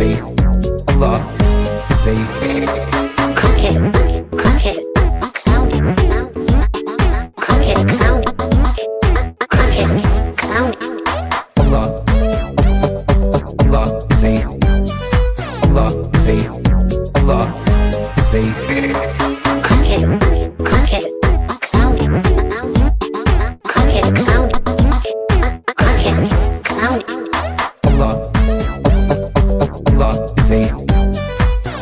say Allah, say Crooked clown, crooked clown, Allah, Allah, say Allah, say Allah, say crooked clown, crooked clown, Allah, Allah, say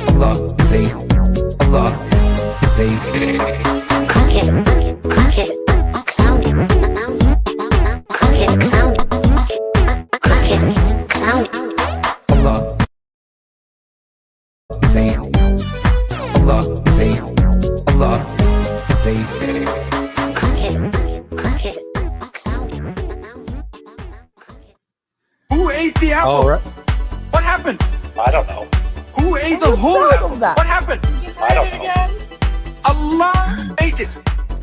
Allah, say Allah, say crooked clown, crooked clown, Allah, say Allah, say Allah, say crooked clown. Who ate the apple? All right. What happened? I don't know. Who ate the I'm whole proud apple? of that. What happened? I don't know. Allah ate it.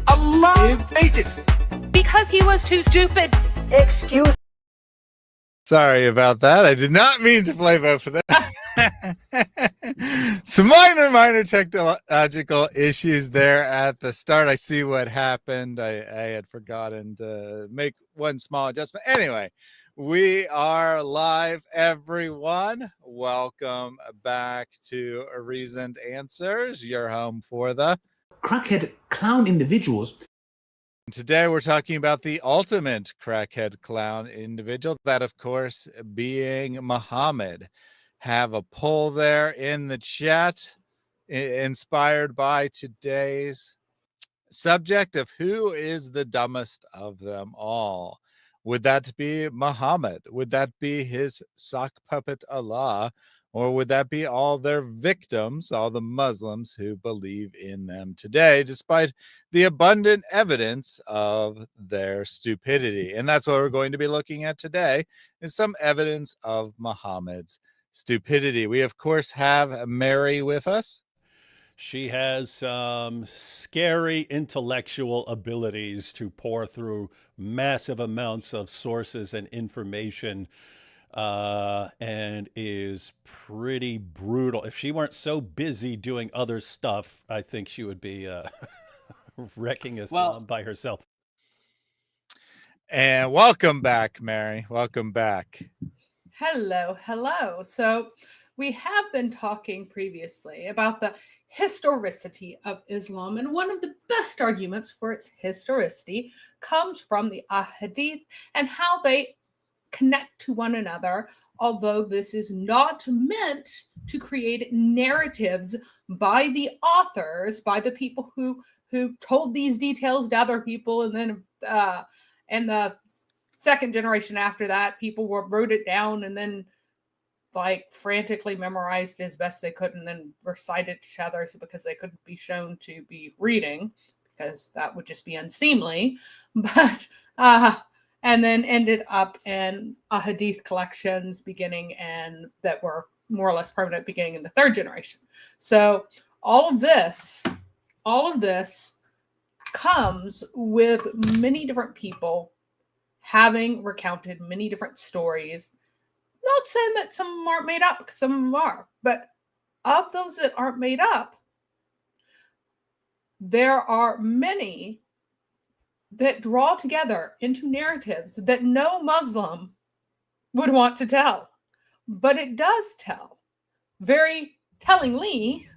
Allah ate it. Because he was too stupid. Excuse Sorry about that. I did not mean to play both of them. Some minor technological issues there at the start. I see what happened. I had forgotten to make one small adjustment. Anyway, we are live, everyone. Welcome back to Reasoned Answers, your home for the crackhead clown individuals. Today we're talking about the ultimate crackhead clown individual, that of course being Muhammad. Have a poll there in the chat inspired by today's subject of who is the dumbest of them all. Would that be Muhammad? Would that be his sock puppet Allah? Or would that be all their victims, all the Muslims who believe in them today, despite the abundant evidence of their stupidity? And that's what we're going to be looking at today, is some evidence of Muhammad's stupidity. We, of course, have Mary with us. She has some scary intellectual abilities to pour through massive amounts of sources and information, and is pretty brutal. If she weren't so busy doing other stuff, I think she would be wrecking Islam by herself. And welcome back, Mary. Welcome back. Hello. So we have been talking previously about the historicity of Islam, and one of the best arguments for its historicity comes from the Ahadith and how they connect to one another, although this is not meant to create narratives by the authors, by the people who told these details to other people, and then and the second generation after that, people wrote it down and then like frantically memorized as best they could and then recited to others because they couldn't be shown to be reading, because that would just be unseemly. But and then ended up in hadith collections beginning and that were more or less permanent beginning in the third generation. So all of this comes with many different people having recounted many different stories. Not saying that some of them aren't made up, because some of them are, but of those that aren't made up, there are many that draw together into narratives that no Muslim would want to tell. But it does tell very tellingly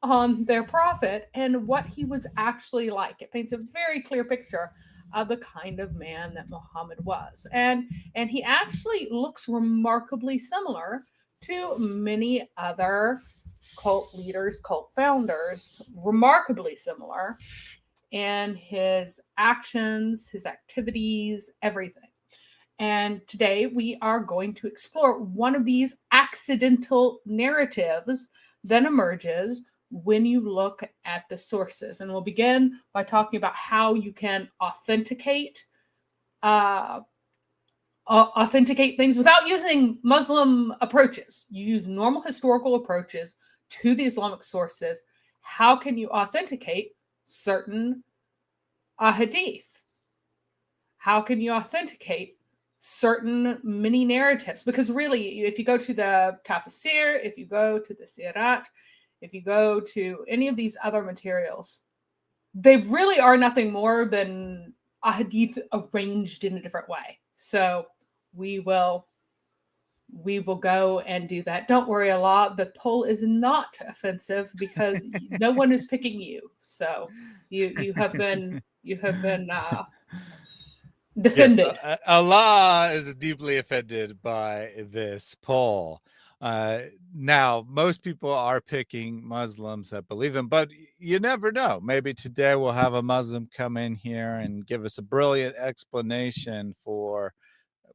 on their prophet and what he was actually like. It paints a very clear picture of the kind of man that Muhammad was. And he actually looks remarkably similar to many other cult leaders, cult founders, remarkably similar in his actions, his activities, everything. And today we are going to explore one of these accidental narratives that emerges when you look at the sources. And we'll begin by talking about how you can authenticate things without using Muslim approaches. You use normal historical approaches to the Islamic sources. How can you authenticate certain hadith? How can you authenticate certain mini narratives. Because really, if you go to the Tafsir, if you go to the Sirat, if you go to any of these other materials, they really are nothing more than a hadith arranged in a different way. So we will go and do that. Don't worry, Allah. The poll is not offensive because no one is picking you. So you have been defended. Yes, Allah is deeply offended by this poll. Now, most people are picking Muslims that believe him, but you never know. Maybe today we'll have a Muslim come in here and give us a brilliant explanation for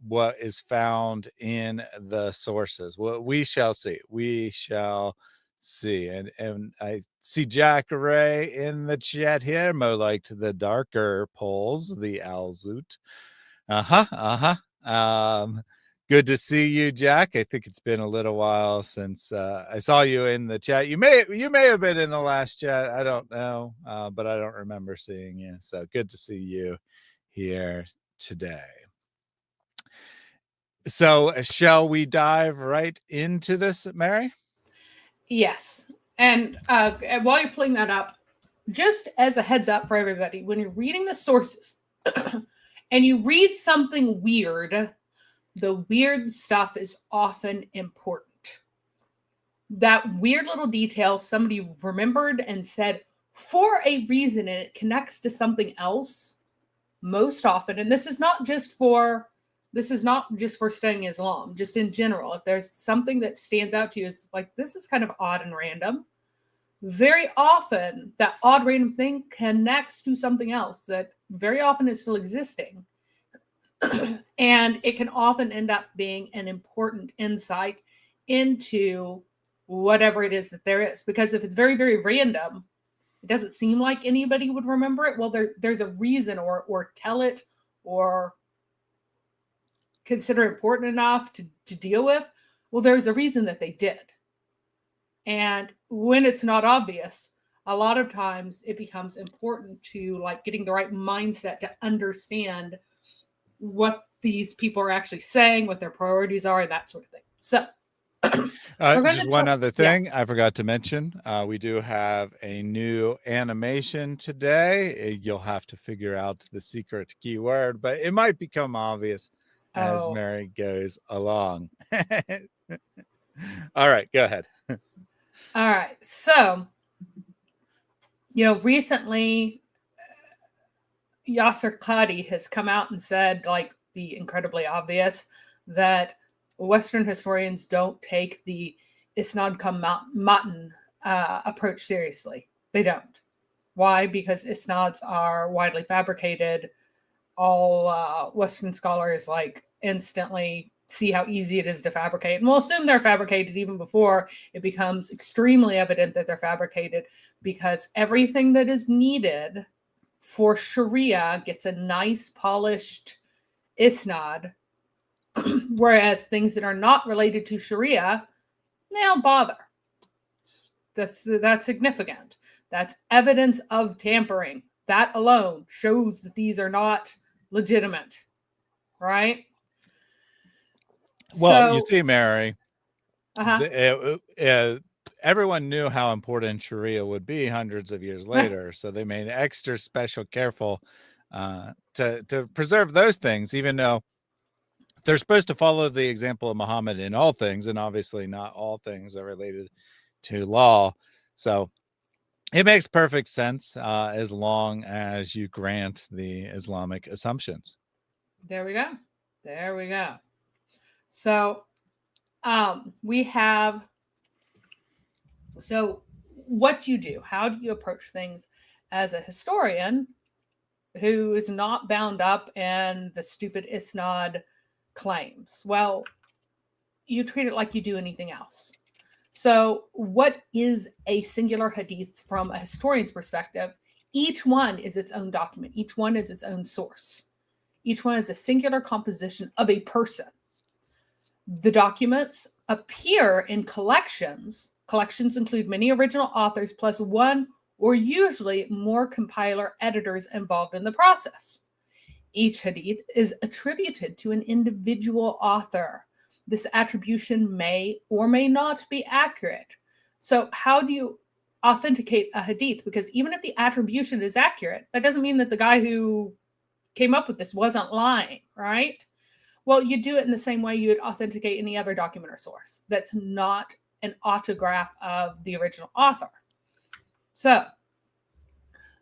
what is found in the sources. Well, we shall see. We shall see. And I see Jack Ray in the chat here. Mo liked the darker polls, the Al-Zut. Good to see you, Jack. I think it's been a little while since I saw you in the chat. You may have been in the last chat. I don't know, but I don't remember seeing you. So good to see you here today. So shall we dive right into this, Mary? Yes. And while you're pulling that up, just as a heads up for everybody, when you're reading the sources and you read something weird, the weird stuff is often important. That weird little detail somebody remembered and said for a reason, and it connects to something else most often. And this is not just for studying Islam, just in general. If there's something that stands out to you as like, this is kind of odd and random, very often that odd random thing connects to something else that very often is still existing. And it can often end up being an important insight into whatever it is that there is. Because if it's very, very random, it doesn't seem like anybody would remember it. Well, there's a reason, or tell it, or consider important enough to deal with. Well, there's a reason that they did. And when it's not obvious, a lot of times it becomes important to like getting the right mindset to understand what these people are actually saying, what their priorities are, that sort of thing. So just one other thing I forgot to mention. We do have a new animation today. You'll have to figure out the secret keyword, but it might become obvious as Mary goes along. All right, go ahead. All right. So, recently Yasser Qadi has come out and said, like, the incredibly obvious, that Western historians don't take the Isnad ka Matan approach seriously. They don't. Why? Because Isnads are widely fabricated. All Western scholars instantly see how easy it is to fabricate, and we'll assume they're fabricated even before it becomes extremely evident that they're fabricated, because everything that is needed for Sharia gets a nice polished Isnad, whereas things that are not related to Sharia, they don't bother. That's significant. That's evidence of tampering. That alone shows that these are not legitimate, right? Well, you see, Mary, everyone knew how important Sharia would be hundreds of years later, so they made extra special careful to preserve those things, even though they're supposed to follow the example of Muhammad in all things, and obviously not all things are related to law. So it makes perfect sense as long as you grant the Islamic assumptions. There we go. So so what do you do? How do you approach things as a historian who is not bound up in the stupid Isnad claims? Well, you treat it like you do anything else. So what is a singular hadith from a historian's perspective? Each one is its own document. Each one is its own source. Each one is a singular composition of a person. The documents appear in collections. Collections include many original authors plus one or usually more compiler editors involved in the process. each hadith is attributed to an individual author. This attribution may or may not be accurate. So how do you authenticate a hadith? Because even if the attribution is accurate, that doesn't mean that the guy who came up with this wasn't lying, right? Well, you do it in the same way you would authenticate any other document or source that's not an autograph of the original author. So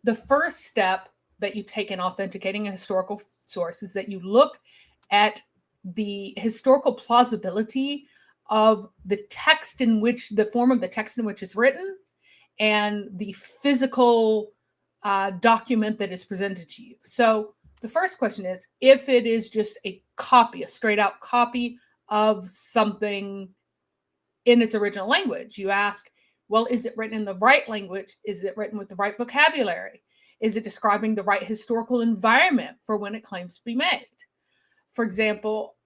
the first step that you take in authenticating a historical source is that you look at the historical plausibility of the text in which, the form of the text in which it's written, and the physical document that is presented to you. So the first question is, if it is just a copy, a straight out copy of something in its original language, you ask, well, is it written in the right language? Is it written with the right vocabulary? Is it describing the right historical environment for when it claims to be made? For example,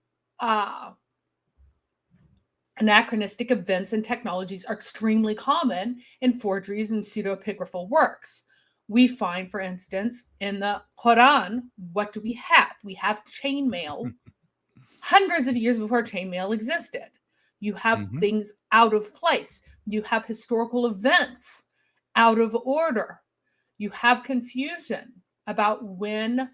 anachronistic events and technologies are extremely common in forgeries and pseudepigraphal works. We find, for instance, in the Quran, what do we have? We have chainmail hundreds of years before chainmail existed. You have things out of place. You have historical events out of order. You have confusion about when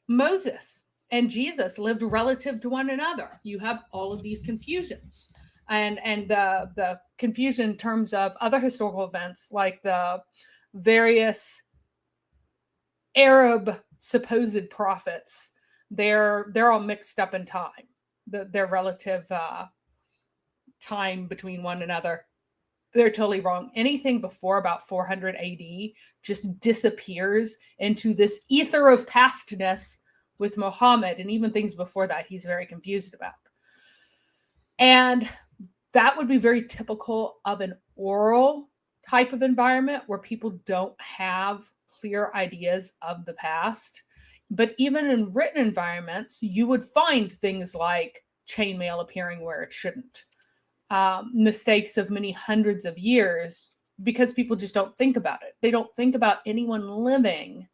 Moses and Jesus lived relative to one another. You have all of these confusions. And the confusion in terms of other historical events, like the various Arab supposed prophets, they're all mixed up in time. Their relative time between one another, they're totally wrong. Anything before about 400 AD just disappears into this ether of pastness with Muhammad, and even things before that he's very confused about. And that would be very typical of an oral type of environment where people don't have clear ideas of the past. But even in written environments, you would find things like chainmail appearing where it shouldn't. Mistakes of many hundreds of years, because people just don't think about it. They don't think about anyone living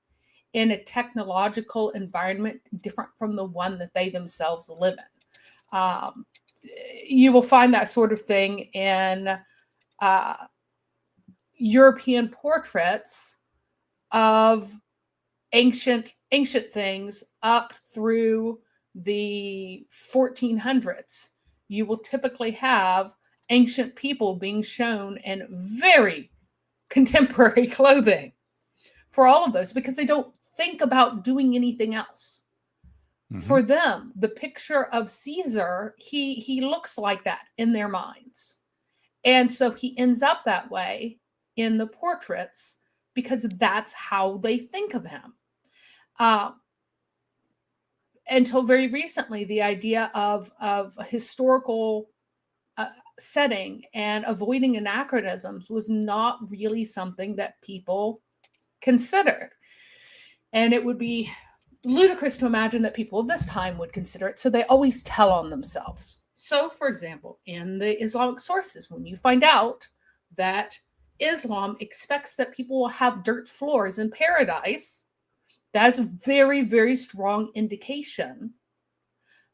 in a technological environment different from the one that they themselves live in. You will find that sort of thing in European portraits of ancient things up through the 1400s. You will typically have ancient people being shown in very contemporary clothing for all of those, because they don't think about doing anything else. For them, the picture of Caesar, he looks like that in their minds. And so he ends up that way in the portraits because that's how they think of him. Until very recently, the idea of a historical setting and avoiding anachronisms was not really something that people considered. And it would be ludicrous to imagine that people of this time would consider it, so they always tell on themselves. So, for example, in the Islamic sources, when you find out that Islam expects that people will have dirt floors in paradise, that's a very, very strong indication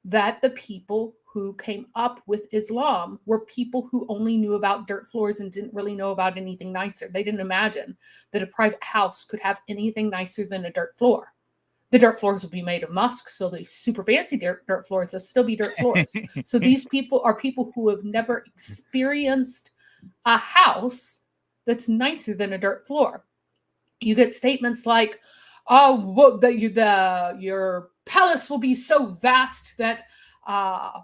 that the people who came up with Islam were people who only knew about dirt floors and didn't really know about anything nicer. They didn't imagine that a private house could have anything nicer than a dirt floor. The dirt floors will be made of musk, so the super fancy dirt floors will still be dirt floors. So these people are people who have never experienced a house that's nicer than a dirt floor. You get statements like, "Oh, well, your palace will be so vast that a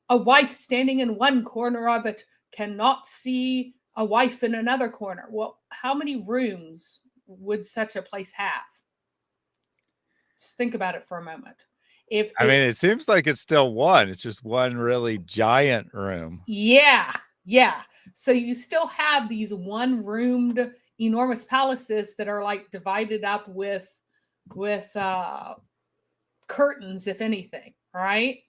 wife standing in one corner of it cannot see a wife in another corner." Well, how many rooms would such a place have? Just think about it for a moment. I mean, it seems like it's still one. It's just one really giant room. Yeah. So you still have these one-roomed enormous palaces that are like divided up with curtains, if anything, right?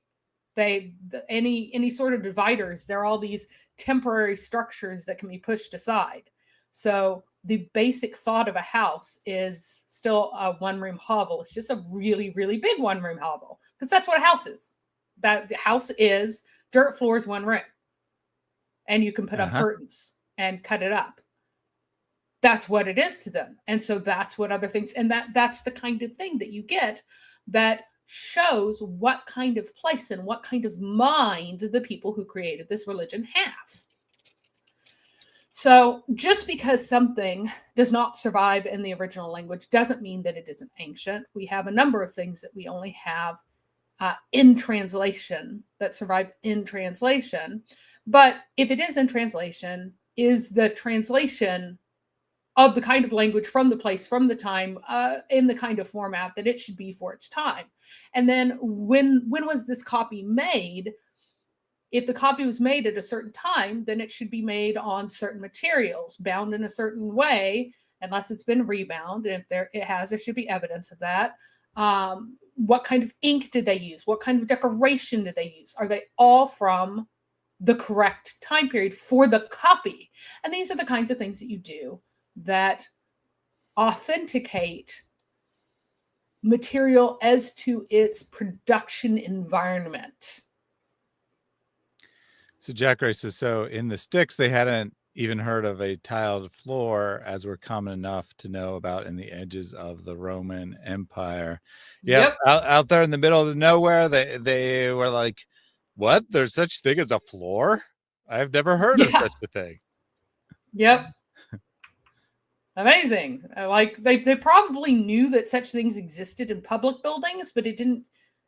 Any sort of dividers, they're all these temporary structures that can be pushed aside. So the basic thought of a house is still a one-room hovel. It's just a really, really big one-room hovel, because that's what a house is. That the house is dirt floors, one room, and you can put up curtains and cut it up. That's what it is to them. And so that's what other things, and that's the kind of thing that you get that shows what kind of place and what kind of mind the people who created this religion have. So just because something does not survive in the original language doesn't mean that it isn't ancient. We have a number of things that we only have in translation, that survive in translation. But if it is in translation, is the translation of the kind of language from the place, from the time, in the kind of format that it should be for its time? And then when was this copy made? If the copy was made at a certain time, then it should be made on certain materials, bound in a certain way, unless it's been rebound. And if there should be evidence of that. What kind of ink did they use? What kind of decoration did they use? Are they all from the correct time period for the copy? And these are the kinds of things that you do that authenticate material as to its production environment. So Jack Ray says, so in the sticks, they hadn't even heard of a tiled floor, as were common enough to know about in the edges of the Roman Empire. Yep. Out there in the middle of nowhere, they were like, what? There's such thing as a floor? I've never heard of such a thing. Yep. Amazing. Like they probably knew that such things existed in public buildings, but it didn't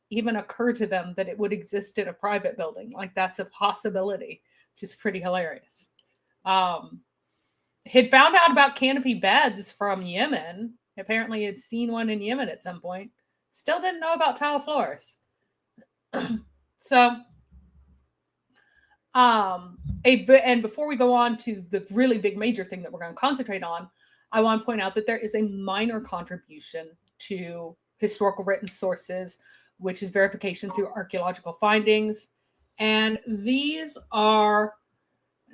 even occur to them that it would exist in a private building. Like that's a possibility, which is pretty hilarious. He'd found out about canopy beds from Yemen. Apparently he'd seen one in Yemen at some point. Still didn't know about tile floors. So, and before we go on to the really big major thing that we're going to concentrate on, I want to point out that there is a minor contribution to historical written sources, which is verification through archaeological findings. And these are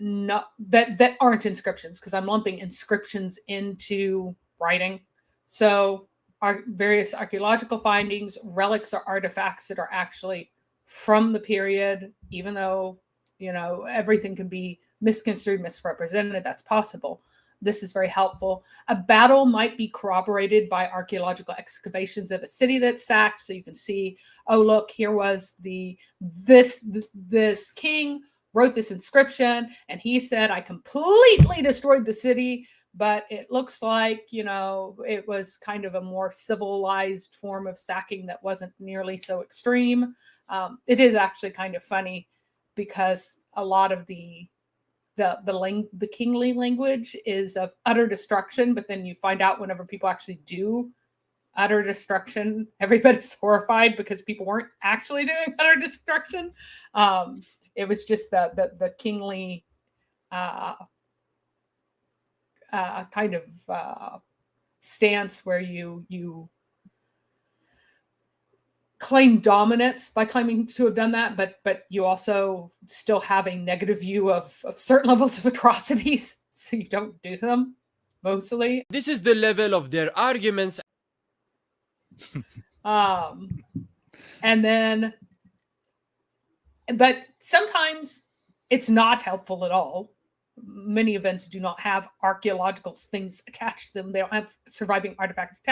not that aren't inscriptions, because I'm lumping inscriptions into writing. So our various archaeological findings, relics, or artifacts that are actually from the period, even though, you know, everything can be misconstrued, misrepresented, that's possible. This is very helpful. A battle might be corroborated by archaeological excavations of a city that's sacked. So you can see, oh, look, here was this king wrote this inscription, and he said, I completely destroyed the city, but it looks like, you know, it was kind of a more civilized form of sacking that wasn't nearly so extreme. It is actually kind of funny, because a lot of the kingly language is of utter destruction, but then you find out whenever people actually do utter destruction, everybody's horrified because people weren't actually doing utter destruction. It was just the kingly kind of stance where you claim dominance by claiming to have done that, but you also still have a negative view of certain levels of atrocities, so you don't do them mostly. This is the level of their arguments. And then, but sometimes it's not helpful at all. Many events do not have archaeological things attached to them. They don't have surviving artifacts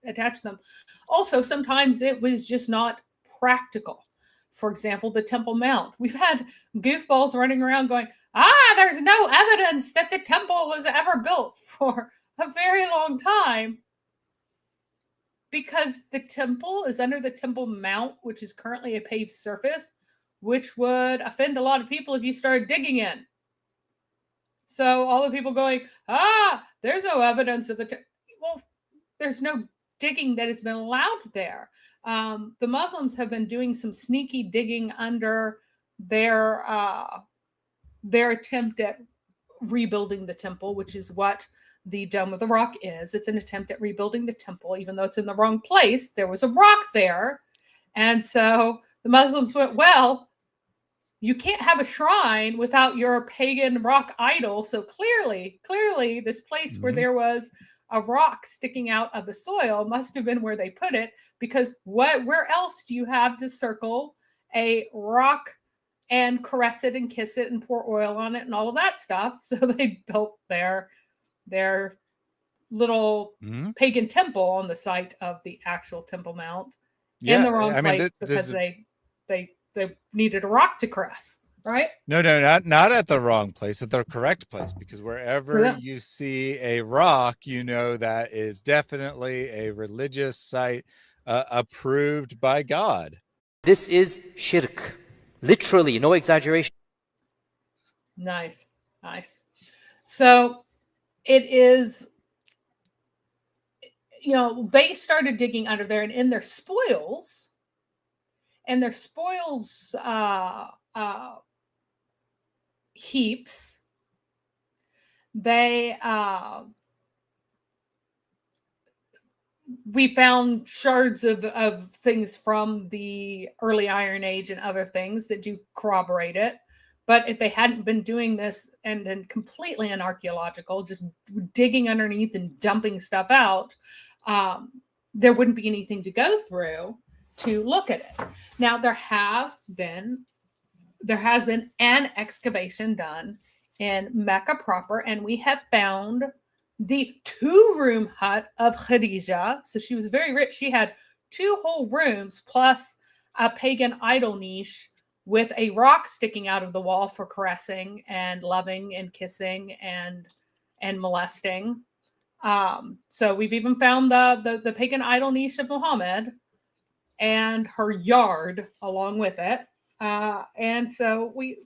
attached to them. Also, sometimes it was just not practical. For example, the Temple Mount. We've had goofballs running around going, there's no evidence that the temple was ever built, for a very long time, because the temple is under the Temple Mount, which is currently a paved surface, which would offend a lot of people if you started digging in. So all the people going, there's no evidence of well, there's no digging that has been allowed there. The Muslims have been doing some sneaky digging under their attempt at rebuilding the temple, which is what the Dome of the Rock is. It's an attempt at rebuilding the temple, even though it's in the wrong place. There was a rock there. And so the Muslims went, well, you can't have a shrine without your pagan rock idol. So clearly, this place where Mhm. there was a rock sticking out of the soil must have been where they put it, because where else do you have to circle a rock and caress it and kiss it and pour oil on it and all of that stuff? So they built their little Mhm. pagan temple on the site of the actual Temple Mount in Yeah, the wrong I mean, place this because is they needed a rock to caress, right? no, not at the wrong place, at the correct place, because wherever them. you see a rock, you know that is definitely a religious site approved by God. This is shirk. Literally, no exaggeration. Nice. So it is, they started digging under there, and in their spoils, heaps, they we found shards of things from the early Iron Age and other things that do corroborate it. But if they hadn't been doing this and then completely unarchaeological, just digging underneath and dumping stuff out, there wouldn't be anything to go through to look at it. Now there has been an excavation done in Mecca proper, and we have found the 2-room hut of Khadija. So she was very rich. She had 2 whole rooms plus a pagan idol niche with a rock sticking out of the wall for caressing and loving and kissing and molesting. So we've even found the pagan idol niche of Muhammad and her yard along with it. And so we,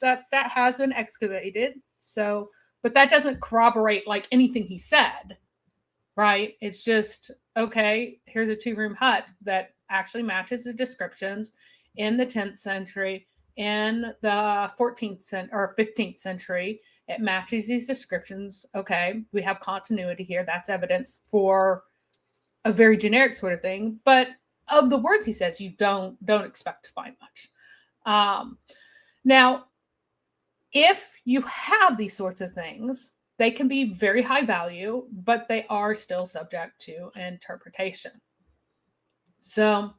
that has been excavated. So, but that doesn't corroborate like anything he said, right? It's just, okay, here's a 2-room hut that actually matches the descriptions in the 10th century, in the 14th century or 15th century. It matches these descriptions. Okay, we have continuity here. That's evidence for a very generic sort of thing. But of the words he says, you don't expect to find much. Now, if you have these sorts of things, they can be very high value, but they are still subject to interpretation. So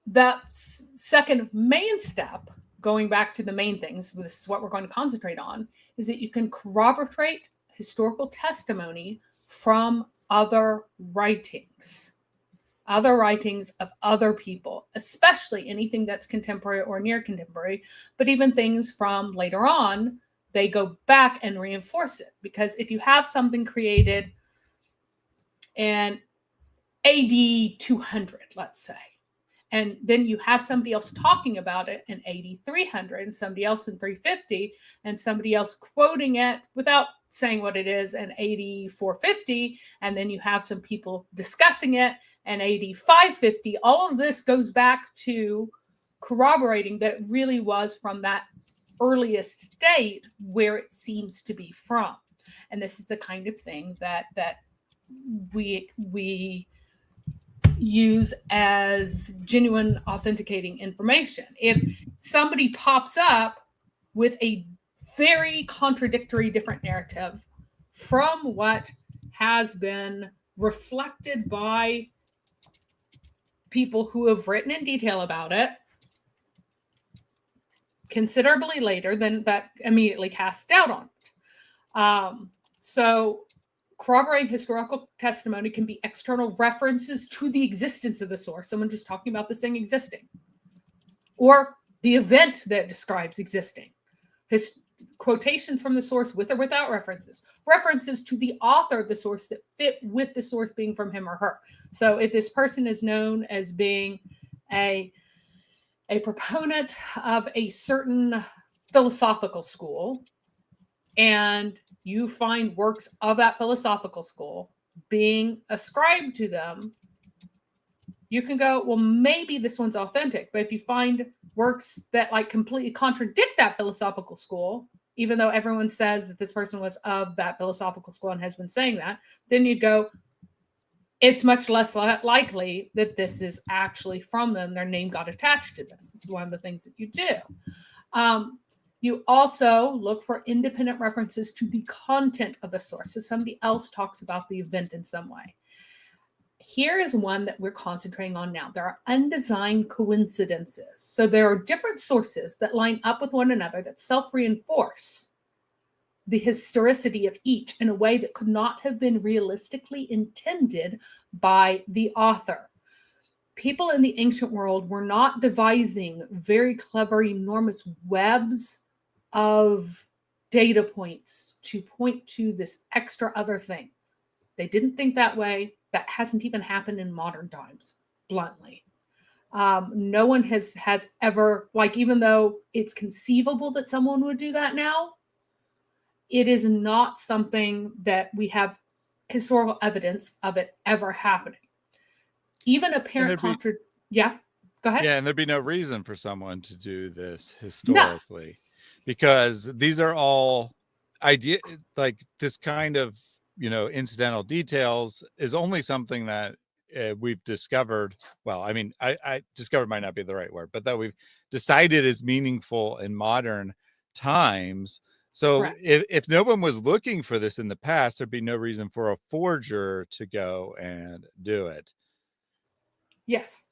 the second main step, going back to the main things, this is what we're going to concentrate on, is that you can corroborate historical testimony from other writings of other people, especially anything that's contemporary or near contemporary, but even things from later on, they go back and reinforce it. Because if you have something created in AD 200, let's say, and then you have somebody else talking about it in AD 300 and somebody else in 350 and somebody else quoting it without saying what it is in AD 450, and then you have some people discussing it in AD 550, all of this goes back to corroborating that it really was from that earliest date where it seems to be from. And this is the kind of thing that we use as genuine authenticating information. If somebody pops up with a very contradictory different narrative from what has been reflected by people who have written in detail about it considerably later, then that immediately casts doubt on it. So corroborating historical testimony can be external references to the existence of the source, someone just talking about this thing existing, or the event that describes existing. Quotations from the source with or without references to the author of the source that fit with the source being from him or her. So if this person is known as being a proponent of a certain philosophical school, and you find works of that philosophical school being ascribed to them, you can go, well, maybe this one's authentic. But if you find works that like completely contradict that philosophical school, even though everyone says that this person was of that philosophical school and has been saying that, then you'd go, it's much less likely that this is actually from them. Their name got attached to this. It's one of the things that you do. You also look for independent references to the content of the source. So somebody else talks about the event in some way. Here is one that we're concentrating on now. There are undesigned coincidences. So there are different sources that line up with one another that self-reinforce the historicity of each in a way that could not have been realistically intended by the author. People in the ancient world were not devising very clever, enormous webs of data points to point to this extra other thing. They didn't think that way. That hasn't even happened in modern times, bluntly. No one has ever, like, even though it's conceivable that someone would do that now, it is not something that we have historical evidence of it ever happening. Even apparent yeah, go ahead. Yeah, and there'd be no reason for someone to do this historically, because these are all idea, like this kind of, incidental details is only something that we've discovered. Well, I mean, I discovered might not be the right word, but that we've decided is meaningful in modern times. So Correct. if no one was looking for this in the past, there'd be no reason for a forger to go and do it. Yes.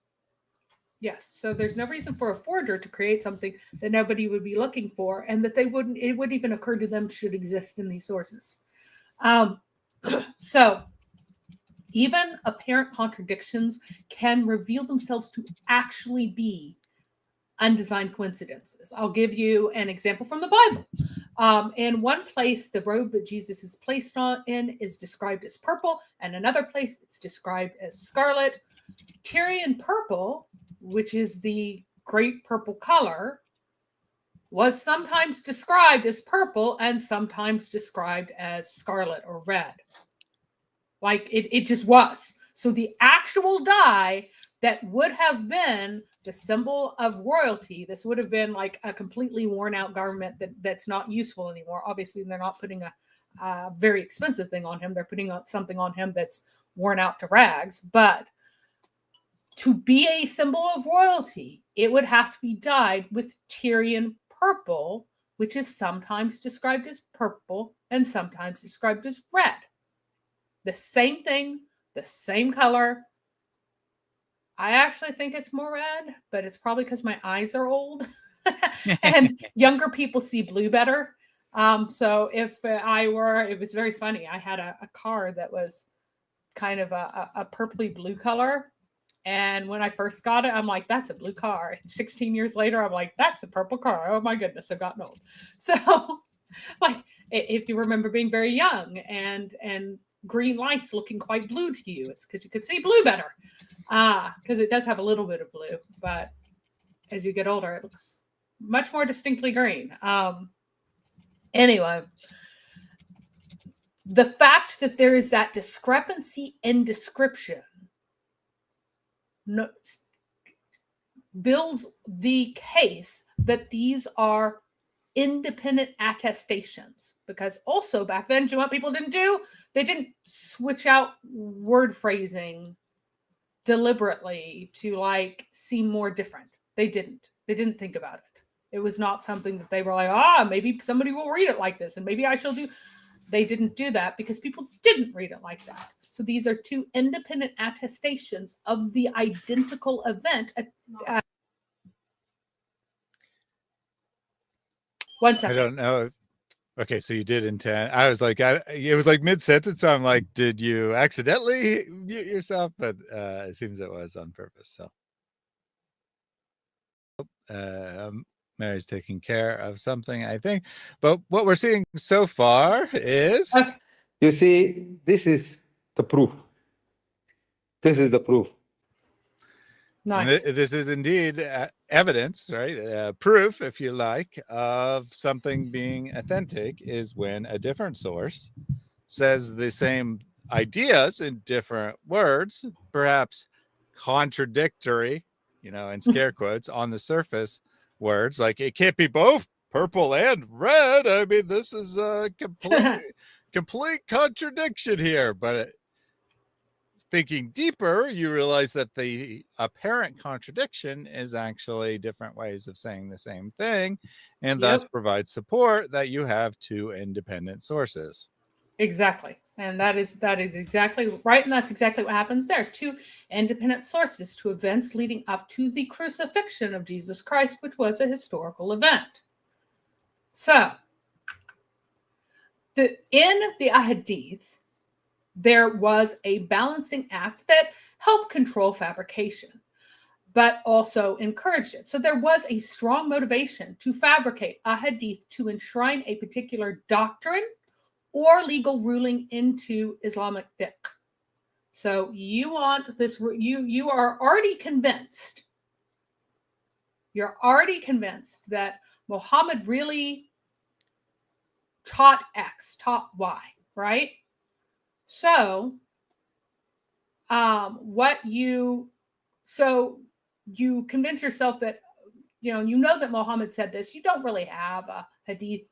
Yes. So there's no reason for a forger to create something that nobody would be looking for, and that it wouldn't even occur to them should exist in these sources. So even apparent contradictions can reveal themselves to actually be undesigned coincidences. I'll give you an example from the Bible. In one place, the robe that Jesus is placed in is described as purple, and another place it's described as scarlet. Tyrian purple, which is the great purple color, was sometimes described as purple and sometimes described as scarlet or red. Like it just was. So the actual dye that would have been the symbol of royalty, this would have been like a completely worn out garment that's not useful anymore. Obviously, they're not putting a very expensive thing on him. They're putting something on him that's worn out to rags. But to be a symbol of royalty, it would have to be dyed with Tyrian purple, which is sometimes described as purple and sometimes described as red. The same thing, the same color. I actually think it's more red, but it's probably because my eyes are old and younger people see blue better. So if it was very funny. I had a car that was kind of a purpley blue color. And when I first got it, I'm like, that's a blue car. And 16 years later, I'm like, that's a purple car. Oh my goodness, I've gotten old. So like, if you remember being very young and green lights looking quite blue to you, it's because you could see blue better. Because it does have a little bit of blue, but as you get older, it looks much more distinctly green. Anyway, the fact that there is that discrepancy in description builds the case that these are independent attestations, because also back then, do you know what people didn't do? They didn't switch out word phrasing deliberately to like seem more different. They didn't think about it. It was not something that they were like, maybe somebody will read it like this and maybe I shall do. They didn't do that because people didn't read it like that. So these are two independent attestations of the identical event. 1 second. I don't know. Okay, so you did intend. I was like, it was like mid-sentence. I'm like, did you accidentally mute yourself? But it seems it was on purpose. So Mary's taking care of something, I think. But what we're seeing so far is... Okay. You see, this is the proof. This is the proof. Nice. This is indeed evidence, right? Proof, if you like, of something being authentic is when a different source says the same ideas in different words, perhaps contradictory, in scare quotes on the surface words. Like it can't be both purple and red. I mean, this is a complete contradiction here, but thinking deeper, you realize that the apparent contradiction is actually different ways of saying the same thing, and thus Yep. provide support that you have two independent sources. Exactly. And that is exactly right. And that's exactly what happens there. Two independent sources to events leading up to the crucifixion of Jesus Christ, which was a historical event. So, in the Ahadith, there was a balancing act that helped control fabrication, but also encouraged it. So there was a strong motivation to fabricate a hadith to enshrine a particular doctrine or legal ruling into Islamic fiqh. So you want this, you are already convinced. You're already convinced that Muhammad really taught X, taught Y, right? So, you convince yourself that, you know that Muhammad said this. You don't really have a hadith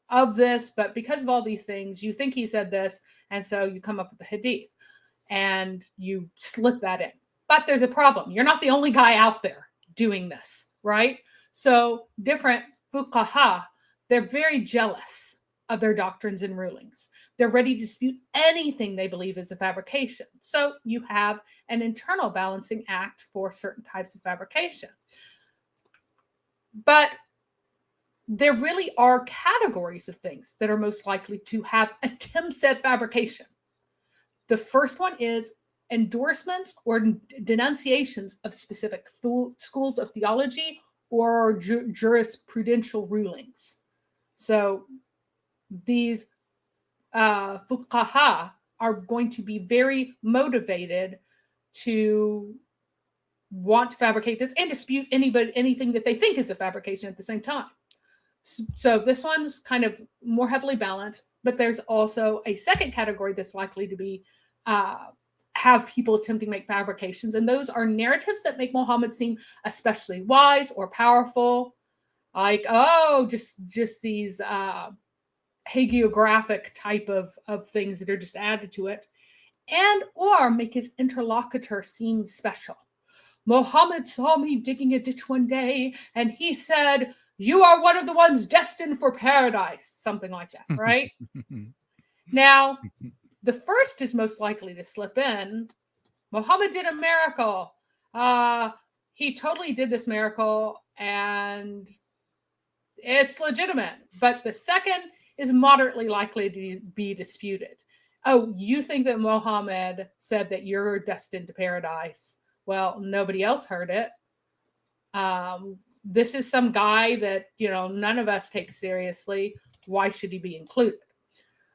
of this, but because of all these things, you think he said this, and so you come up with the hadith, and you slip that in. But there's a problem. You're not the only guy out there doing this, right? So different fuqaha, they're very jealous of their doctrines and rulings. They're ready to dispute anything they believe is a fabrication. So you have an internal balancing act for certain types of fabrication. But there really are categories of things that are most likely to have attempts at fabrication. The first one is endorsements or denunciations of specific schools of theology or jurisprudential rulings. So these fuqaha are going to be very motivated to want to fabricate this and dispute anything that they think is a fabrication at the same time. So this one's kind of more heavily balanced, but there's also a second category that's likely to be have people attempting to make fabrications, and those are narratives that make Muhammad seem especially wise or powerful, like just these hagiographic type of things that are just added to it, and or make his interlocutor seem special. Muhammad saw me digging a ditch one day, and he said, "You are one of the ones destined for paradise," something like that, right? Now, the first is most likely to slip in. Muhammad did a miracle. He totally did this miracle, and it's legitimate. But the second is moderately likely to be disputed. Oh, you think that Muhammad said that you're destined to paradise? Well, nobody else heard it. This is some guy that, none of us take seriously. Why should he be included?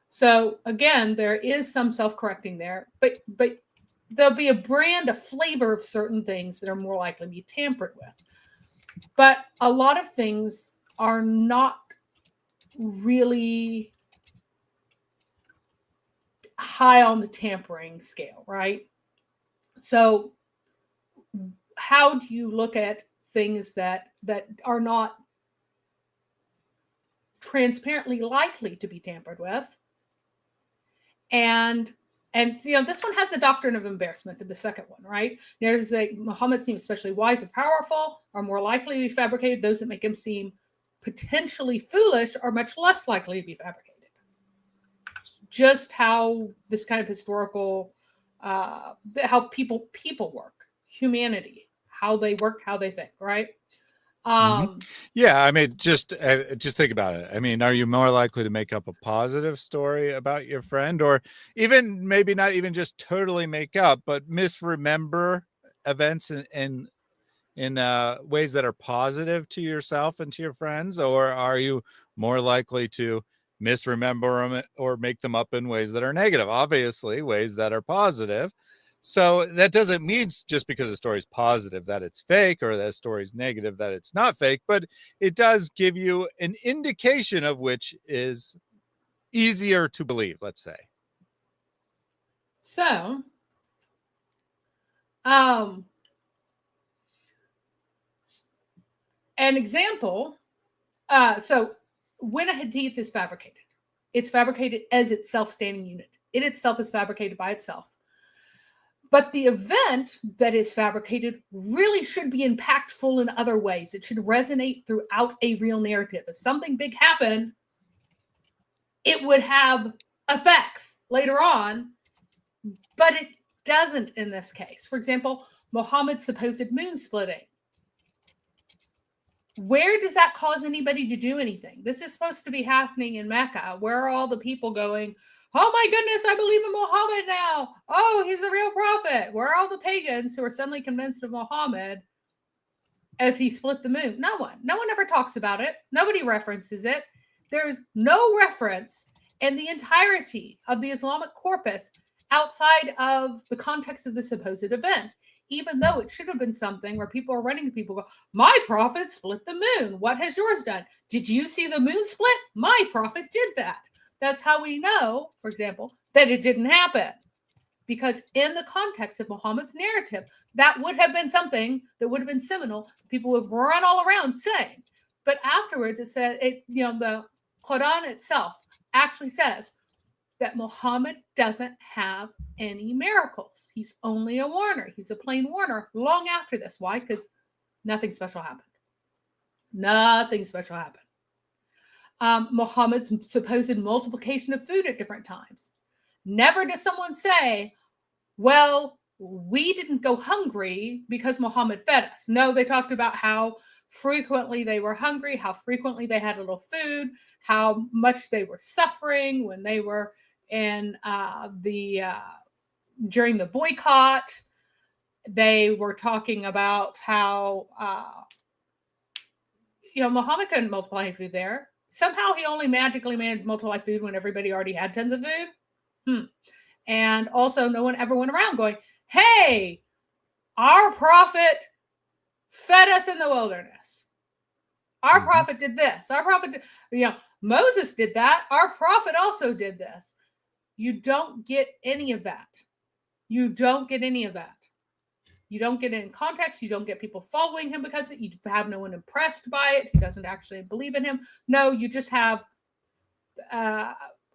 So again, there is some self-correcting there, but there'll be a flavor of certain things that are more likely to be tampered with. But a lot of things are not really high on the tampering scale, right? So how do you look at things that are not transparently likely to be tampered with? And this one has the doctrine of embarrassment to the second one, right? There's Muhammad seems especially wise or powerful, are more likely to be fabricated. Those that make him seem potentially foolish are much less likely to be fabricated. Just how this kind of historical, how people work, humanity, how they work, how they think, right? Yeah, I mean, just think about it. I mean, are you more likely to make up a positive story about your friend, or even maybe not even just totally make up, but misremember events in ways that are positive to yourself and to your friends? Or are you more likely to misremember them or make them up in ways that are negative? Obviously, ways that are positive. So that doesn't mean just because the story is positive that it's fake, or that the story is negative that it's not fake, but it does give you an indication of which is easier to believe, let's say. So, an example, so when a hadith is fabricated, it's fabricated as its self-standing unit. It itself is fabricated by itself. But the event that is fabricated really should be impactful in other ways. It should resonate throughout a real narrative. If something big happened, it would have effects later on, but it doesn't in this case. For example, Muhammad's supposed moon splitting. Where does that cause anybody to do anything? This is supposed to be happening in Mecca. Where are all the people going, oh my goodness, I believe in Muhammad now. Oh, he's a real prophet. Where are all the pagans who are suddenly convinced of Muhammad as he split the moon? No one. No one ever talks about it. Nobody references it. There's no reference in the entirety of the Islamic corpus outside of the context of the supposed event, even though it should have been something where people are running to people go, my prophet split the moon. What has yours done? Did you see the moon split? My prophet did that. That's how we know, for example, that it didn't happen. Because in the context of Muhammad's narrative, that would have been something that would have been seminal. People would have run all around saying. But afterwards, it said, the Quran itself actually says that Muhammad doesn't have any miracles. He's only a warner. He's a plain warner long after this. Why? Because nothing special happened. Nothing special happened. Muhammad's supposed multiplication of food at different times. Never does someone say, well, we didn't go hungry because Muhammad fed us. No, they talked about how frequently they were hungry, how frequently they had a little food, how much they were suffering when they were in during the boycott. They were talking about how Muhammad couldn't multiply food there. Somehow he only magically managed to multiply food when everybody already had tons of food. And also no one ever went around going, hey, our prophet fed us in the wilderness. Our prophet did this. Our prophet did, Moses did that. Our prophet also did this. You don't get any of that. You don't get any of that. You don't get it in context. You don't get people following him because you have no one impressed by it who doesn't actually believe in him. No, you just have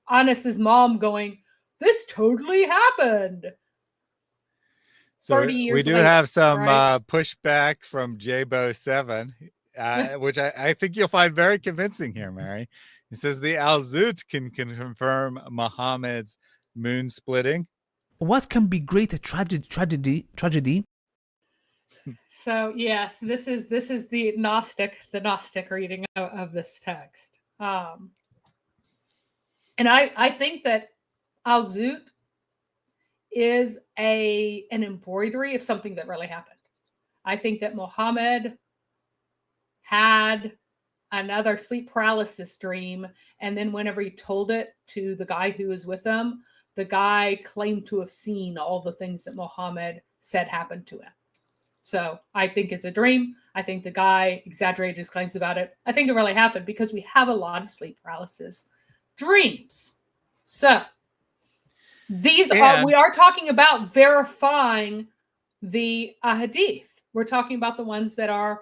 Anas's mom going, this totally happened. So 30 years we do later, have some right? pushback from JBO7, which I think you'll find very convincing here, Mary. He says the Al-Zut can confirm Muhammad's moon splitting. What can be greater tragedy? So yes, this is the Gnostic reading of this text. And I think that Al-Zut is an embroidery of something that really happened. I think that Muhammad had another sleep paralysis dream, and then whenever he told it to the guy who was with him, the guy claimed to have seen all the things that Muhammad said happened to him. So I think it's a dream. I think the guy exaggerated his claims about it. I think it really happened because we have a lot of sleep paralysis dreams. So we are talking about verifying the hadith. We're talking about the ones that are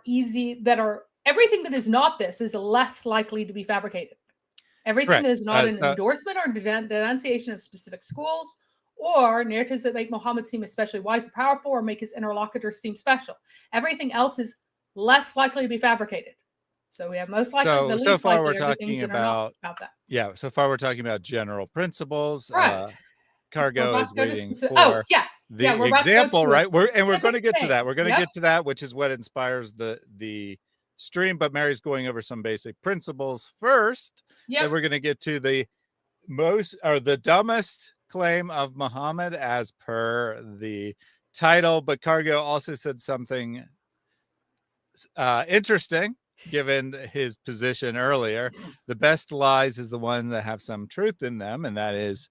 easy, that are everything that is not this is less likely to be fabricated. Everything that is not an endorsement or denunciation of specific schools or narratives that make Muhammad seem especially wise or powerful or make his interlocutors seem special. Everything else is less likely to be fabricated. So we have most likely. So far we're talking about that. Yeah. So far we're talking about general principles. Right. Cargo is waiting for the example, right? We're going to get to that. We're going to get to that, which is what inspires the stream. But Mary's going over some basic principles first. Then we're going to get to the dumbest claim of Muhammad as per the title. But Cargo also said something interesting, given his position earlier. The best lies is the one that have some truth in them, and that is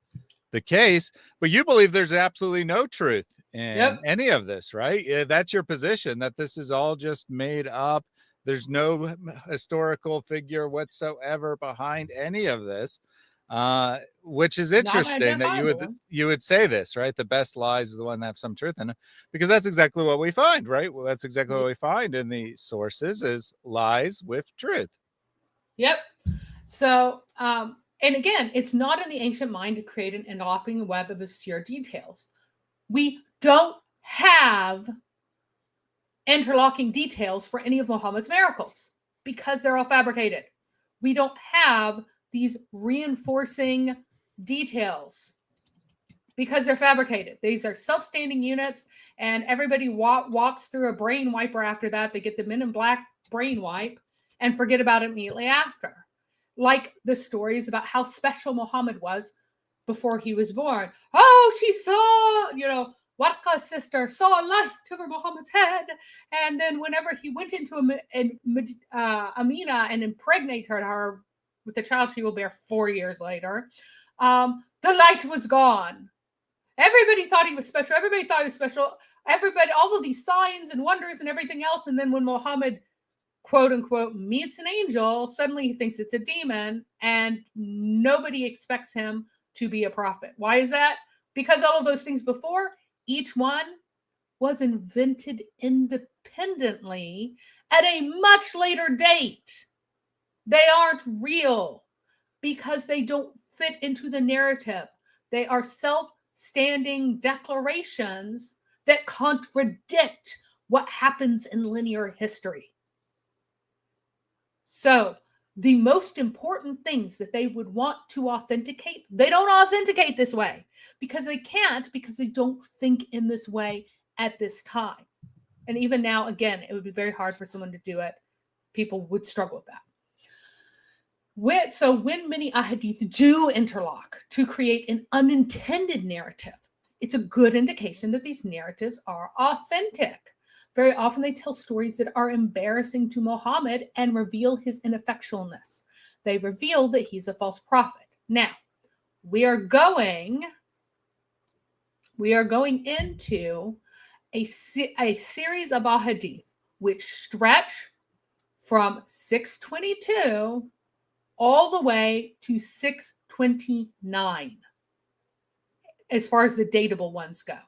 the case. But you believe there's absolutely no truth in any of this, right? Yeah, that's your position, that this is all just made up. There's no historical figure whatsoever behind any of this, which is interesting that you would say this, right? The best lies is the one that have some truth in it, because that's exactly what we find, right? Well, that's exactly what we find in the sources is lies with truth. Yep. So And again, it's not in the ancient mind to create an interlocking web of obscure details. We don't have interlocking details for any of Muhammad's miracles because they're all fabricated. We don't have these reinforcing details because they're fabricated. These are self-standing units, and everybody walks through a brain wiper after that. They get the Men in Black brain wipe and forget about it immediately after. Like the stories about how special Muhammad was before he was born. Oh, she saw, Warqa's sister saw a light over Muhammad's head. And then whenever he went into Amina and impregnated her with the child she will bear 4 years later, the light was gone. Everybody thought he was special. Everybody thought he was special. Everybody, all of these signs and wonders and everything else. And then when Muhammad, quote unquote, meets an angel, suddenly he thinks it's a demon, and nobody expects him to be a prophet. Why is that? Because all of those things before, each one was invented independently at a much later date. They aren't real because they don't fit into the narrative. They are self-standing declarations that contradict what happens in linear history. So the most important things that they would want to authenticate, they don't authenticate this way because they can't, because they don't think in this way at this time. And even now, again, it would be very hard for someone to do it. People would struggle with that. When many ahadith do interlock to create an unintended narrative, it's a good indication that these narratives are authentic. Very often they tell stories that are embarrassing to Muhammad and reveal his ineffectualness. They reveal that he's a false prophet. Now, we are going into a series of ahadith which stretch from 622 all the way to 629 as far as the datable ones go.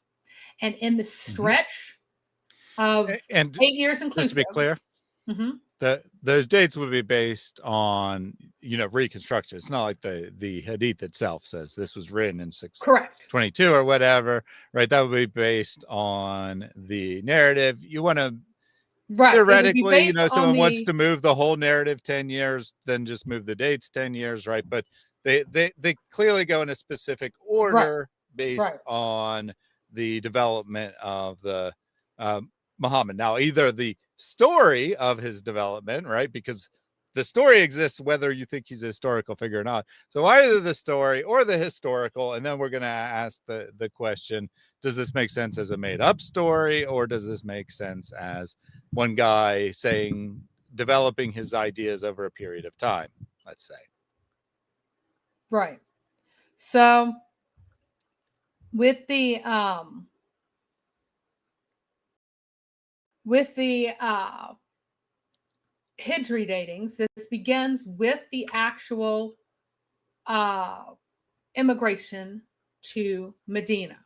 And in the stretch of and 8 years inclusive. Just to be clear, those dates would be based on reconstruction. It's not like the hadith itself says this was written in 622 or whatever, right? That would be based on the narrative. You want to theoretically, someone wants to move the whole narrative 10 years, then just move the dates 10 years, right? But they clearly go in a specific order based on the development of the Muhammad. Now, either the story of his development, right? Because the story exists whether you think he's a historical figure or not. So either the story or the historical, and then we're going to ask the question, does this make sense as a made up story, or does this make sense as one guy developing his ideas over a period of time, let's say? Right. So with the Hijri datings, this begins with the actual immigration to Medina.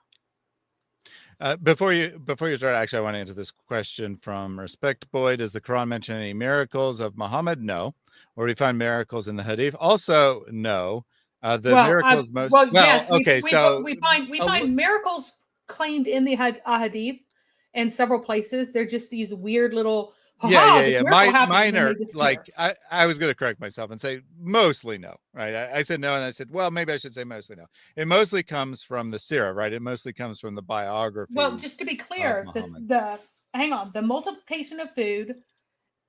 Before you start, actually, I want to answer this question from Respect Boy. Does the Quran mention any miracles of Muhammad? No. Or do we find miracles in the Hadith? Also, no. Miracles yes. Okay, we find miracles claimed in the Hadith in several places. They're just these weird little minor, like I was going to correct myself and say mostly no, right? I said no, and I said, well, maybe I should say mostly no. It mostly comes from the Sirah, right? It mostly comes from the biography. Well, just to be clear, the multiplication of food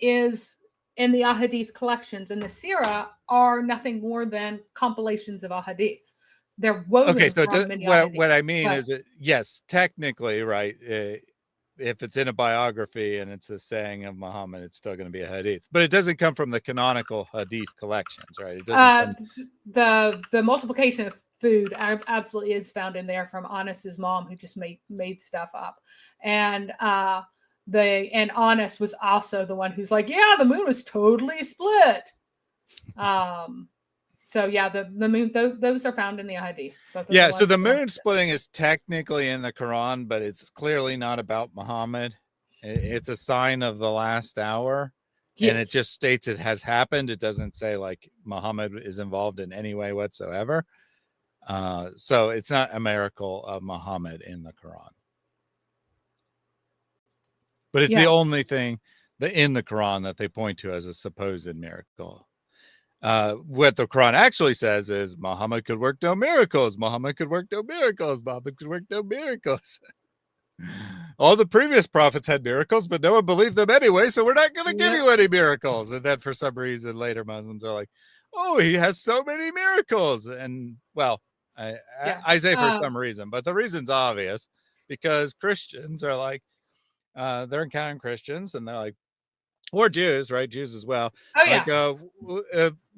is in the ahadith collections, and the Sirah are nothing more than compilations of ahadith. They're woven from many ahadith. What I mean is that, yes, technically, right, if it's in a biography and it's a saying of Muhammad, it's still going to be a hadith, but it doesn't come from the canonical hadith collections, right? It doesn't the multiplication of food absolutely is found in there from Anis's mom, who just made stuff up, and Anis was also the one who's like, yeah, the moon was totally split. So yeah, the moon, those are found in the hadith. Yeah, so the moon splitting is technically in the Quran, but it's clearly not about Muhammad. It's a sign of the last hour. And it Yes. just states it has happened. It doesn't say like Muhammad is involved in any way whatsoever. So it's not a miracle of Muhammad in the Quran. But it's the Yeah. only thing that in the Quran that they point to as a supposed miracle. What the Quran actually says is Muhammad could work no miracles. Muhammad could work no miracles. Muhammad could work no miracles. All the previous prophets had miracles, but no one believed them anyway, so we're not going to give Yep. you any miracles. And then for some reason, later Muslims are like, oh, he has so many miracles. And well, I say for some reason, but the reason's obvious because Christians are like, they're encountering Christians and they're like, or Jews, right? Jews as well. Oh yeah.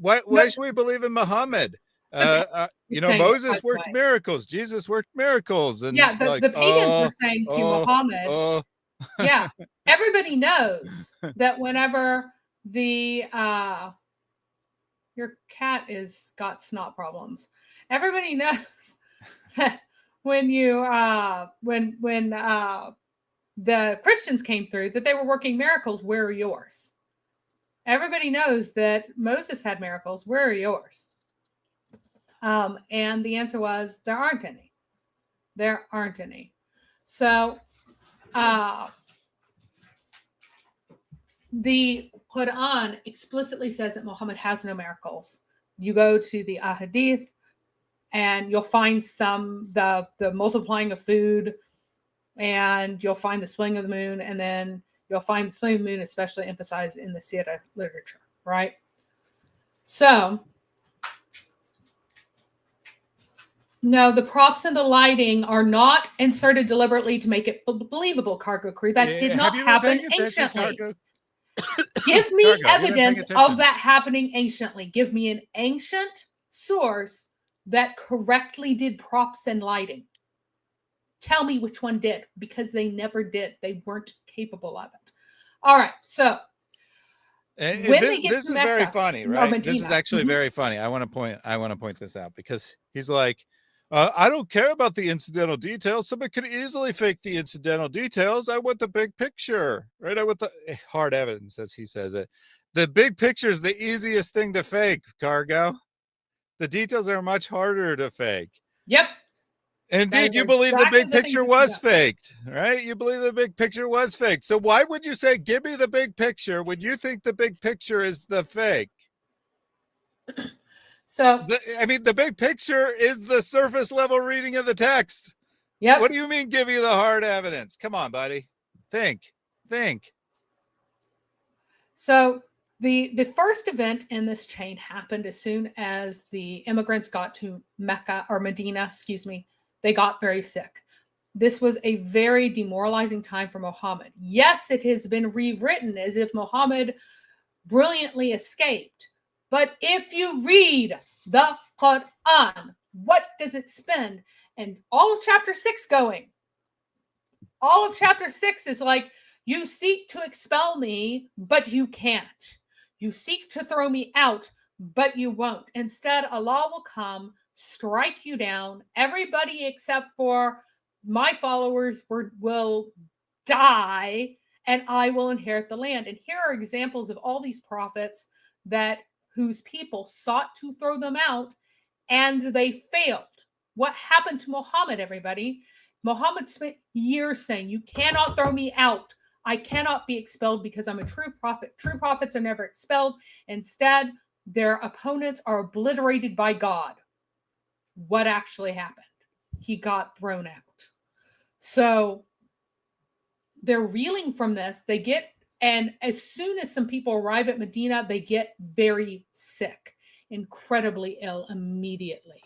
Like, why should we believe in Muhammad? You know, saying it, by Moses the worked way. miracles. Jesus worked miracles. And Yeah, the, like, the pagans were saying to Muhammad, yeah, everybody knows that whenever the your cat is got snot problems. Everybody knows that when you when the Christians came through that they were working miracles, where are yours? Everybody knows that Moses had miracles, where are yours? And the answer was there aren't any. There aren't any. So the Quran explicitly says that Muhammad has no miracles. You go to the Ahadith and you'll find some, the multiplying of food, and you'll find the swing of the moon, and then you'll find the swing of the moon especially emphasized in the Sirah literature, right? So, no, the props and the lighting are not inserted deliberately to make it believable, Cargo Crew. That did not happen anciently. Give me evidence of that happening anciently. Give me an ancient source that correctly did props and lighting. Tell me which one did, because they never did. They weren't capable of it. All right, so this is very funny, right? This is actually very funny. I want to point this out because he's like, I don't care about the incidental details. Somebody could easily fake the incidental details. I want the big picture, right? I want the hard evidence, as he says it. The big picture is the easiest thing to fake, Cargo. The details are much harder to fake. Yep. Indeed, you believe the big picture was faked, right? You believe the big picture was faked. So why would you say, give me the big picture when you think the big picture is the fake? So, I mean, the big picture is the surface level reading of the text. Yeah. What do you mean, give you the hard evidence? Come on, buddy. Think. So the first event in this chain happened as soon as the immigrants got to Mecca or Medina, excuse me. They got very sick. This was a very demoralizing time for Muhammad. Yes, it has been rewritten as if Muhammad brilliantly escaped. But if you read the Quran, what does it spend? And all of chapter 6 going. All of chapter 6 is like, you seek to expel me, but you can't. You seek to throw me out, but you won't. Instead, Allah will come, strike you down. Everybody except for my followers will die, and I will inherit the land. And here are examples of all these prophets whose people sought to throw them out, and they failed. What happened to Muhammad, everybody? Muhammad spent years saying, you cannot throw me out. I cannot be expelled because I'm a true prophet. True prophets are never expelled. Instead, their opponents are obliterated by God. What actually happened? He got thrown out. So they're reeling from this. And as soon as some people arrive at Medina, they get very sick, incredibly ill immediately.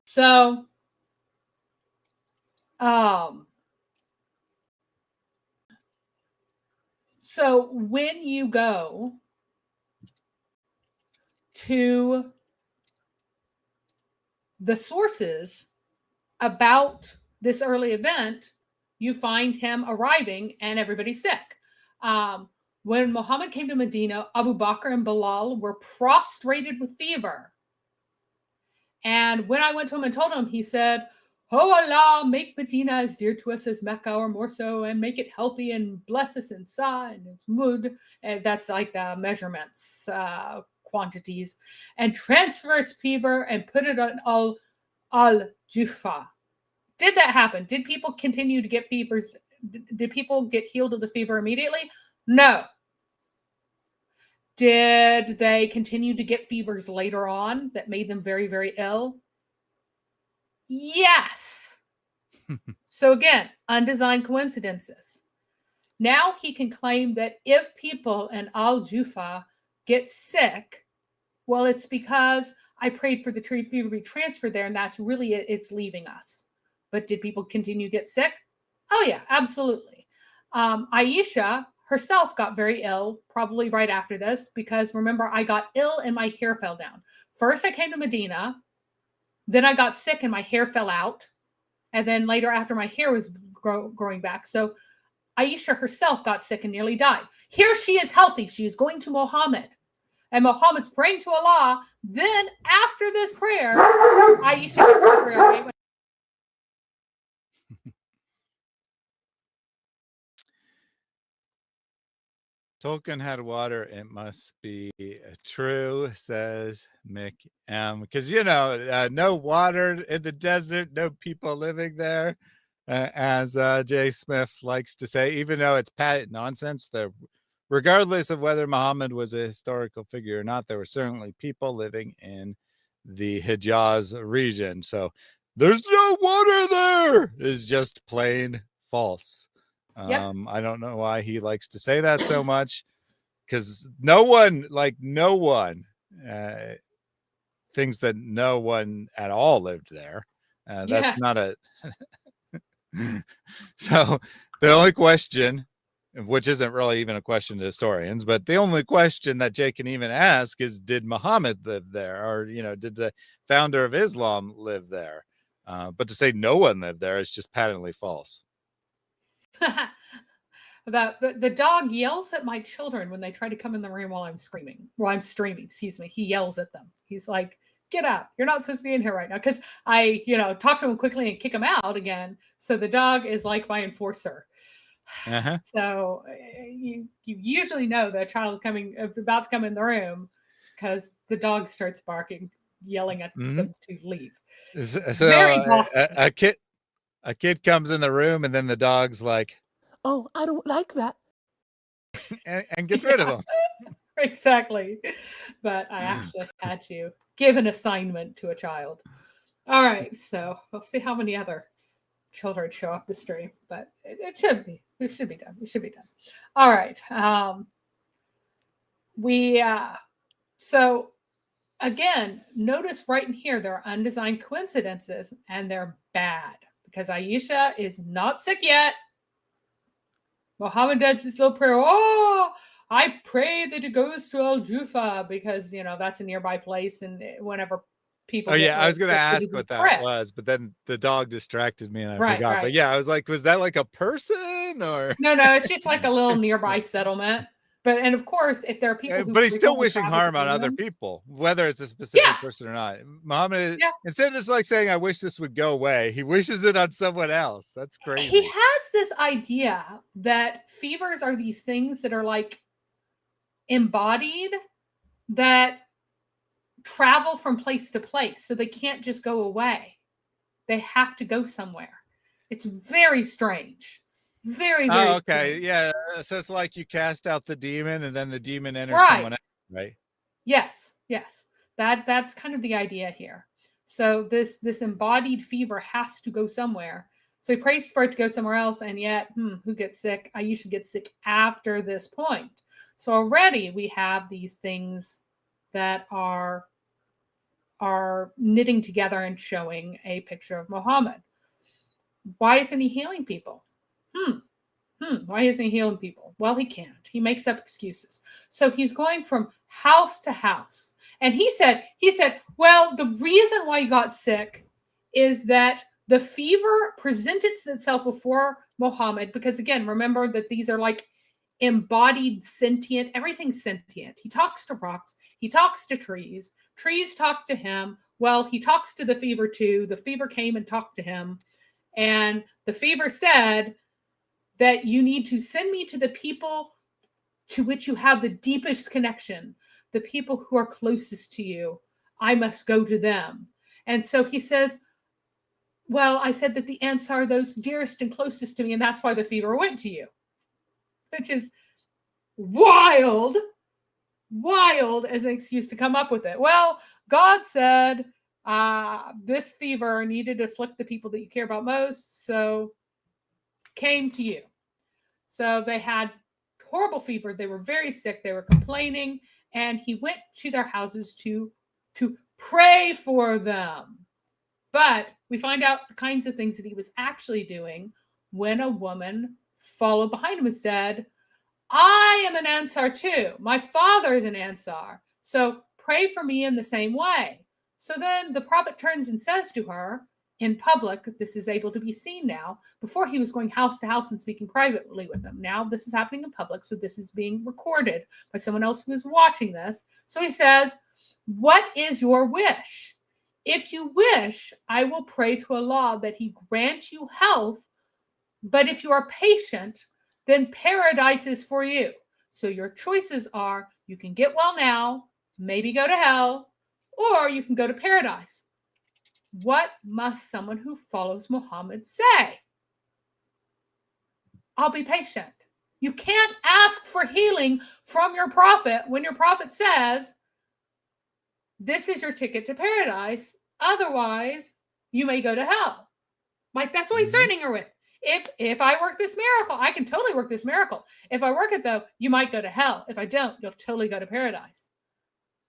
So, so when you go to the sources about this early event, you find him arriving and everybody's sick. When Muhammad came to Medina, Abu Bakr and Bilal were prostrated with fever. And when I went to him and told him, he said, Oh Allah, make Medina as dear to us as Mecca or more so, and make it healthy and bless us in Sa and its Mud. And that's like the measurements, quantities, and transfer its fever and put it on al-Jufa. Did that happen? Did people continue to get fevers? Did people get healed of the fever immediately? No. Did they continue to get fevers later on that made them very, very ill? Yes. So again, undesigned coincidences. Now he can claim that if people in Al-Jufa get sick, well, it's because I prayed for the fever to be transferred there, and that's really it's leaving us. But did people continue to get sick? Oh yeah, absolutely. Aisha herself got very ill probably right after this, because remember, I got ill and my hair fell down. First I came to Medina, then I got sick and my hair fell out, and then later after my hair was growing back. So Aisha herself got sick and nearly died. Here she is healthy. She is going to Muhammad, and Muhammad's praying to Allah. Then after this prayer, Aisha gets the prayer. Tolkien had water. It must be true, says Mick M. Because, no water in the desert, no people living there, as Jay Smith likes to say, even though it's patent nonsense. Regardless of whether Muhammad was a historical figure or not, there were certainly people living in the Hijaz region. So there's no water there is just plain false. Yep. I don't know why he likes to say that so much, because no one thinks that no one at all lived there. That's Yes. not a so the only question, which isn't really even a question to historians, but the only question that Jay can even ask is, did Muhammad live there? Or, did the founder of Islam live there? But to say no one lived there is just patently false. The dog yells at my children when they try to come in the room while I'm streaming. Excuse me. He yells at them. He's like, "Get out! You're not supposed to be in here right now." Because I, talk to him quickly and kick him out again. So the dog is like my enforcer. Uh-huh. So you usually know that a child is about to come in the room because the dog starts barking, yelling at them to leave. So Very bossy. A kid comes in the room, and then the dog's like, "Oh, I don't like that," and gets rid of him. Exactly. But I actually had to give an assignment to a child. All right, so we'll see how many other children show up the stream, but it should be. It should be done. It should be done. All right. So again, notice right in here there are undesigned coincidences, and they're bad because Aisha is not sick yet. Muhammad does this little prayer. Oh, I pray that it goes to Al-Jufa, because that's a nearby place, and whenever people. Oh yeah, I was going to ask what that was, but then the dog distracted me and I forgot. But yeah, I was like, was that like a person or? No, it's just like a little nearby settlement. And of course, if there are people, but he's still wishing harm on other people, whether it's a specific person or not. Muhammad, instead of just like saying, "I wish this would go away," he wishes it on someone else. That's crazy. He has this idea that fevers are these things that are like embodied, that travel from place to place, so they can't just go away. They have to go somewhere. It's very strange. Very, very okay. strange. Yeah. So it's like you cast out the demon and then the demon enters someone else, right? Yes. That's kind of the idea here. So this embodied fever has to go somewhere. So he prays for it to go somewhere else, and yet, who gets sick? Aisha gets sick after this point. So already we have these things that are knitting together and showing a picture of Muhammad. Why isn't he healing people? Why isn't he healing people? Well, he can't. He makes up excuses. So he's going from house to house. And he said, well, the reason why he got sick is that the fever presented itself before Muhammad, because again, remember that these are like embodied sentient, everything's sentient. He talks to rocks, he talks to trees, trees talk to him. Well, he talks to the fever too. The fever came and talked to him. And the fever said that you need to send me to the people to which you have the deepest connection, the people who are closest to you. I must go to them. And so he says, well, I said that the ants are those dearest and closest to me, and that's why the fever went to you, which is wild as an excuse to come up with it. Well, God said this fever needed to afflict the people that you care about most, so came to you. So they had horrible fever. They were very sick. They were complaining, and he went to their houses to pray for them. But we find out the kinds of things that he was actually doing when a woman followed behind him and said, I am an Ansar too. My father is an Ansar. So pray for me in the same way. So then the prophet turns and says to her in public, this is able to be seen now. Before he was going house to house and speaking privately with them. Now this is happening in public. So this is being recorded by someone else who is watching this. So he says, what is your wish? If you wish, I will pray to Allah that he grant you health. But if you are patient, then paradise is for you. So your choices are, you can get well now, maybe go to hell, or you can go to paradise. What must someone who follows Muhammad say? I'll be patient. You can't ask for healing from your prophet when your prophet says, this is your ticket to paradise. Otherwise, you may go to hell. Like, that's what he's threatening her with. If I work this miracle, I can totally work this miracle. If I work it, though, you might go to hell. If I don't, you'll totally go to paradise.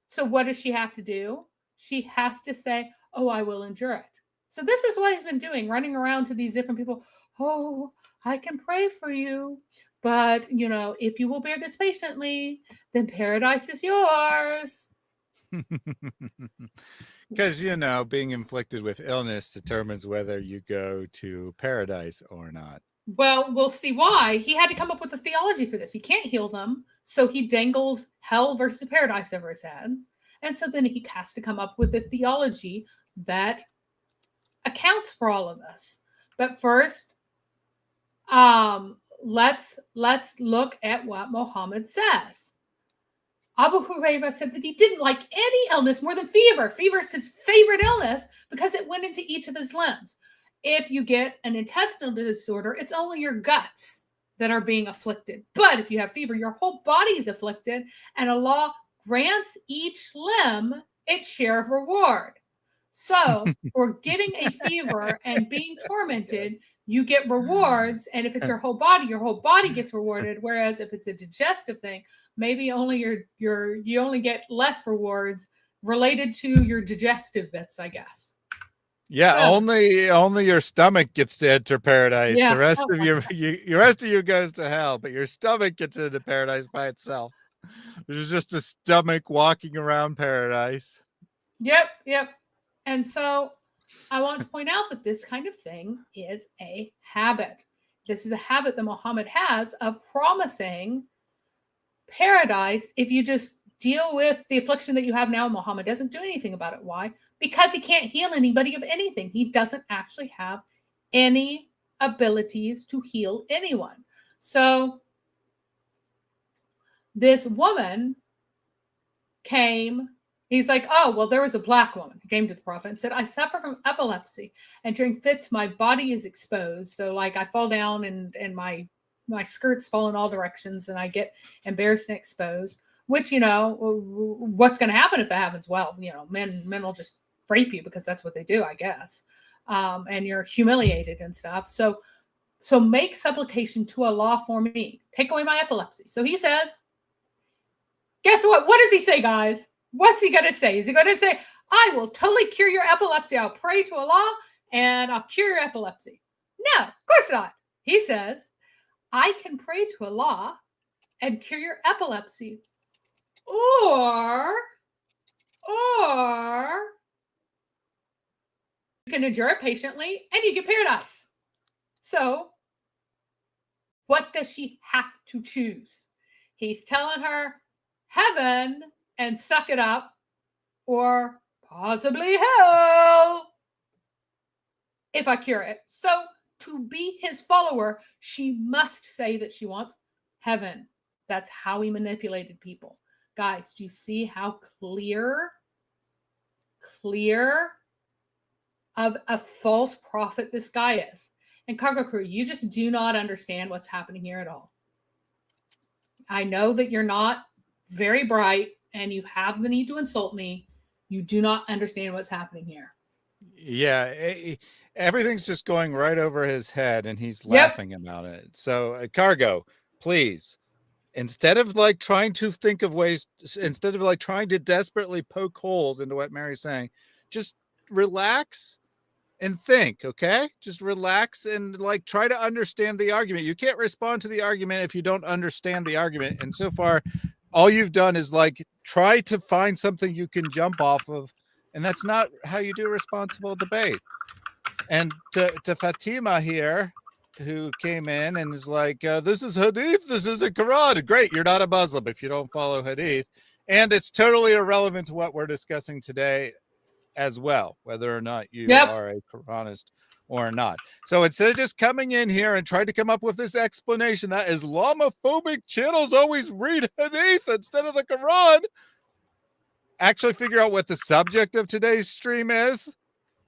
So what does she have to do? She has to say, oh, I will endure it. So this is what he's been doing, running around to these different people. Oh, I can pray for you. But, if you will bear this patiently, then paradise is yours. Because, being inflicted with illness determines whether you go to paradise or not. Well, we'll see why. He had to come up with a theology for this. He can't heal them. So he dangles hell versus paradise over his head. And so then he has to come up with a theology that accounts for all of this. But first, let's look at what Muhammad says. Abu Hurairah said that he didn't like any illness more than fever. Fever is his favorite illness because it went into each of his limbs. If you get an intestinal disorder, it's only your guts that are being afflicted. But if you have fever, your whole body is afflicted, and Allah grants each limb its share of reward. So for getting a fever and being tormented, you get rewards. And if it's your whole body gets rewarded. Whereas if it's a digestive thing, maybe only you only get less rewards related to your digestive bits, I guess. Yeah, So- only your stomach gets to enter paradise. Yeah, The rest something of like the rest of you goes to hell, but your stomach gets into paradise by itself. There's just a stomach walking around paradise. Yep. And so I want to point out that this kind of thing is a habit. This is a habit that Muhammad has of promising paradise if you just deal with the affliction that you have now. Muhammad doesn't do anything about it. Why? Because he can't heal anybody of anything. He doesn't actually have any abilities to heal anyone. So this woman came. He's like, oh, well, there was a black woman who came to the prophet and said, I suffer from epilepsy, and during fits, my body is exposed. So like I fall down and my skirts fall in all directions and I get embarrassed and exposed, which, what's going to happen if that happens? Well, men will just rape you because that's what they do, I guess. And you're humiliated and stuff. So make supplication to Allah for me. Take away my epilepsy. So he says, guess what? What does he say, guys? What's he going to say? Is he going to say, I will totally cure your epilepsy. I'll pray to Allah and I'll cure your epilepsy? No, of course not. He says, I can pray to Allah and cure your epilepsy. Or you can endure it patiently and you get paradise. So what does she have to choose? He's telling her heaven and suck it up, or possibly hell if I cure it. So to be his follower, she must say that she wants heaven. That's how he manipulated people. Guys, do you see how clear of a false prophet this guy is? And Cargo Crew, you just do not understand what's happening here at all. I know that you're not very bright and you have the need to insult me. You do not understand what's happening here. Yeah, everything's just going right over his head and he's laughing about it. So Cargo, please, instead of like trying to think of ways, instead of like trying to desperately poke holes into what Mary's saying, just relax and think. Okay, just relax and like try to understand the argument. You can't respond to the argument if you don't understand the argument. And so far, all you've done is like try to find something you can jump off of, and that's not how you do responsible debate. And to Fatima here, who came in and is like, this is Hadith, this is a Quran. Great, you're not a Muslim if you don't follow Hadith. And it's totally irrelevant to what we're discussing today as well, whether or not you are a Quranist or not. So instead of just coming in here and trying to come up with this explanation that Islamophobic channels always read Hadith instead of the Quran, actually figure out what the subject of today's stream is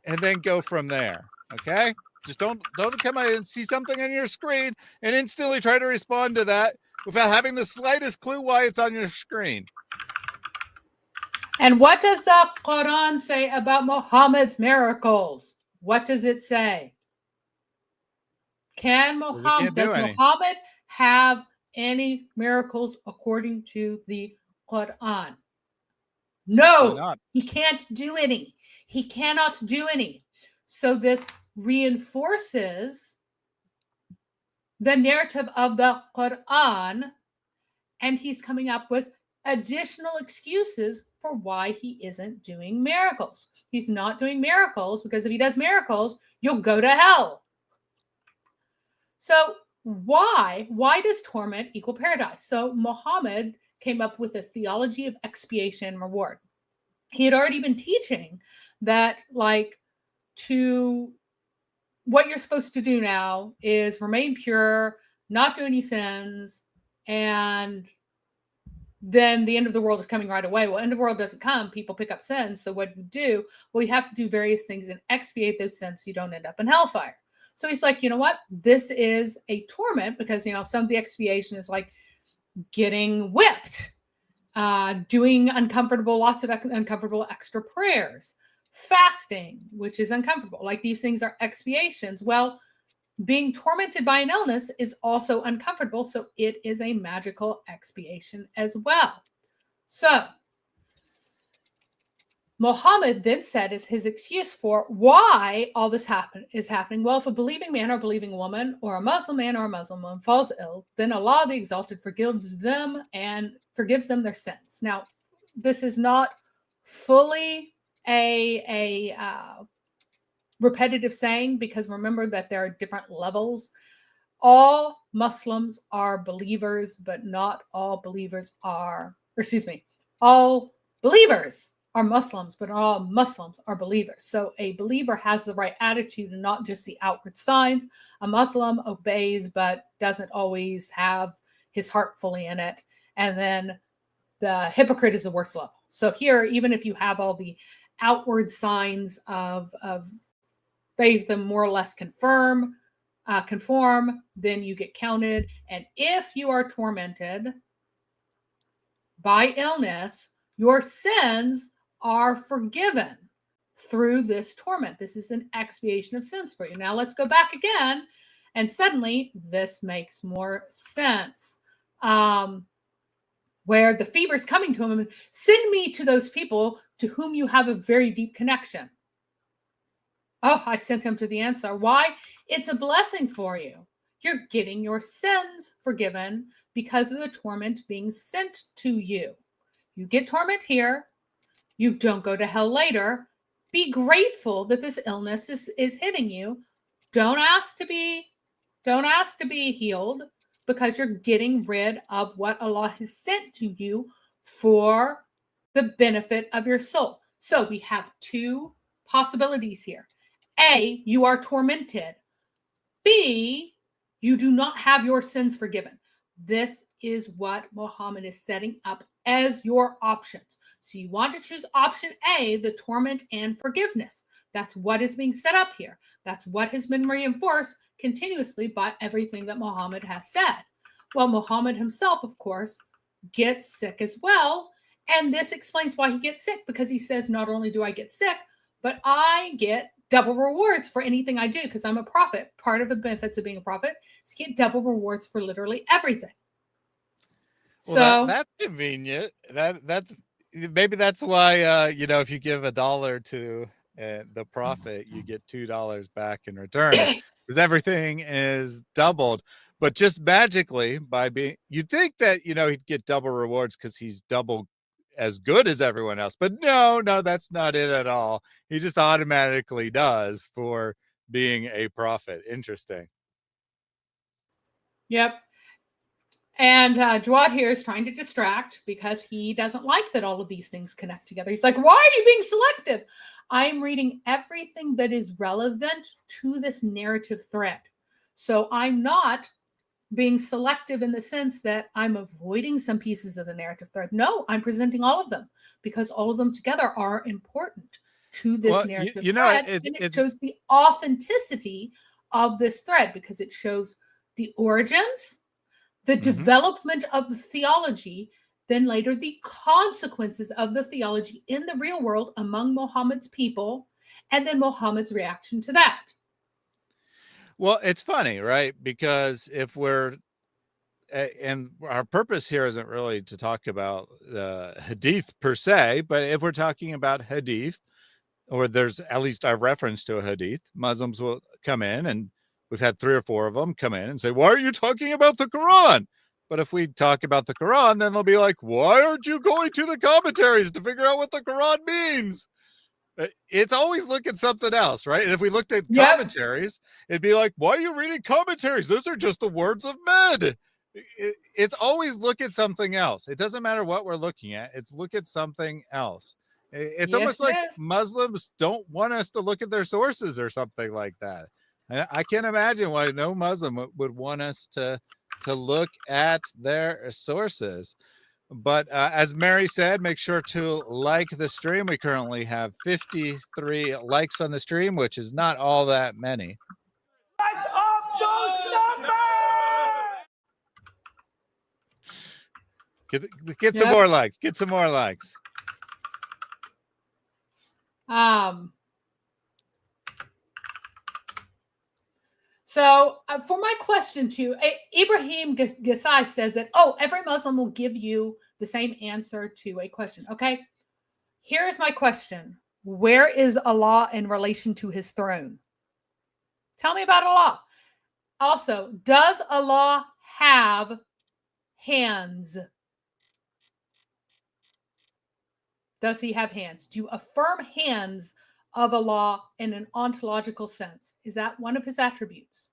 and then go from there. Okay, just don't come out and see something on your screen and instantly try to respond to that without having the slightest clue why it's on your screen. And what does the Quran say about Muhammad's miracles? What does it say? Does Muhammad have any miracles according to the Quran? No, he can't do any. He cannot do any. So this reinforces the narrative of the Quran, and he's coming up with additional excuses for why he isn't doing miracles. He's not doing miracles because if he does miracles, you'll go to hell. So why does torment equal paradise? So Muhammad came up with a theology of expiation and reward. He had already been teaching that like what you're supposed to do now is remain pure, not do any sins, and then the end of the world is coming right away. Well, end of the world doesn't come. People pick up sins. So what do you do? Well, you have to do various things and expiate those sins so you don't end up in hellfire. So he's like, you know what? This is a torment because, some of the expiation is like getting whipped, doing lots of uncomfortable extra prayers, fasting, which is uncomfortable. Like these things are expiations. Well, being tormented by an illness is also uncomfortable, so it is a magical expiation as well. So Muhammad then said as his excuse for why all this is happening, well, if a believing man or believing woman or a Muslim man or a Muslim woman falls ill, then Allah the Exalted forgives them their sins. Now, this is not fully a repetitive saying, because remember that there are different levels. All Muslims are believers, but not all believers are, all believers are Muslims, but all Muslims are believers. So a believer has the right attitude and not just the outward signs. A Muslim obeys, but doesn't always have his heart fully in it. And then the hypocrite is the worst level. So here, even if you have all the outward signs of faith and more or less conform, then you get counted. And if you are tormented by illness, your sins are forgiven through this torment. This is an expiation of sins for you. Now let's go back again, and suddenly this makes more sense. Where the fever's coming to him, and send me to those people to whom you have a very deep connection. Oh, I sent him to the answer. Why? It's a blessing for you. You're getting your sins forgiven because of the torment being sent to you. You get torment here. You don't go to hell later. Be grateful that this illness is hitting you. Don't ask to be healed, because you're getting rid of what Allah has sent to you for the benefit of your soul. So we have two possibilities here. A, you are tormented. B, you do not have your sins forgiven. This is what Muhammad is setting up as your options. So you want to choose option A, the torment and forgiveness. That's what is being set up here. That's what has been reinforced continuously by everything that Muhammad has said. Well, Muhammad himself, of course, gets sick as well. And this explains why he gets sick, because he says, not only do I get sick, but I get double rewards for anything I do because I'm a prophet. Part of the benefits of being a prophet is to get double rewards for literally everything. Well, So that's convenient. That's maybe that's why you know, if you give $1 to the prophet, you get $2 back in return because everything is doubled. But just magically by being, you'd think that, you know, he'd get double rewards because he's double as good as everyone else. But no, that's not it at all. He just automatically does for being a prophet. Interesting. yep. And Jawad here is trying to distract because he doesn't like that all of these things connect together. He's like, why are you being selective? I'm reading everything that is relevant to this narrative thread. So I'm not being selective in the sense that I'm avoiding some pieces of the narrative thread. No, I'm presenting all of them because all of them together are important to this narrative thread. And it shows the authenticity of this thread because it shows the origins, the development of the theology, then later the consequences of the theology in the real world among Muhammad's people, and then Muhammad's reaction to that. Well, it's funny, right? Because if we're, and our purpose here isn't really to talk about the hadith per se, but if we're talking about hadith, or there's at least a reference to a hadith, Muslims will come in, and we've had 3 or 4 of them come in and say, why are you talking about the Quran? But if we talk about the Quran, then they'll be like, why aren't you going to the commentaries to figure out what the Quran means? It's always look at something else, right? And if we looked at commentaries, it'd be like, why are you reading commentaries? Those are just the words of men. It's always look at something else. It doesn't matter what we're looking at. It's look at something else. It's almost like Muslims don't want us to look at their sources or something like that. And I can't imagine why no Muslim would want us to look at their sources. But as Mary said, make sure to like the stream. We currently have 53 likes on the stream, which is not all that many. Let's up those numbers! Get some more likes. Get some more likes. So for my question to Ibrahim Gasai says that, every Muslim will give you the same answer to a question. Okay, here's my question. Where is Allah in relation to his throne? Tell me about Allah. Also, does Allah have hands? Does he have hands? Do you affirm hands of Allah in an ontological sense? Is that one of his attributes?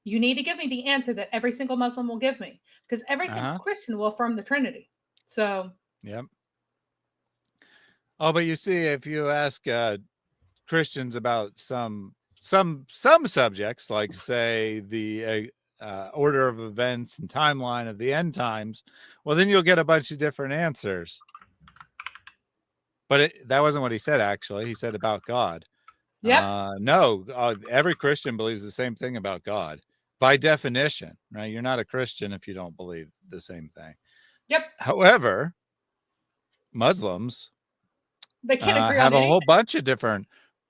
You need to give me the answer that every single Muslim will give me, because every single Christian will affirm the Trinity. So, yep. Oh, but you see, if you ask Christians about some subjects, like say the order of events and timeline of the end times, well, then you'll get a bunch of different answers. But that wasn't what he said, actually. He said about God. Yeah. No, every Christian believes the same thing about God by definition, right? You're not a Christian if you don't believe the same thing. Yep. However, Muslims, they can't agree have on a whole bunch of different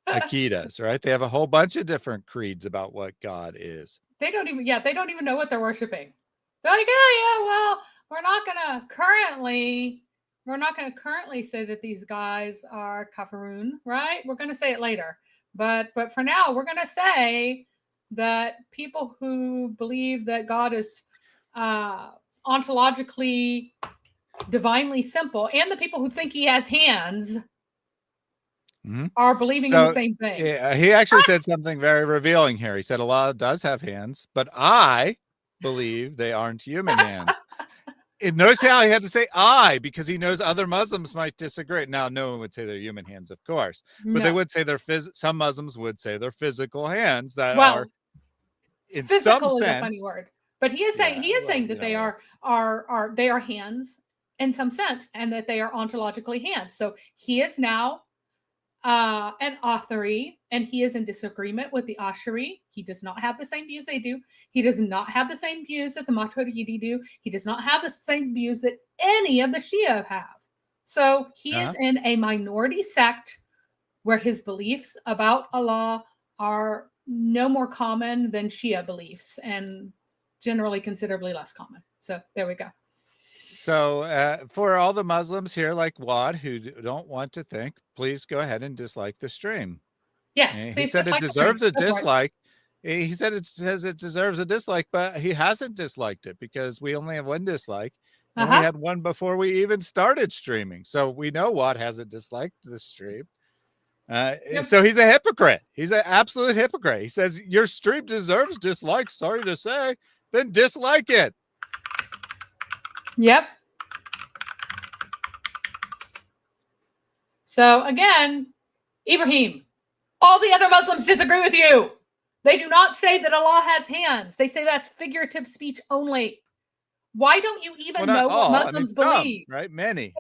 aqidas, right? They have a whole bunch of different creeds about what God is. They don't even know what they're worshiping. They're like, well, we're not gonna currently say that these guys are kafirun, right? We're gonna say it later. But for now, we're gonna say that people who believe that God is ontologically, divinely simple, and the people who think he has hands are believing in the same thing. Yeah, he actually said something very revealing here. He said Allah does have hands, but I believe they aren't human hands. Notice how he had to say I, because he knows other Muslims might disagree. Now, no one would say they're human hands, of course, but they No. would say some Muslims would say they're physical hands that Well, are, in physical some is sense, a funny word, but he is saying that they are hands in some sense, and that they are ontologically hands. So he is now an Athari, and he is in disagreement with the Ashari. He does not have the same views they do. He does not have the same views that the Maturidi do. He does not have the same views that any of the Shia have. So he is in a minority sect where his beliefs about Allah are no more common than Shia beliefs, and generally considerably less common. So there we go. So for all the Muslims here like Wad who don't want to think, please go ahead and dislike the stream. Yes, he said it deserves a dislike. He said it says it deserves a dislike, but he hasn't disliked it because we only have one dislike. And we had one before we even started streaming. So we know Wad hasn't disliked the stream. So he's a hypocrite. He's an absolute hypocrite. He says your stream deserves dislikes. Sorry to say, then dislike it. Yep. So again, Ibrahim, all the other Muslims disagree with you. They do not say that Allah has hands. They say that's figurative speech only. Why don't you even know what Muslims believe? Right? Many,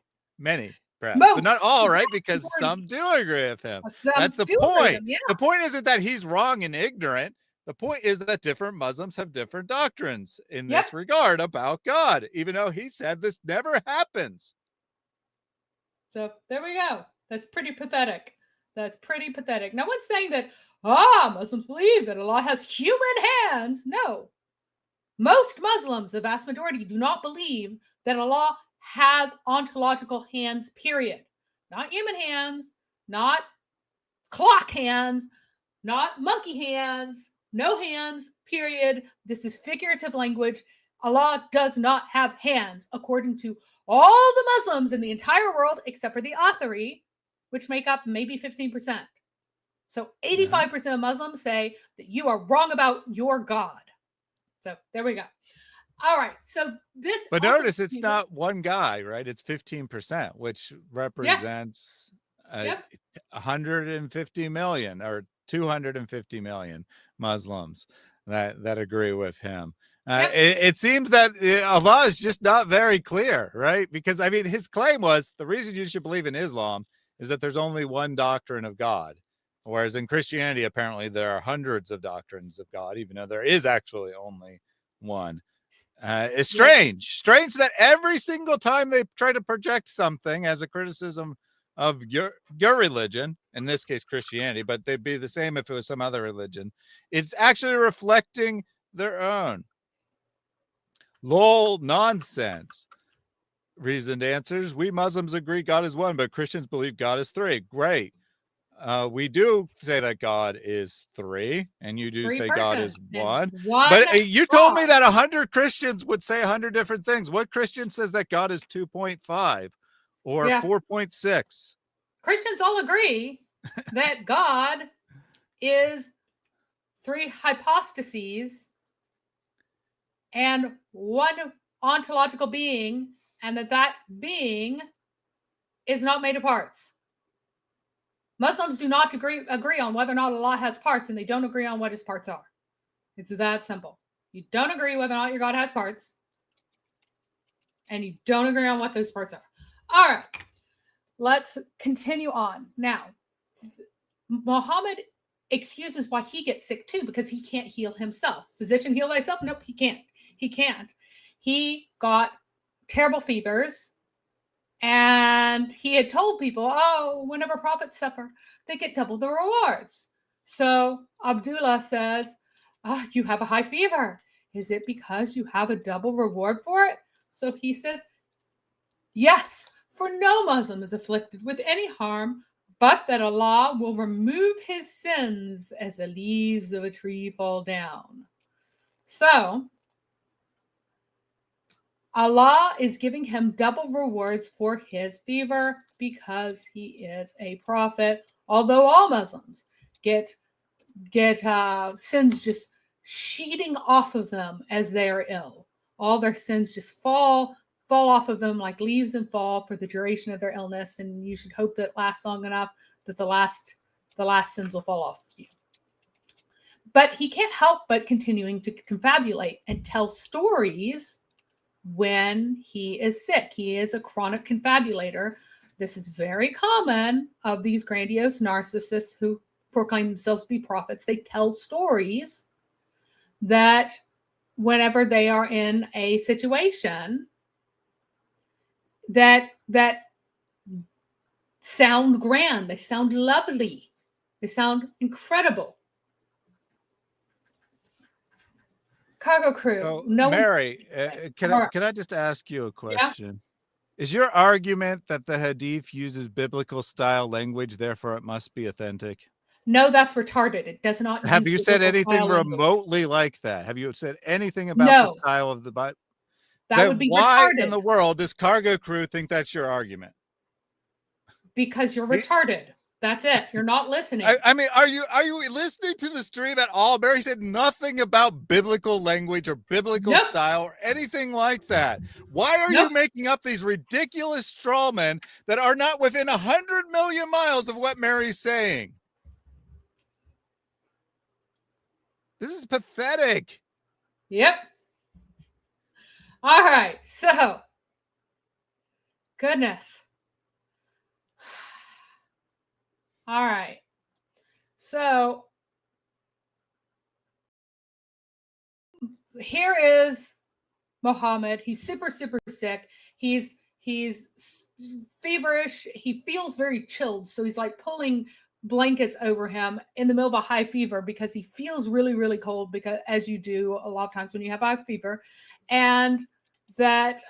perhaps. Most. But not all, right? Because some do agree with him. That's the point. The point isn't that he's wrong and ignorant. The point is that different Muslims have different doctrines in this regard about God, even though he said this never happens. So there we go. That's pretty pathetic. That's pretty pathetic. No one's saying that, Muslims believe that Allah has human hands. No. Most Muslims, the vast majority, do not believe that Allah has ontological hands, period. Not human hands, not clock hands, not monkey hands, no hands, period. This is figurative language. Allah does not have hands, according to all the Muslims in the entire world, except for the Athari, which make up maybe 15%. So 85% of Muslims say that you are wrong about your God. So there we go. All right. So this. But notice it's not one guy, right? It's 15%, which represents 150 million or 250 million Muslims that agree with him. It seems that Allah is just not very clear, right? Because I mean, his claim was the reason you should believe in Islam is that there's only one doctrine of God. Whereas in Christianity, apparently there are hundreds of doctrines of God, even though there is actually only one. It's strange that every single time they try to project something as a criticism of your religion, in this case Christianity, but they'd be the same if it was some other religion, it's actually reflecting their own. Lol, nonsense. Reasoned answers. We Muslims agree God is one, but Christians believe God is three. Great. We do say that God is three, and you do say God is one. But you told me that 100 Christians would say 100 different things. What Christian says that God is 2.5 or 4.6? Christians all agree that God is three hypostases and one ontological being, and that being is not made of parts. Muslims do not agree on whether or not Allah has parts, and they don't agree on what his parts are. It's that simple. You don't agree whether or not your God has parts, and you don't agree on what those parts are. All right, let's continue on. Now, Muhammad excuses why he gets sick too, because he can't heal himself. Physician, heal thyself? Nope, he can't. He can't. He got terrible fevers. And he had told people, whenever prophets suffer, they get double the rewards. So Abdullah says, you have a high fever. Is it because you have a double reward for it? So he says, yes, for no Muslim is afflicted with any harm, but that Allah will remove his sins as the leaves of a tree fall down. So Allah is giving him double rewards for his fever because he is a prophet. Although all Muslims get sins just sheeting off of them as they are ill. All their sins just fall fall off of them like leaves and fall for the duration of their illness, and you should hope that it lasts long enough that the last sins will fall off of you. But he can't help but continuing to confabulate and tell stories when he is sick. He is a chronic confabulator. This is very common of these grandiose narcissists who proclaim themselves to be prophets. They tell stories that whenever they are in a situation that sound grand, they sound lovely, they sound incredible. Cargo crew. So, No one- Mary, can I just ask you a question? Is your argument that the Hadith uses biblical style language, therefore it must be authentic? No, that's retarded. It does not. Have use you said biblical anything style language. remotely like that? Have you said anything about No. the style of the Bible? That would be why retarded. in the world does Cargo Crew think that's your argument? Because you're retarded. That's it. You're not listening. I mean, are you listening to the stream at all? Mary said nothing about biblical language or biblical Nope. style or anything like that. Why are Nope. you making up these ridiculous straw men that are not within 100 million miles of what Mary's saying? This is pathetic. Yep. All right. So, goodness. All right. So, here is Muhammad. He's super, super sick. He's feverish. He feels very chilled. So he's like pulling blankets over him in the middle of a high fever because he feels really, really cold, because as you do a lot of times when you have high fever. And that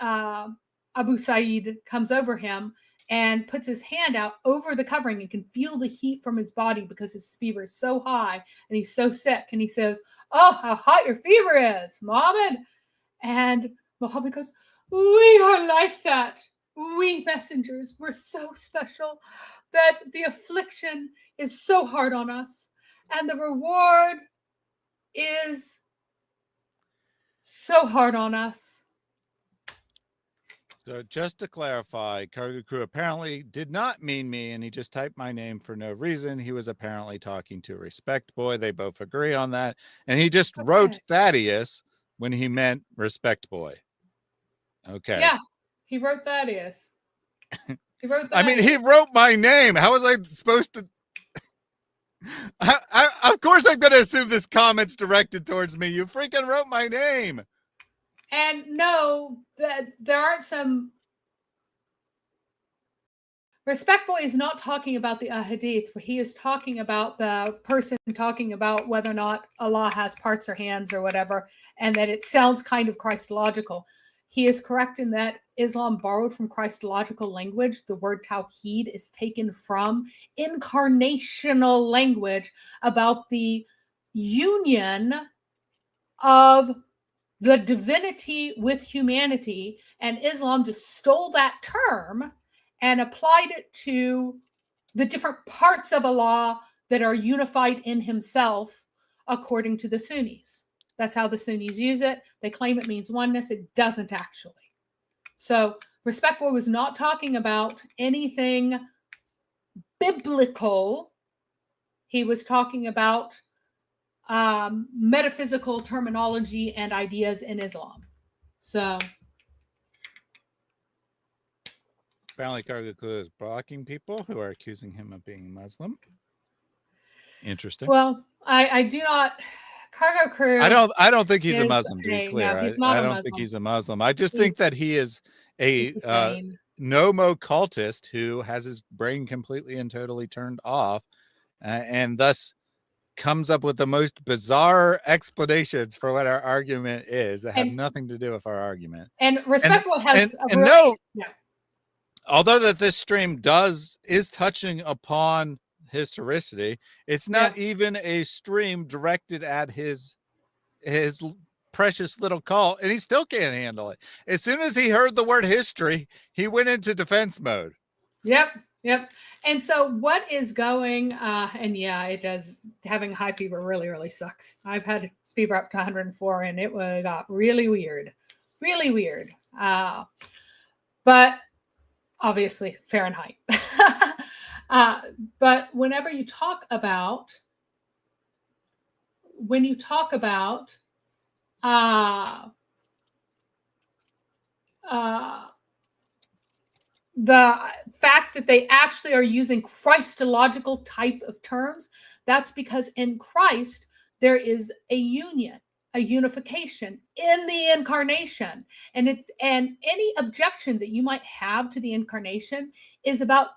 Abu Sa'id comes over him and puts his hand out over the covering and can feel the heat from his body because his fever is so high and he's so sick. And he says, "Oh, how hot your fever is, Muhammad." And Muhammad goes, "We are like that. We messengers, we're so special that the affliction is so hard on us, and the reward is so hard on us." So just to clarify, Cargo Crew apparently did not mean me, and he just typed my name for no reason. He was apparently talking to Respect Boy. They both agree on that. And he just wrote Thaddeus when he meant Respect Boy. Okay. Yeah, he wrote Thaddeus. He wrote Thaddeus. I mean, he wrote my name. How was I supposed to? Of course, I'm going to assume this comment's directed towards me. You freaking wrote my name. And no, that there aren't some. Respect Boy is not talking about the hadith. He is talking about the person talking about whether or not Allah has parts or hands or whatever, and that it sounds kind of Christological. He is correct in that Islam borrowed from Christological language. The word Tawheed is taken from incarnational language about the union of the divinity with humanity, and Islam just stole that term and applied it to the different parts of Allah that are unified in himself, according to the Sunnis. That's how the Sunnis use it. They claim it means oneness. It doesn't actually. So Respect Boy was not talking about anything biblical. He was talking about metaphysical terminology and ideas in Islam. So Apparently, Cargo Crew is blocking people who are accusing him of being Muslim. Interesting. well, I do not. Cargo Crew. I don't think he's a is Muslim, to be a- clear. no, he's not I a don't Muslim. think he's a Muslim. I just He's- think that he is a he's insane. Nomo cultist who has his brain completely and totally turned off, and thus comes up with the most bizarre explanations for what our argument is that have And- nothing to do with our argument. And Respect Boy has and note, yeah. although that this stream is touching upon historicity, it's not even a stream directed at his precious little cult, and he still can't handle it. As soon as he heard the word history, he went into defense mode. Yep. And so what is going, and yeah, it does, having high fever really, really sucks. I've had fever up to 104 and it got really weird. but obviously Fahrenheit. But whenever you talk about, the fact that they actually are using Christological type of terms, that's because in Christ there is a union, a unification in the incarnation. And any objection that you might have to the incarnation is about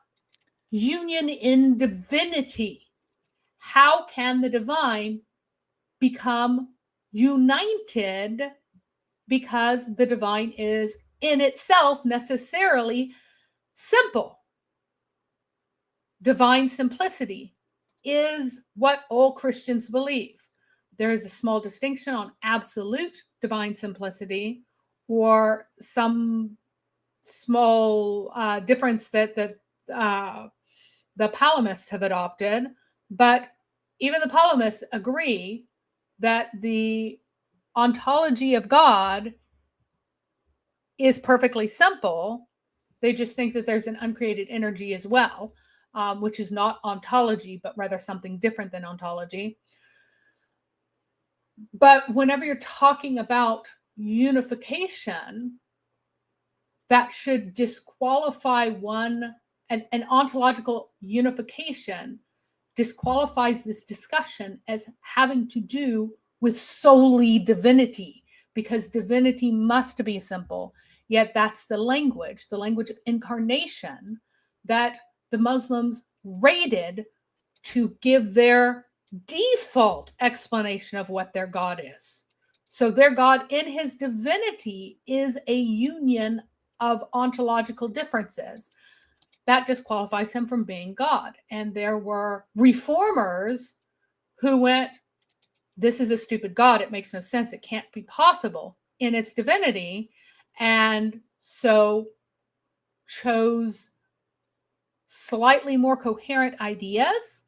union in divinity. How can the divine become united? Because the divine is in itself necessarily simple. Divine simplicity is what all Christians believe. There is a small distinction on absolute divine simplicity, or some small difference that the Palamists have adopted. But even the Palamists agree that the ontology of God is perfectly simple. They just think that there's an uncreated energy as well, which is not ontology, but rather something different than ontology. But whenever you're talking about unification, that should disqualify an ontological unification disqualifies this discussion as having to do with solely divinity, because divinity must be simple. Yet that's the language of incarnation that the Muslims raided to give their default explanation of what their God is. So their God in his divinity is a union of ontological differences. That disqualifies him from being God. And there were reformers who went, this is a stupid God. It makes no sense. It can't be possible in its divinity. And so chose slightly more coherent ideas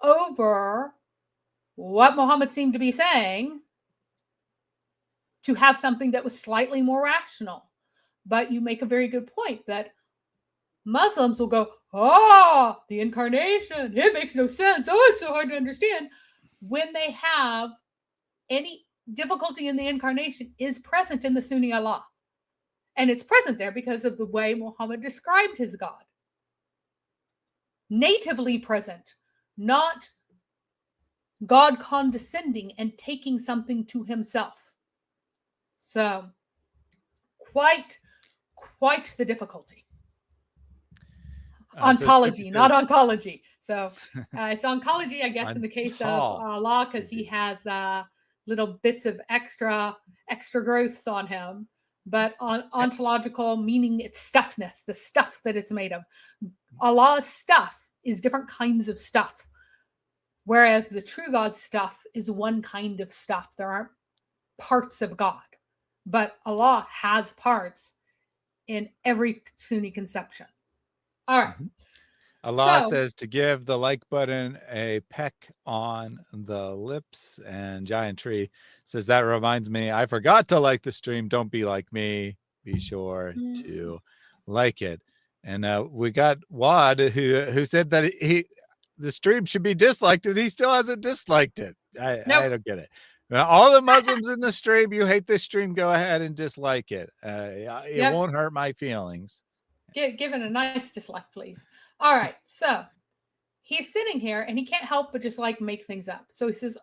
over what Muhammad seemed to be saying, to have something that was slightly more rational. But you make a very good point that Muslims will go, the incarnation, it makes no sense. Oh, it's so hard to understand. When they have any difficulty in the incarnation is present in the Sunni Allah. And it's present there because of the way Muhammad described his God. Natively present, not God condescending and taking something to himself. So quite the difficulty. Ontology, not oncology. So it's oncology, I guess, in the case of Allah, because he has little bits of extra growths on him. But ontological, meaning its stuffness, the stuff that it's made of. Allah's stuff is different kinds of stuff, whereas the true God's stuff is one kind of stuff. There aren't parts of God, but Allah has parts in every Sunni conception. All right. Allah says to give the like button a peck on the lips, and Giant Tree says that reminds me, I forgot to like the stream. Don't be like me. Be sure to like it. And we got Wad who said that the stream should be disliked, and he still hasn't disliked it. I don't get it. Now, all the Muslims in the stream, you hate this stream, go ahead and dislike it. It won't hurt my feelings. Give it a nice dislike, please. All right. So he's sitting here and he can't help but just like make things up. So he says,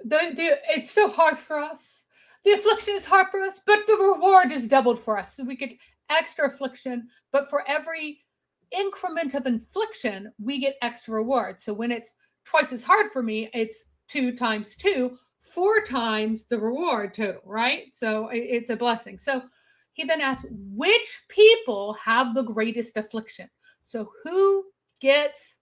it's so hard for us. The affliction is hard for us, but the reward is doubled for us. So we get extra affliction, but for every increment of infliction, we get extra reward. So when it's twice as hard for me, it's 2 times 2, 4 times the reward total, right? So it's a blessing. So he then asks, which people have the greatest affliction? So who gets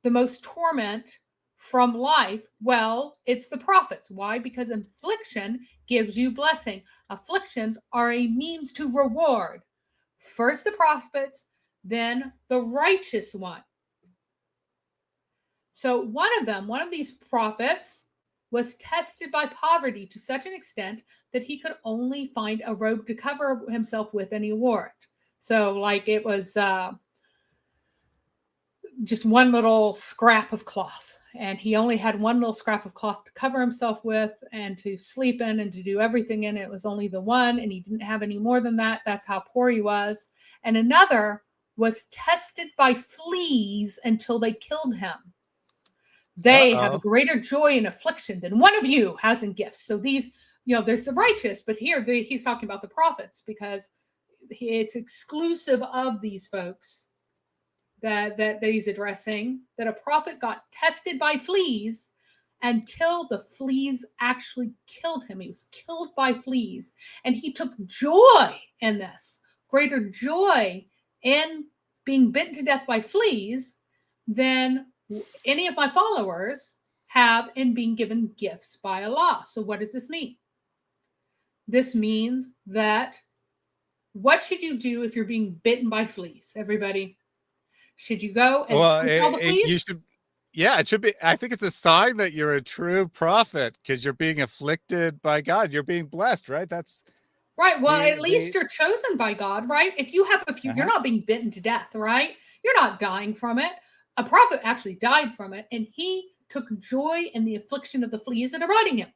the most torment from life? Well, it's the prophets. Why? Because affliction gives you blessing. Afflictions are a means to reward. First the prophets, then the righteous one. So one of these prophets was tested by poverty to such an extent that he could only find a robe to cover himself with, and he wore it. So, like, it was just one little scrap of cloth, and he only had one little scrap of cloth to cover himself with and to sleep in and to do everything in. It was only the one, and he didn't have any more than that. That's how poor he was. And another was tested by fleas until they killed him. They have a greater joy in affliction than one of you has in gifts. So these, there's the righteous, but here he's talking about the prophets, because it's exclusive of these folks that he's addressing, that a prophet got tested by fleas until the fleas actually killed him. He was killed by fleas, and he took joy in this, greater joy in being bitten to death by fleas than any of my followers have in being given gifts by Allah. So what does this mean? This means that what should you do if you're being bitten by fleas, everybody? Should you go and squeeze all the fleas? You should. Yeah, it should be. I think it's a sign that you're a true prophet, because you're being afflicted by God. You're being blessed, right? That's right. Well, at least you're chosen by God, right? If you're not being bitten to death, right? You're not dying from it. A prophet actually died from it, and he took joy in the affliction of the fleas that are biting him.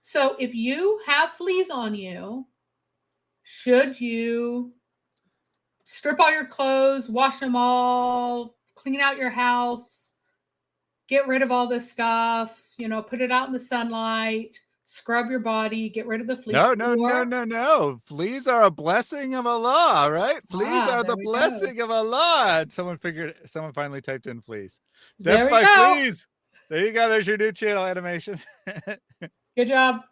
So if you have fleas on you, should you strip all your clothes, wash them all, clean out your house, get rid of all this stuff, put it out in the sunlight, scrub your body, get rid of the fleas? No. Fleas are a blessing of Allah, right? Fleas are the blessing of Allah. And someone finally typed in fleas. Death by fleas. There you go. There's your new channel animation. Good job.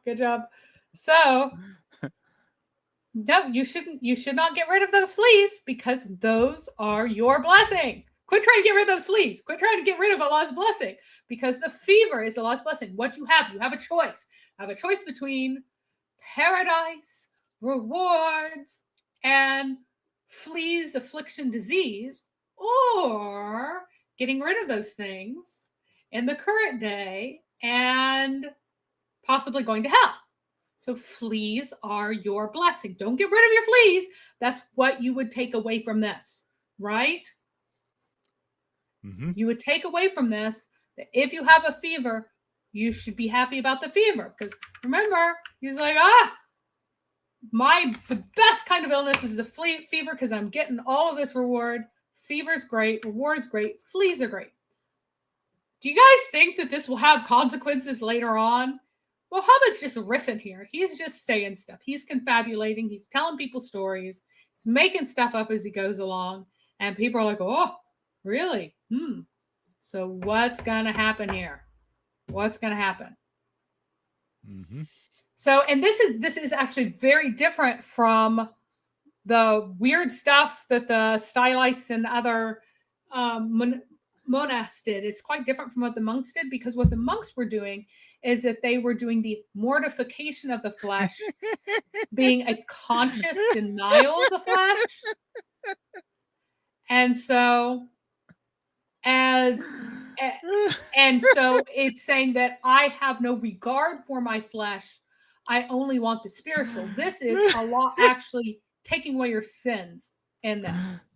So no, you should not get rid of those fleas, because those are your blessing. Quit trying to get rid of those fleas. Quit trying to get rid of Allah's blessing, because the fever is Allah's blessing. What you have a choice. You have a choice between paradise, rewards, and fleas, affliction, disease, or getting rid of those things in the current day and possibly going to hell. So fleas are your blessing. Don't get rid of your fleas. That's what you would take away from this, right? Mm-hmm. You would take away from this that if you have a fever, you should be happy about the fever. Because remember, he's like, the best kind of illness is the fever, because I'm getting all of this reward. Fever's great, reward's great, fleas are great. Do you guys think that this will have consequences later on? Muhammad's just riffing here. He's just saying stuff. He's confabulating. He's telling people stories. He's making stuff up as he goes along. And people are like, oh, really? So what's going to happen here? What's going to happen? Mm-hmm. So, and this is actually very different from the weird stuff that the Stylites and other monasts did. It's quite different from what the monks did, because what the monks were doing is that they were doing the mortification of the flesh, being a conscious denial of the flesh. And so it's saying that I have no regard for my flesh. I only want the spiritual. This is Allah actually taking away your sins in this.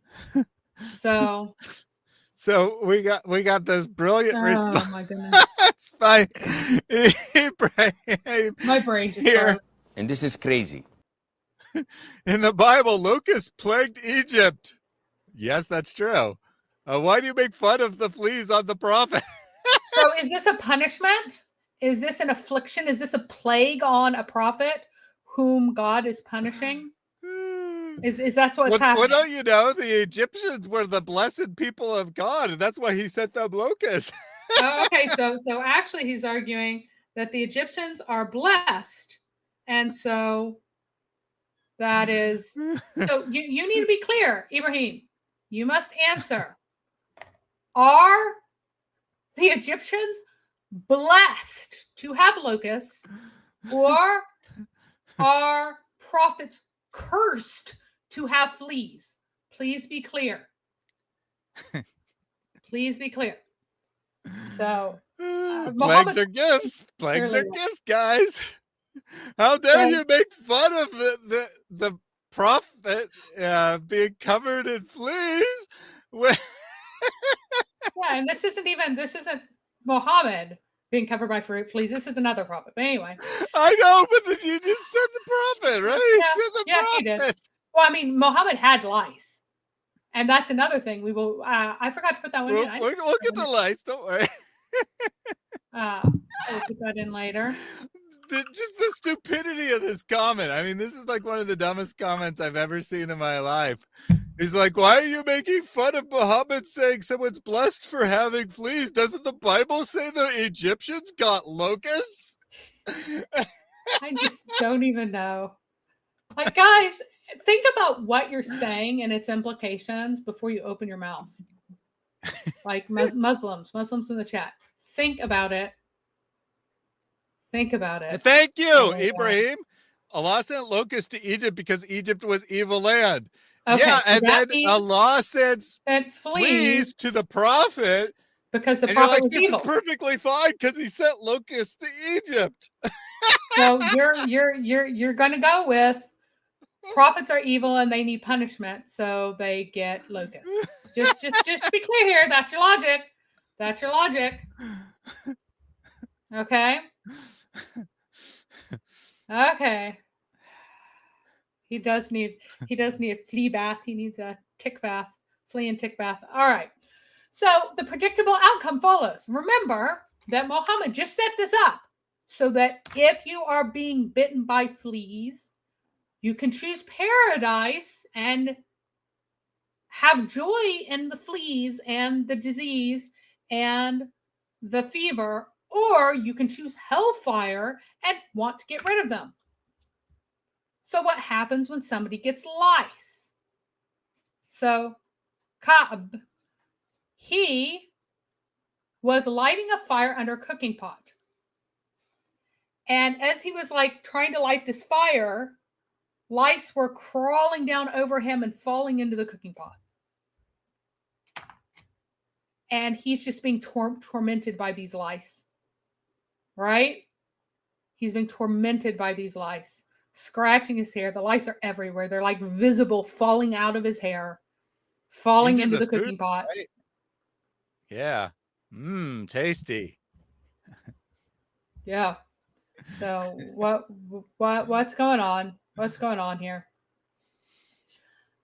So we got this brilliant response. Oh my goodness. By Ibrahim. My brain just here. broke. And this is crazy. In the Bible, locusts plagued Egypt. Yes, that's true. Why do you make fun of the fleas on the prophet? So is this a punishment? Is this an affliction? Is this a plague on a prophet whom God is punishing? Is that what's happening? Well, don't you know, the Egyptians were the blessed people of God, and that's why he sent them locusts. Oh, okay, so actually he's arguing that the Egyptians are blessed, and so that is so you need to be clear, Ibrahim. You must answer. Are the Egyptians blessed to have locusts, or are prophets cursed to have fleas? Please be clear. Please be clear. So Plagues Muhammad are gifts. Plagues clearly are was. gifts, guys. How dare So- you make fun of the prophet being covered in fleas? When- Yeah, and this isn't Muhammad being covered by fleas. This is another prophet. But anyway, I know, but you just said the prophet, right? Yeah, You said the yes, he did. prophet. well, I mean, Muhammad had lice, and that's another thing. We will. I forgot to put that one in. We'll get the lights. Don't worry. I'll put that in later. Just the stupidity of this comment. I mean, this is like one of the dumbest comments I've ever seen in my life. He's like, why are you making fun of Muhammad saying someone's blessed for having fleas? Doesn't the Bible say the Egyptians got locusts? I just don't even know. Like, guys, think about what you're saying and its implications before you open your mouth. Like Muslims in the chat. Think about it. Think about it. Thank you, Oh my God. Ibrahim. Allah sent locusts to Egypt because Egypt was evil land. Okay, Yeah, so and that then means Allah sent that fleas to the prophet. because the And you're prophet like, was this evil. is perfectly fine because he sent locusts to Egypt. So you're gonna go with prophets are evil and they need punishment, so they get locusts. Just to be clear here, that's your logic. That's your logic. Okay. Okay. He does need a flea bath. He needs a tick bath, flea and tick bath. All right. So the predictable outcome follows. Remember that Muhammad just set this up so that if you are being bitten by fleas, you can choose paradise and have joy in the fleas and the disease and the fever, or you can choose hellfire and want to get rid of them. So what happens when somebody gets lice? So Ka'b, he was lighting a fire under a cooking pot. And as he was like trying to light this fire, lice were crawling down over him and falling into the cooking pot. And he's just being tormented by these lice, right? He's being tormented by these lice, scratching his hair. The lice are everywhere. They're like visible, falling out of his hair, falling into the cooking pot. Right? Yeah. Tasty. Yeah. So what's going on? What's going on here?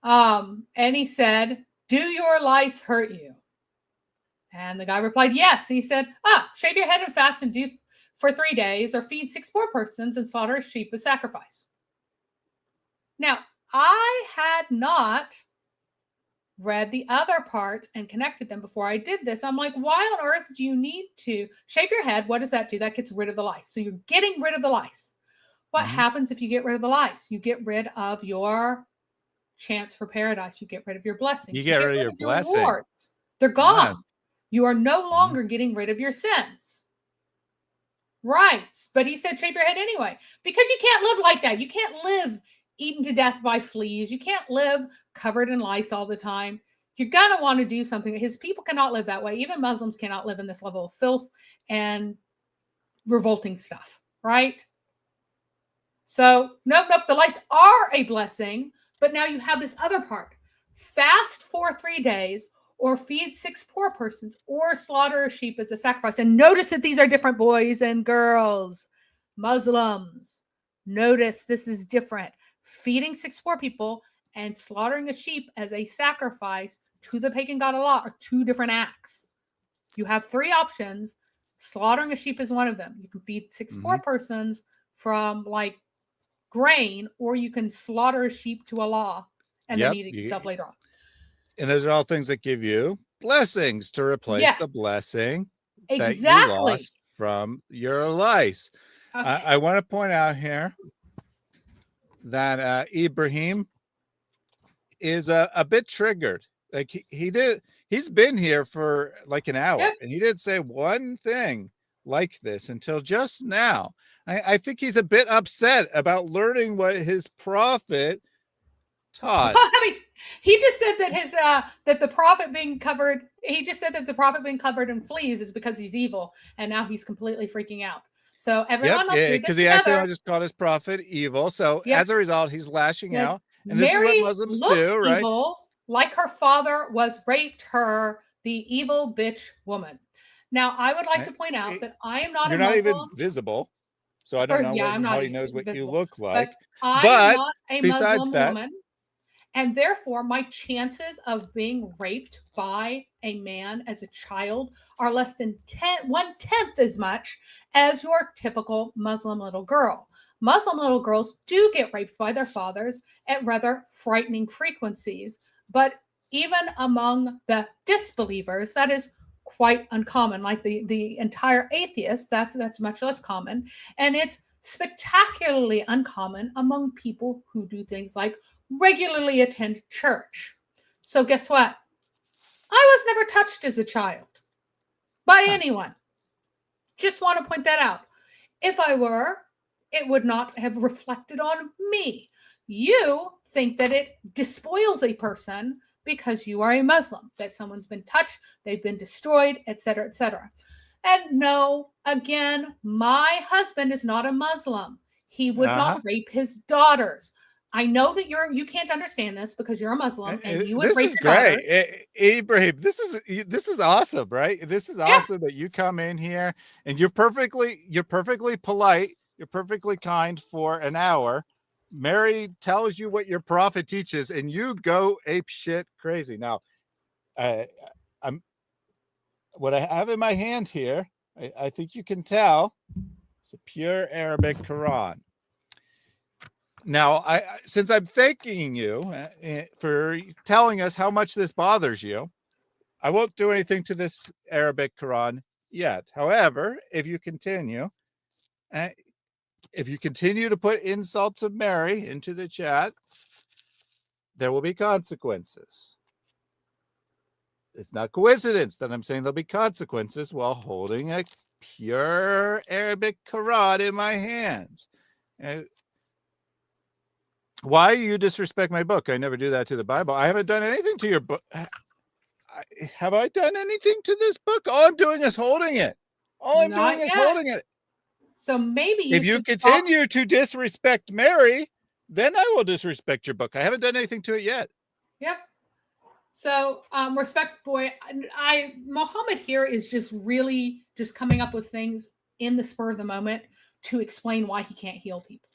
And he said, "Do your lice hurt you?" And the guy replied, "Yes." And he said, "Shave your head and fast and do for 3 days, or feed 6 poor persons and slaughter a sheep as sacrifice." Now, I had not read the other parts and connected them before I did this. I'm like, why on earth do you need to shave your head? What does that do? That gets rid of the lice. So you're getting rid of the lice. What happens if you get rid of the lice? You get rid of your chance for paradise. You get rid of your blessings. You get rid of your blessing. rewards. They're gone. Yeah. You are no longer getting rid of your sins. Right. But he said shave your head anyway, because you can't live like that. You can't live eaten to death by fleas. You can't live covered in lice all the time. You're going to want to do something. His people cannot live that way. Even Muslims cannot live in this level of filth and revolting stuff, right? So, nope, the lice are a blessing, but now you have this other part. Fast for 3 days, or feed 6 poor persons, or slaughter a sheep as a sacrifice. And notice that these are different, boys and girls. Muslims, notice this is different. Feeding 6 poor people and slaughtering a sheep as a sacrifice to the pagan god Allah are 2 different acts. You have 3 options. Slaughtering a sheep is one of them. You can feed 6 poor persons from like grain, or you can slaughter a sheep to Allah and then eat it yourself later on. And those are all things that give you blessings to replace Yes. the blessing that you Exactly. lost from your lice. Okay. I want to point out here that Ibrahim is a bit triggered. Like he's been here for like an hour, Yep. and he didn't say one thing like this until just now. I think he's a bit upset about learning what his prophet taught. I mean, he just said that his that the prophet being covered. He just said that the prophet being covered in fleas is because he's evil, and now he's completely freaking out. So everyone, let's read this because he together. accidentally just called his prophet evil. So Yep. as a result, he's lashing Says, out. And this Mary is what Muslims looks do, right? evil, like her father was raped her, the evil bitch woman. Now, I would like to point out that I am not You're a not Muslim. even visible. So I don't know I'm how not he knows what visible. you look like. I'm But not a besides Muslim that, woman. And therefore, my chances of being raped by a man as a child are less than 1/10 as much as your typical Muslim little girl. Muslim little girls do get raped by their fathers at rather frightening frequencies. But even among the disbelievers, that is quite uncommon. Like the entire atheists, that's much less common. And it's spectacularly uncommon among people who do things like regularly attend church. So guess what? I was never touched as a child by anyone. Just want to point that out. If I were, it would not have reflected on me. You think that it despoils a person because you are a Muslim, that someone's been touched, they've been destroyed, etc., etc. And no, again, my husband is not a Muslim. He would not rape his daughters. I know that you can't understand this because you're a Muslim and you would this rape is your great. daughters. Ibrahim, this is awesome, right? This is awesome that you come in here and you're perfectly polite, you're perfectly kind for an hour. Mary tells you what your prophet teaches and you go ape shit crazy. Now, what I have in my hand here, I think you can tell it's a pure Arabic Quran. Now, since I'm thanking you for telling us how much this bothers you, I won't do anything to this Arabic Quran yet. However, if you continue to put insults of Mary into the chat, there will be consequences. It's not coincidence that I'm saying there'll be consequences while holding a pure Arabic Quran in my hands. Why you disrespect my book? I never do that to the Bible. I haven't done anything to your book. Have I done anything to this book? All I'm doing is holding it. All I'm doing is holding it. So maybe if you continue to disrespect Mary, then I will disrespect your book. I haven't done anything to it yet. Yep. So respect, boy. Muhammad here is just really just coming up with things in the spur of the moment to explain why he can't heal people.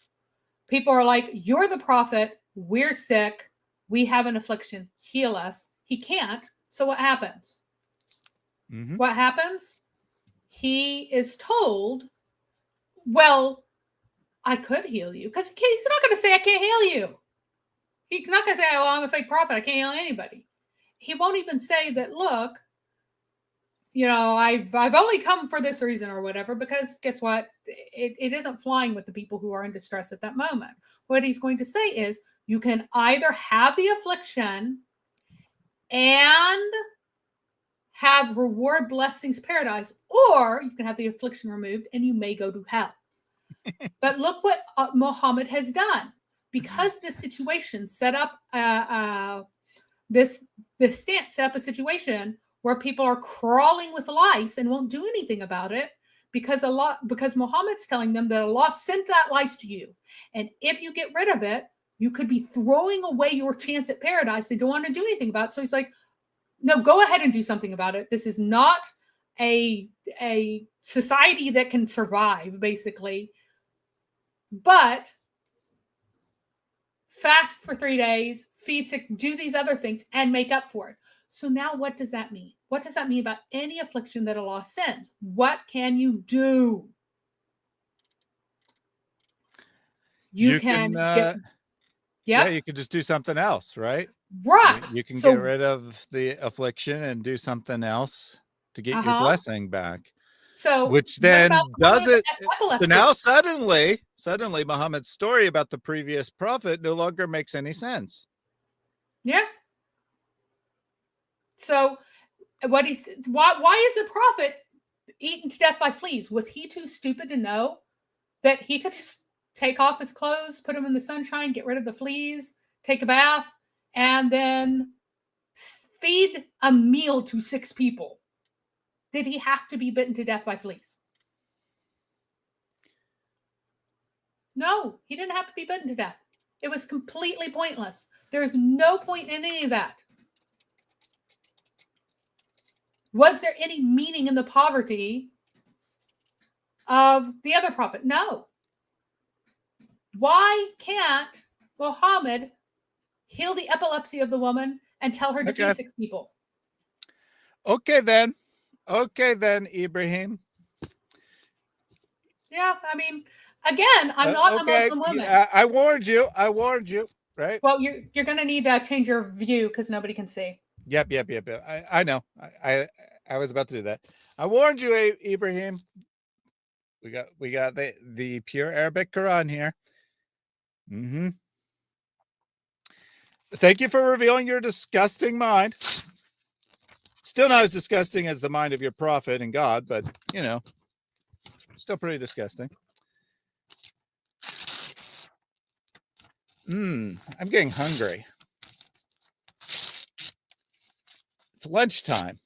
People are like, you're the prophet. We're sick. We have an affliction. Heal us. He can't. So what happens? Mm-hmm. What happens? He is told, well, I could heal you. Because he's not going to say, I can't heal you. He's not going to say, well, I'm a fake prophet. I can't heal anybody. He won't even say that, look, you know, I've only come for this reason or whatever, because guess what? It isn't flying with the people who are in distress at that moment. What he's going to say is, you can either have the affliction and have reward, blessings, paradise, or you can have the affliction removed and you may go to hell. But look what Muhammad has done. Because this situation set up this stance set up a situation where people are crawling with lice and won't do anything about it because Muhammad's telling them that Allah sent that lice to you. And if you get rid of it, you could be throwing away your chance at paradise. They don't want to do anything about it. So he's like, no, go ahead and do something about it. This is not a society that can survive, basically. But fast for 3 days, feed sick, do these other things, and make up for it. So now what does that mean? What does that mean about any affliction that Allah sends? What can you do? You can you can just do something else, right? Right. You can get rid of the affliction and do something else to get your blessing back. So which then does it. So now suddenly Muhammad's story about the previous prophet no longer makes any sense. Yeah. So why is the prophet eaten to death by fleas? Was he too stupid to know that he could just take off his clothes, put them in the sunshine, get rid of the fleas, take a bath, and then feed a meal to 6 people. Did he have to be bitten to death by fleas? No, he didn't have to be bitten to death. It was completely pointless. There's no point in any of that. Was there any meaning in the poverty of the other prophet? No. Why can't Muhammad heal the epilepsy of the woman and tell her to Okay. feed 6 people? Okay, then. Okay, then, Ibrahim. Yeah, I mean, again, I'm not okay. a Muslim woman. I warned you. I warned you. Right? Well, you're going to need to change your view because nobody can see. Yep. I know. I was about to do that. I warned you, Ibrahim. We got the pure Arabic Quran here. Mm-hmm. Thank you for revealing your disgusting mind. Still not as disgusting as the mind of your prophet and God, but you know, still pretty disgusting. I'm getting hungry. It's lunchtime.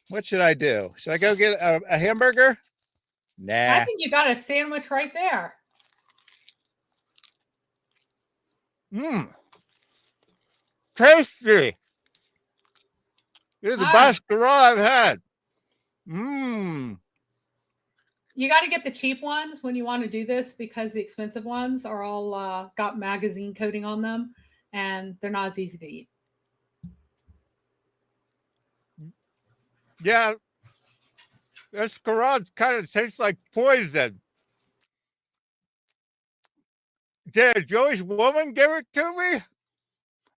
What should I do? Should I go get a hamburger? Nah. I think you got a sandwich right there. Tasty. This is the Ah. best Quran I've had. You got to get the cheap ones when you want to do this because the expensive ones are all got magazine coating on them and they're not as easy to eat. Yeah. This Quran kind of tastes like poison. Did a Jewish woman give it to me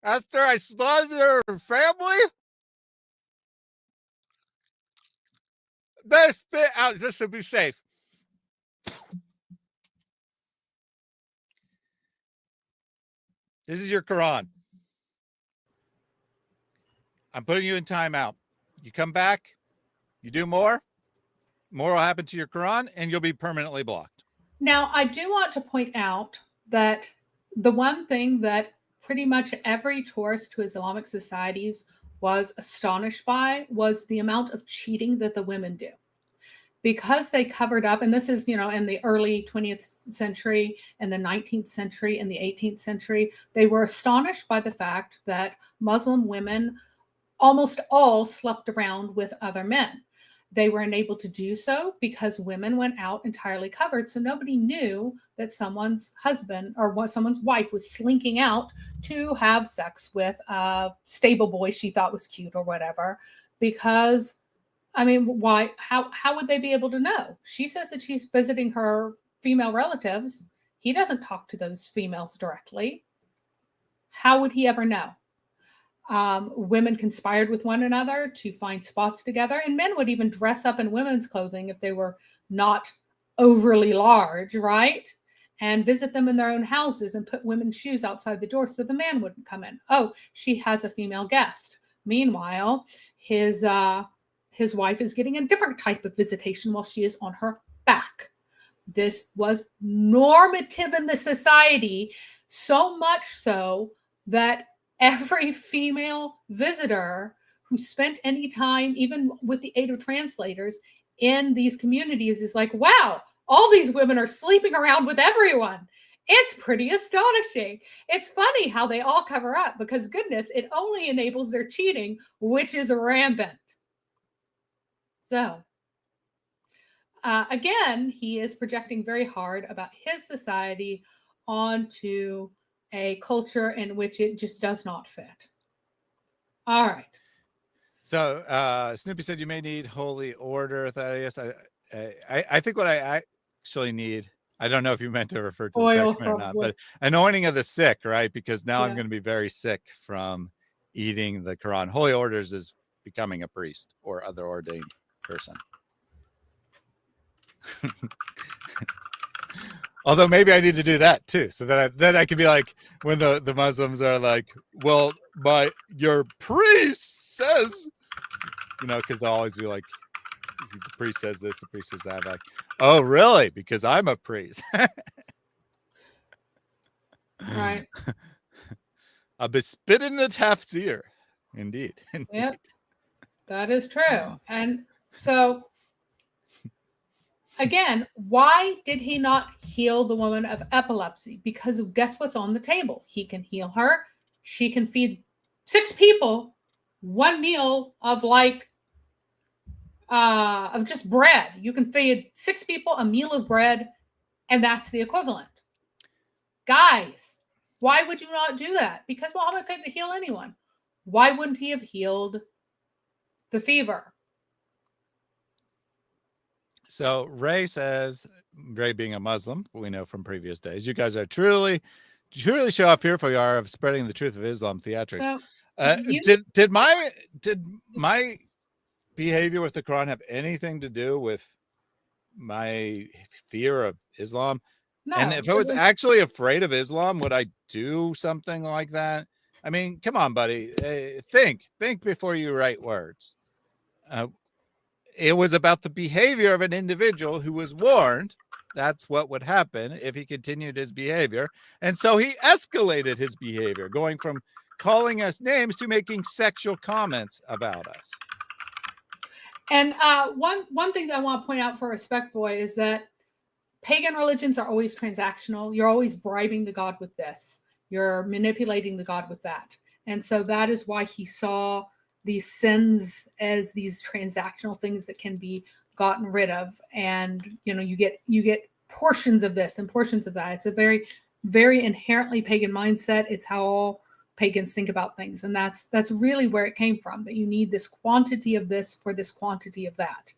after I slaughtered her family? Better spit out just to be safe. This is your Quran. I'm putting you in timeout. You come back, you do more will happen to your Quran, and you'll be permanently blocked. Now, I do want to point out that the one thing that pretty much every tourist to Islamic societies was astonished by was the amount of cheating that the women do. Because they covered up, and this is, you know, in the early 20th century and the 19th century and the 18th century, they were astonished by the fact that Muslim women almost all slept around with other men. They were unable to do so because women went out entirely covered. So nobody knew that someone's husband or someone's wife was slinking out to have sex with a stable boy she thought was cute or whatever. Because, I mean, why? How would they be able to know? She says that she's visiting her female relatives. He doesn't talk to those females directly. How would he ever know? Women conspired with one another to find spots together, and men would even dress up in women's clothing if they were not overly large, right? And visit them in their own houses and put women's shoes outside the door so the man wouldn't come in. Oh, she has a female guest. Meanwhile, his wife is getting a different type of visitation while she is on her back. This was normative in the society, so much so that every female visitor who spent any time, even with the aid of translators, in these communities is like, wow, all these women are sleeping around with everyone. It's pretty astonishing. It's funny how they all cover up because, goodness, it only enables their cheating, which is rampant. So, again, he is projecting very hard about his society onto a culture in which it just does not fit. All right. So Snoopy said you may need holy order, Thaddeus. I think what I actually need, I don't know if you meant to refer to the Oil, section or not, probably. but anointing of the sick, right? Because now I'm Yeah. going to be very sick from eating the Quran. Holy orders is becoming a priest or other ordained person. Although maybe I need to do that too, so that then I can be like, when the Muslims are like, well, your priest says, you know, because they'll always be like, the priest says this, the priest says that. Like, oh, really? Because I'm a priest. Right. a bespit in the tafsir. Indeed. Yep, that is true. And so, again, why did he not heal the woman of epilepsy? Because guess what's on the table? He can heal her. She can feed 6 people one meal of of just bread. You can feed 6 people a meal of bread, and that's the equivalent. Guys, why would you not do that? Because Muhammad couldn't heal anyone. Why wouldn't he have healed the fever? So Ray says, Ray being a Muslim, we know from previous days, you guys are truly show off fearful you are of spreading the truth of Islam theatrics. So Did my behavior with the Quran have anything to do with my fear of Islam? no, And if I was actually afraid of Islam, would I do something like that? I mean, come on, buddy. Think before you write words. It was about the behavior of an individual who was warned that's what would happen if he continued his behavior. And so he escalated his behavior, going from calling us names to making sexual comments about us. And one thing that I want to point out for Respect Boy is that pagan religions are always transactional. You're always bribing the god with this. You're manipulating the god with that. And so that is why he saw these sins as these transactional things that can be gotten rid of. And you get portions of this and portions of that. It's a very, very inherently pagan mindset. It's how all pagans think about things. And that's really where it came from, that you need this quantity of this for this quantity of that.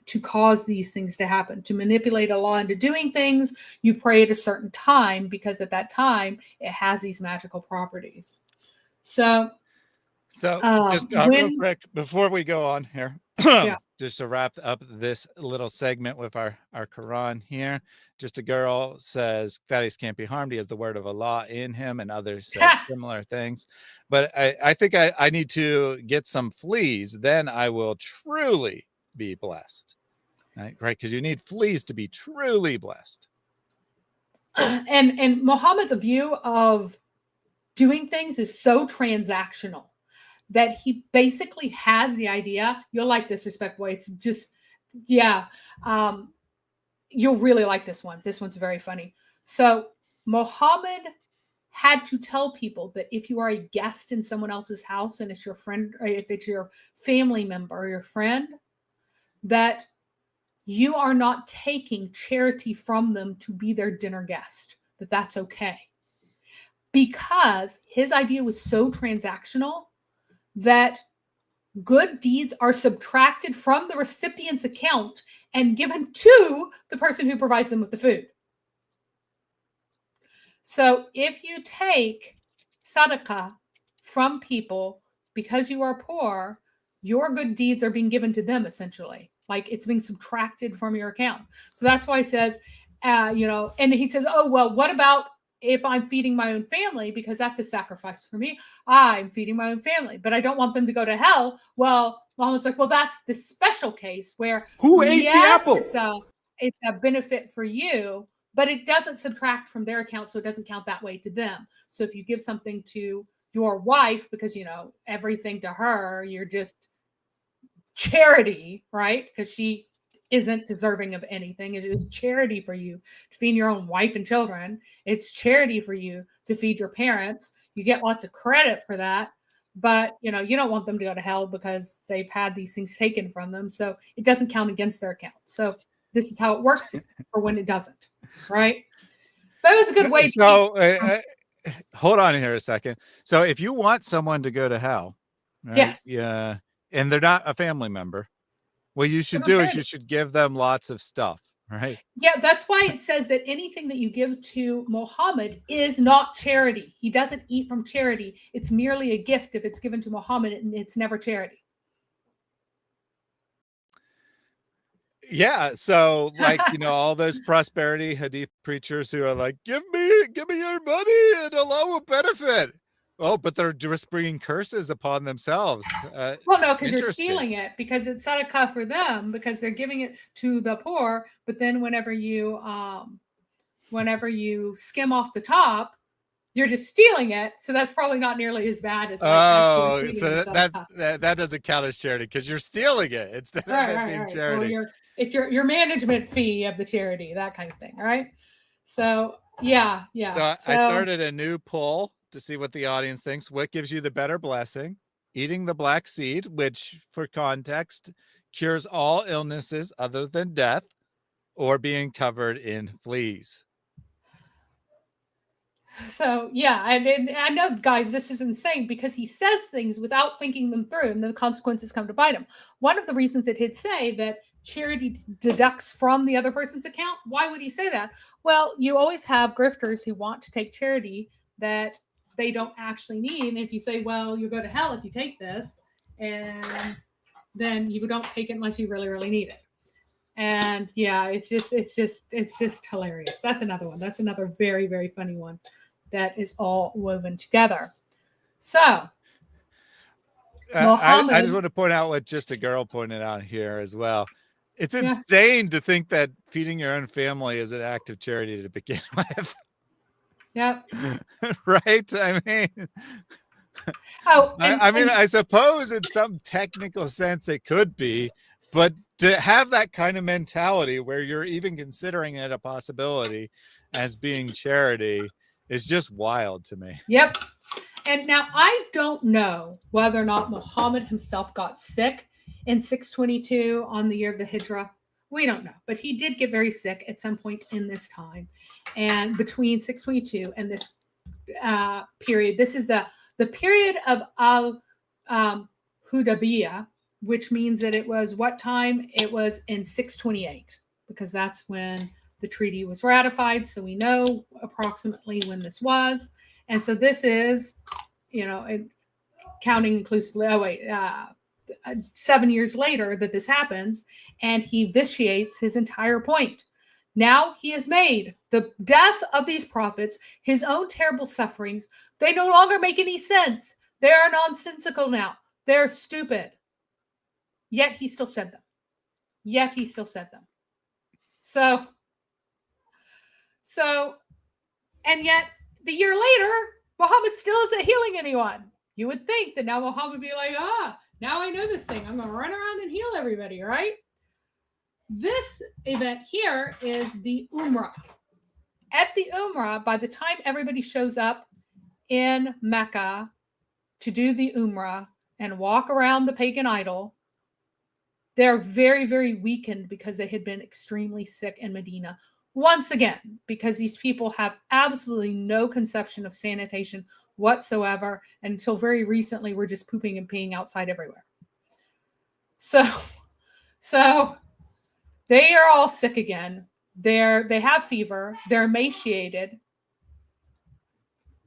To cause these things to happen, to manipulate Allah into doing things. You pray at a certain time because at that time it has these magical properties. So just real quick before we go on here, Yeah. just to wrap up this little segment with our Quran here, just a girl says Thaddeus can't be harmed. He has the word of Allah in him, and others said similar things. But I think I need to get some fleas, then I will truly be blessed. Right? Because you need fleas to be truly blessed. And Muhammad's view of doing things is so transactional that he basically has the idea. You'll like this, Respect Boy. It's just, yeah. You'll really like this one. This one's very funny. So Muhammad had to tell people that if you are a guest in someone else's house and it's your friend, or if it's your family member or your friend, that you are not taking charity from them to be their dinner guest, that's okay. Because his idea was so transactional that good deeds are subtracted from the recipient's account and given to the person who provides them with the food. So if you take sadaqah from people because you are poor, your good deeds are being given to them essentially. Like it's being subtracted from your account. So that's why he says, and he says, oh, well, what about if I'm feeding my own family? Because that's a sacrifice for me. I'm feeding my own family, but I don't want them to go to hell. Well, Muhammad's like, well, that's the special case where Who ate the apple? It's a benefit for you, but it doesn't subtract from their account. So it doesn't count that way to them. So if you give something to your wife, because, everything to her, you're just charity, right? Because she isn't deserving of anything. It is charity for you to feed your own wife and children. It's charity for you to feed your parents. You get lots of credit for that, but you don't want them to go to hell because they've had these things taken from them. So it doesn't count against their account. So this is how it works for when it doesn't, right? But it was a good way. Hold on here a second. So if you want someone to go to hell, right? Yes. Yeah. And they're not a family member, what you should do is you should give them lots of stuff, right? Yeah, that's why it says that anything that you give to Muhammad is not charity. He doesn't eat from charity. It's merely a gift if it's given to Muhammad, and it's never charity. Yeah, so all those prosperity hadith preachers who are like, give me your money and Allah will benefit. Oh, but they're just bringing curses upon themselves. Well, no, because you're stealing it, because it's sadaqah for them, because they're giving it to the poor. But then whenever you skim off the top, You're just stealing it, so that's probably not nearly as bad as like, Oh, actually receiving so the that stuff. that doesn't count as charity because you're stealing it instead of Right, it right, being right. Or charity. it's your management fee of the charity, that kind of thing. All right. So yeah. So I started a new poll to see what the audience thinks. What gives you the better blessing? Eating the black seed, which for context cures all illnesses other than death, or being covered in fleas. So yeah, and I know, guys, this is insane because he says things without thinking them through, and the consequences come to bite him. One of the reasons that he'd say that charity deducts from the other person's account, why would he say that? Well, you always have grifters who want to take charity that they don't actually need. And if you say, well, you'll go to hell if you take this, and then you don't take it unless you really, really need it. And yeah, it's just hilarious. That's another one. That's another very, very funny one that is all woven together. So I just want to point out what just a girl pointed out here as well. It's insane to think that feeding your own family is an act of charity to begin with. Yep. Right? I mean, I suppose in some technical sense it could be, but to have that kind of mentality where you're even considering it a possibility as being charity is just wild to me. Yep. And now I don't know whether or not Muhammad himself got sick in 622 on the year of the Hijrah. We don't know, but he did get very sick at some point in this time. And between 622 and this period, this is the period of Al-Hudaybiyah, which means that it was what time? It was in 628, because that's when the treaty was ratified. So we know approximately when this was. And so this is, counting inclusively, 7 years later that this happens, and he vitiates his entire point. Now he has made the death of these prophets, his own terrible sufferings. They no longer make any sense. They are nonsensical now. They're stupid. Yet he still said them. So, and yet the year later, Muhammad still isn't healing anyone. You would think that now Muhammad would be like, now I know this thing. I'm going to run around and heal everybody, right? This event here is the Umrah. At the Umrah, by the time everybody shows up in Mecca to do the Umrah and walk around the pagan idol, they're very, very weakened because they had been extremely sick in Medina. Once again, because these people have absolutely no conception of sanitation whatsoever. And until very recently, we're just pooping and peeing outside everywhere. So they are all sick again. They have fever. They're emaciated.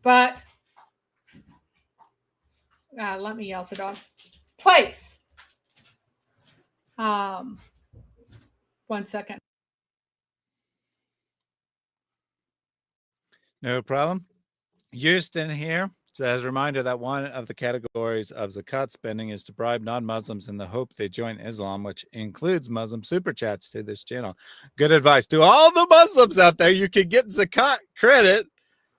But let me yell at the dog. Place. 1 second. No problem. Houston here. So as a reminder that one of the categories of zakat spending is to bribe non-Muslims in the hope they join Islam, which includes Muslim super chats to this channel. Good advice to all the Muslims out there. You can get zakat credit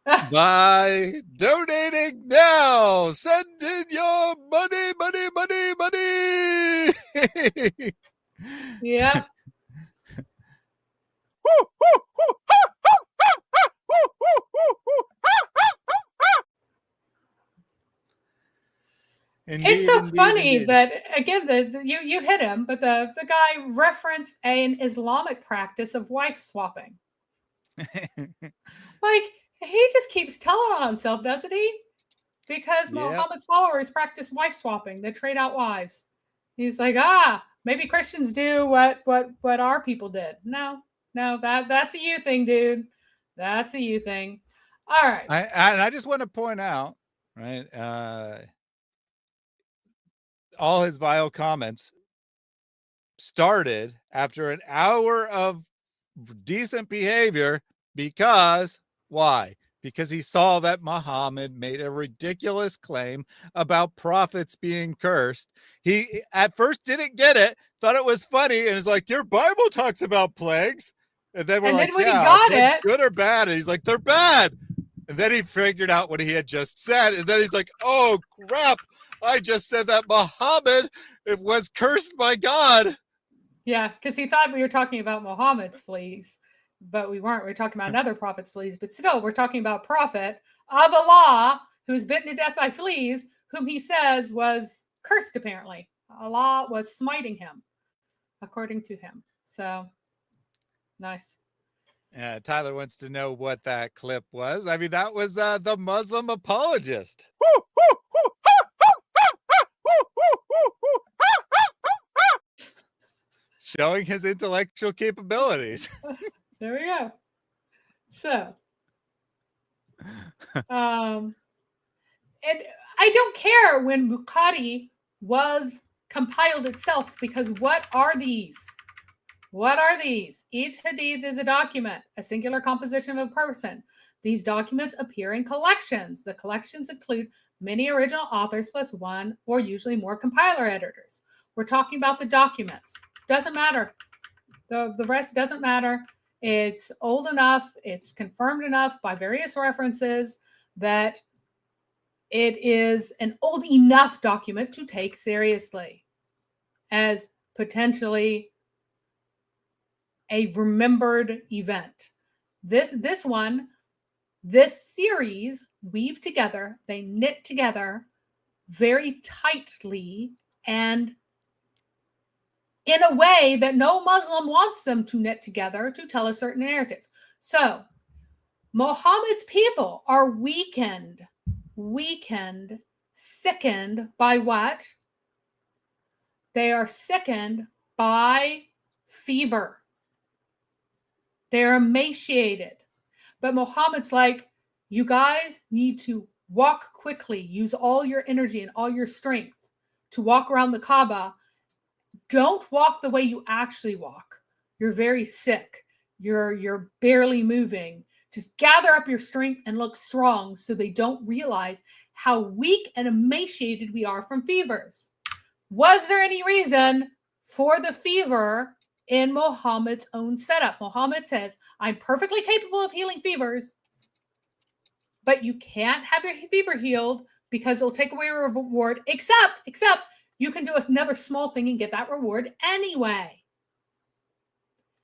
by donating now. Send in your money. Yeah. It's so funny that, again, you hit him, but the guy referenced an Islamic practice of wife swapping. Like, he just keeps telling on himself, doesn't he? Because Muhammad's followers practice wife swapping. They trade out wives. He's like, maybe Christians do what our people did. No, that's a you thing, dude. That's a you thing. All right. I just want to point out, right, all his vile comments started after an hour of decent behavior. Because why? Because he saw that Muhammad made a ridiculous claim about prophets being cursed. He at first didn't get it, thought it was funny, and is like, your Bible talks about plagues. And then we're like, when he got plagues it, good or bad? And he's like, they're bad. And then he figured out what he had just said. And then he's like, oh, crap. I just said that Muhammad was cursed by God. Yeah, because he thought we were talking about Muhammad's fleas, but we weren't. We were talking about another prophet's fleas. But still, we're talking about a prophet of Allah who was bitten to death by fleas, whom he says was cursed, apparently. Allah was smiting him, according to him. So, nice. Tyler wants to know what that clip was. I mean, that was the Muslim apologist. Showing his intellectual capabilities. There we go. So, and I don't care when Bukhari was compiled itself, because what are these? What are these? Each hadith is a document, a singular composition of a person. These documents appear in collections. The collections include many original authors plus one or usually more compiler editors. We're talking about the documents. Doesn't matter. The rest doesn't matter. It's old enough, it's confirmed enough by various references that it is an old enough document to take seriously as potentially a remembered event. This series weave together, they knit together very tightly and in a way that no Muslim wants them to knit together to tell a certain narrative. So Muhammad's people are weakened, sickened by what? They are sickened by fever. They're emaciated. But Muhammad's like, you guys need to walk quickly, use all your energy and all your strength to walk around the Kaaba. Don't walk the way you actually walk. You're very sick. You're barely moving. Just gather up your strength and look strong so they don't realize how weak and emaciated we are from fevers. Was there any reason for the fever in Muhammad's own setup? Muhammad says, I'm perfectly capable of healing fevers, but you can't have your fever healed because it'll take away your reward, except you can do another small thing and get that reward anyway.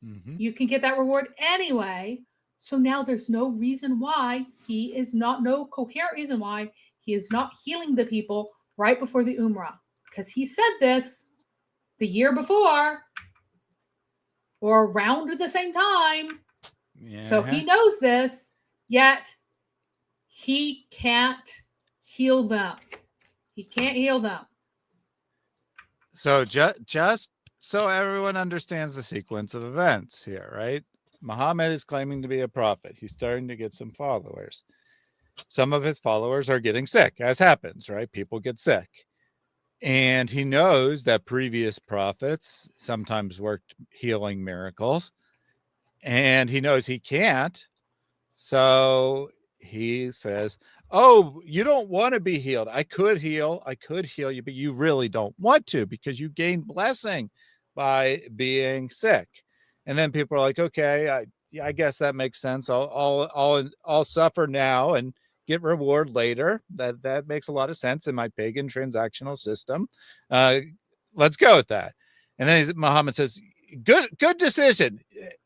Mm-hmm. You can get that reward anyway. So now there's no reason why no coherent reason why he is not healing the people right before the Umrah. Because he said this the year before or around the same time. Yeah. So he knows this, yet he can't heal them. He can't heal them. So just so everyone understands the sequence of events here, right? Muhammad is claiming to be a prophet. He's starting to get some followers. Some of his followers are getting sick, as happens, right? People get sick. And he knows that previous prophets sometimes worked healing miracles. And he knows he can't. So he says, oh, you don't want to be healed. I could heal you, but you really don't want to because you gain blessing by being sick. And then people are like, okay, I guess that makes sense. I'll suffer now and get reward later. That makes a lot of sense in my pagan transactional system. Let's go with that. And then Muhammad says, good decision.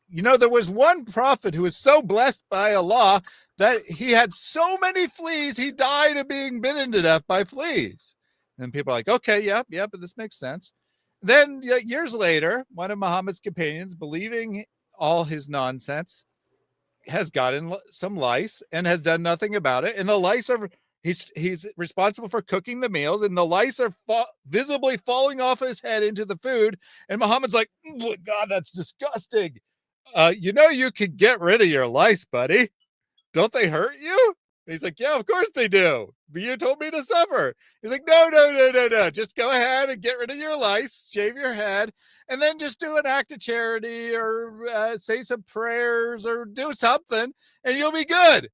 You know, there was one prophet who was so blessed by Allah that he had so many fleas, he died of being bitten to death by fleas. And people are like, okay, yeah, but this makes sense. Then years later, one of Muhammad's companions, believing all his nonsense, has gotten some lice and has done nothing about it. And the lice are, he's responsible for cooking the meals, and the lice are visibly falling off his head into the food. And Muhammad's like, oh, God, that's disgusting. You know, you could get rid of your lice, buddy. Don't they hurt you? And he's like, yeah, of course they do. But you told me to suffer. He's like, no. Just go ahead and get rid of your lice, shave your head, and then just do an act of charity or say some prayers or do something, and you'll be good.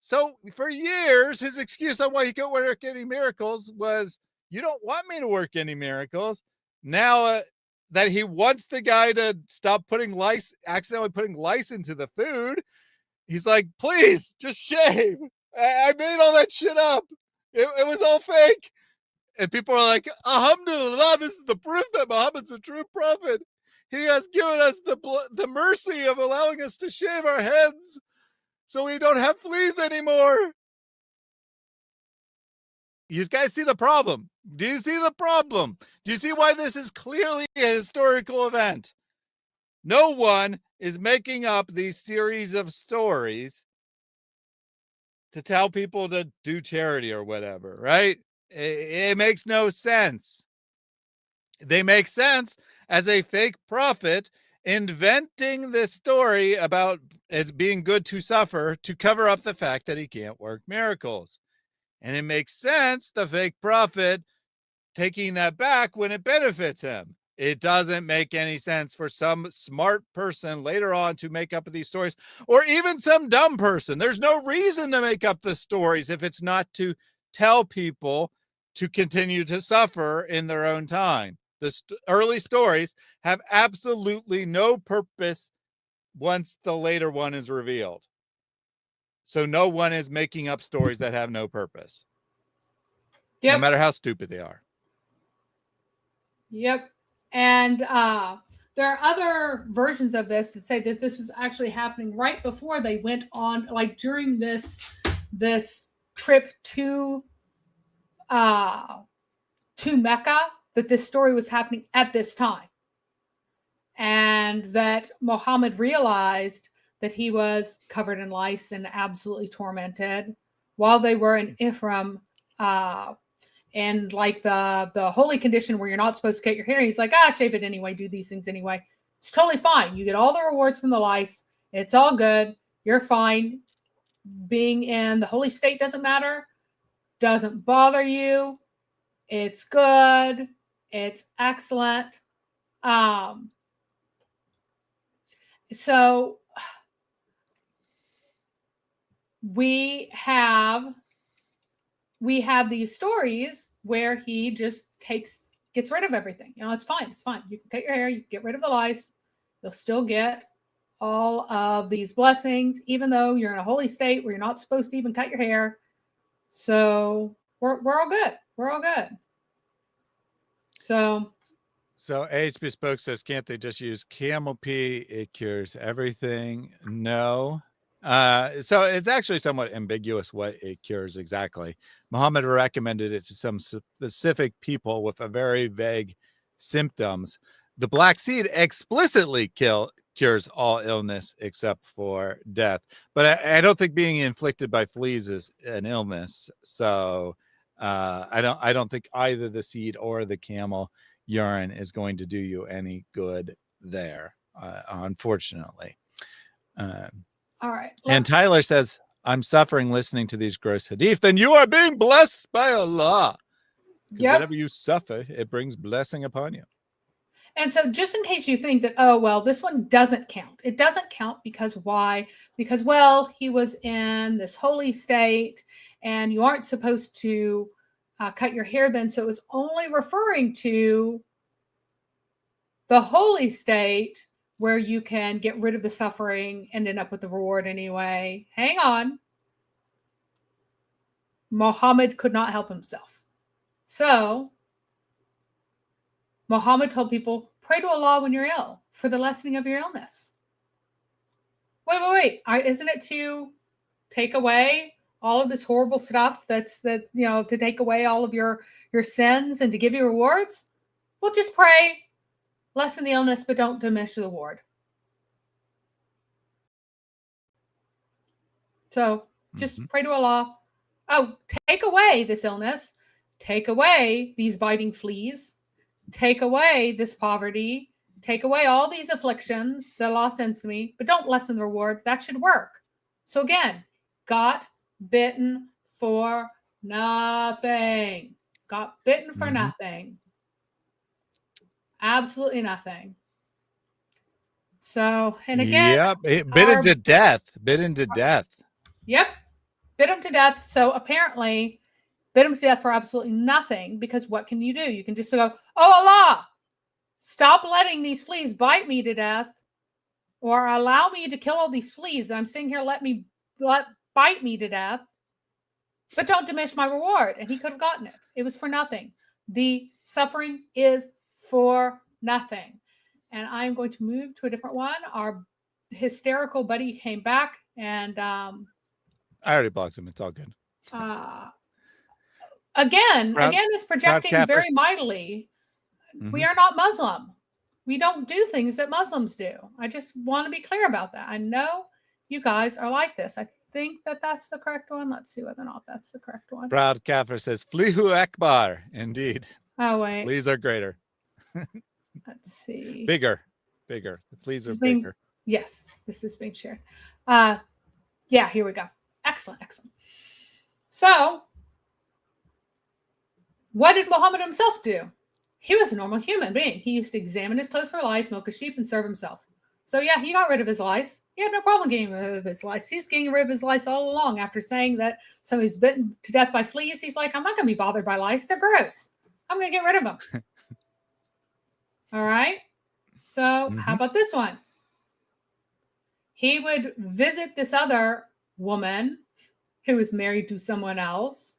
So for years, his excuse on why he couldn't work any miracles was, you don't want me to work any miracles. Now that he wants the guy to stop accidentally putting lice into the food, He's like, please just shave. I made all that shit up. It was all fake. And people are like, alhamdulillah, this is the proof that Muhammad's a true prophet. He has given us the mercy of allowing us to shave our heads so we don't have fleas anymore. You guys see the problem? Do you see the problem? Do you see why this is clearly a historical event? No one is making up these series of stories to tell people to do charity or whatever, right? It makes no sense. They make sense as a fake prophet inventing this story about it being good to suffer to cover up the fact that he can't work miracles. And it makes sense, the fake prophet taking that back when it benefits him. It doesn't make any sense for some smart person later on to make up these stories, or even some dumb person. There's no reason to make up the stories if it's not to tell people to continue to suffer in their own time. The early stories have absolutely no purpose once the later one is revealed. So no one is making up stories that have no purpose, no matter how stupid they are. Yep. And there are other versions of this that say that this was actually happening right before they went on, like during this trip to Mecca, that this story was happening at this time. And that Muhammad realized that he was covered in lice and absolutely tormented while they were in Ihram, and like the holy condition where you're not supposed to cut your hair. He's like, shave it anyway, do these things anyway. It's totally fine. You get all the rewards from the lice. It's all good. You're fine. Being in the holy state doesn't matter. Doesn't bother you. It's good. It's excellent. So we have these stories where he just gets rid of everything. It's fine. It's fine. You can cut your hair. You can get rid of the lice. You'll still get all of these blessings, even though you're in a holy state where you're not supposed to even cut your hair. So we're all good. We're all good. So AH Bespoke says, can't they just use camel pee? It cures everything. No. So it's actually somewhat ambiguous what it cures exactly. Muhammad recommended it to some specific people with a very vague symptoms. The black seed explicitly cures all illness except for death. But I don't think being inflicted by fleas is an illness. So I don't think either the seed or the camel urine is going to do you any good there, unfortunately. All right. And Tyler says, I'm suffering listening to these gross hadith. Then you are being blessed by Allah. Yep. Whenever you suffer, it brings blessing upon you. And so just in case you think that, this one doesn't count. It doesn't count because why? Because, he was in this holy state and you aren't supposed to cut your hair then. So it was only referring to the holy state where you can get rid of the suffering and end up with the reward anyway. Hang on. Muhammad could not help himself. So Muhammad told people, pray to Allah when you're ill for the lessening of your illness. Wait. Isn't it to take away all of this horrible stuff to take away all of your sins and to give you rewards? Well, just pray. Lessen the illness, but don't diminish the reward. So just pray to Allah. Take away this illness. Take away these biting fleas. Take away this poverty. Take away all these afflictions that Allah sends to me, but don't lessen the reward. That should work. So again, got bitten for nothing. Got bitten for nothing. Absolutely nothing. So, and again, bitten to death. Bitten to death. Yep. Bit him to death. So apparently bit him to death for absolutely nothing, because what can you do? You can just go, oh Allah, stop letting these fleas bite me to death. or allow me to kill all these fleas. I'm sitting here, let bite me to death, but don't diminish my reward. And he could have gotten it. It was for nothing. The suffering is for nothing. And I'm going to move to a different one. Our hysterical buddy came back, and I already blocked him. It's all good. Again Proud is projecting Kafirs. very mightily. We are not Muslim. We don't do things that Muslims do. I just want to be clear about that. I know you guys are like this. I think that that's the correct one. Let's see whether or not that's the correct one. Proud Kafir says, Flihu Akbar. Indeed. Oh, wait. Fleas are greater. Let's see. Bigger. The fleas are bigger. Yes, this is being shared. Yeah, here we go. Excellent. So, what did Muhammad himself do? He was a normal human being. He used to examine his clothes for lice, milk a sheep, and serve himself. So yeah, he got rid of his lice. He had no problem getting rid of his lice. He's getting rid of his lice all along. After saying that somebody's bitten to death by fleas, he's like, I'm not going to be bothered by lice. They're gross. I'm going to get rid of them. All right. So how about this one? He would visit this other woman who was married to someone else,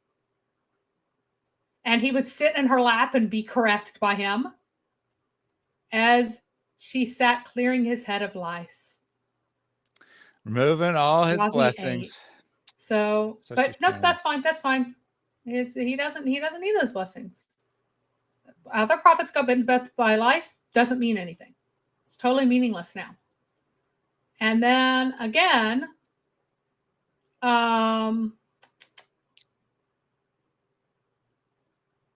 and he would sit in her lap and be caressed by him as she sat clearing his head of Removing all his while he blessings. ate. So, Such but a no, shame. that's fine. That's fine. He doesn't need those blessings. Other prophets got bitten by lice. Doesn't mean anything. It's totally meaningless now. And then again,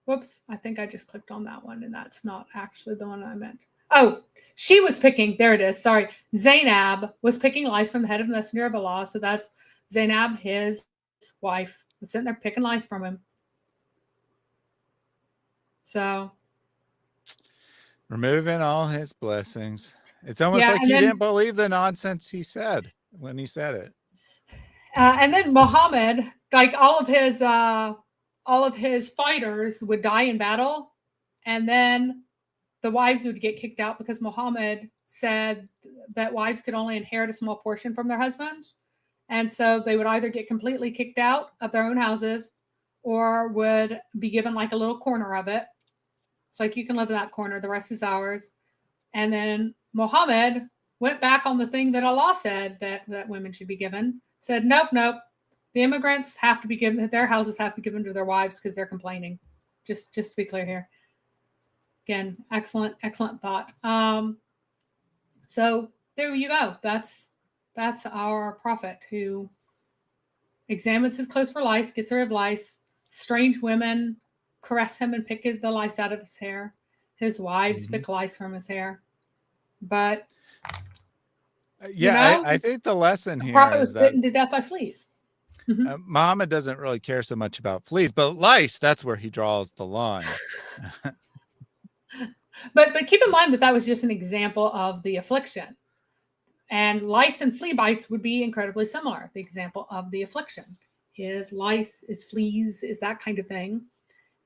whoops, I think I just clicked on that one, and that's not actually the one I meant. Oh, she was picking, there it is, sorry. Zainab was picking lice from the head of the messenger of Allah. So that's Zainab, his wife, was sitting there picking lice from him. So. Removing all his blessings. It's almost Yeah, like and he then- didn't believe the nonsense he said when he said it. And then Muhammad, like all of his fighters would die in battle, and then the wives would get kicked out because Muhammad said that wives could only inherit a small portion from their husbands, and so they would either get completely kicked out of their own houses or would be given like a little corner of it. It's like, you can live in that corner, the rest is ours. And then Muhammad went back on the thing that Allah said that women should be given. Said, nope. The immigrants have to be given, their houses have to be given to their wives because they're complaining. Just to be clear here. Again, excellent thought. So there you go. That's our prophet who examines his clothes for lice, gets rid of lice. Strange women caress him and pick the lice out of his hair. His wives pick lice from his hair. But Yeah, you know, I think the lesson the here prophet is was that bitten to death by fleas. Muhammad doesn't really care so much about fleas, but lice, that's where he draws the line. But keep in mind that was just an example of the affliction. And lice and flea bites would be incredibly similar. The example of the affliction is lice, is fleas, is that kind of thing.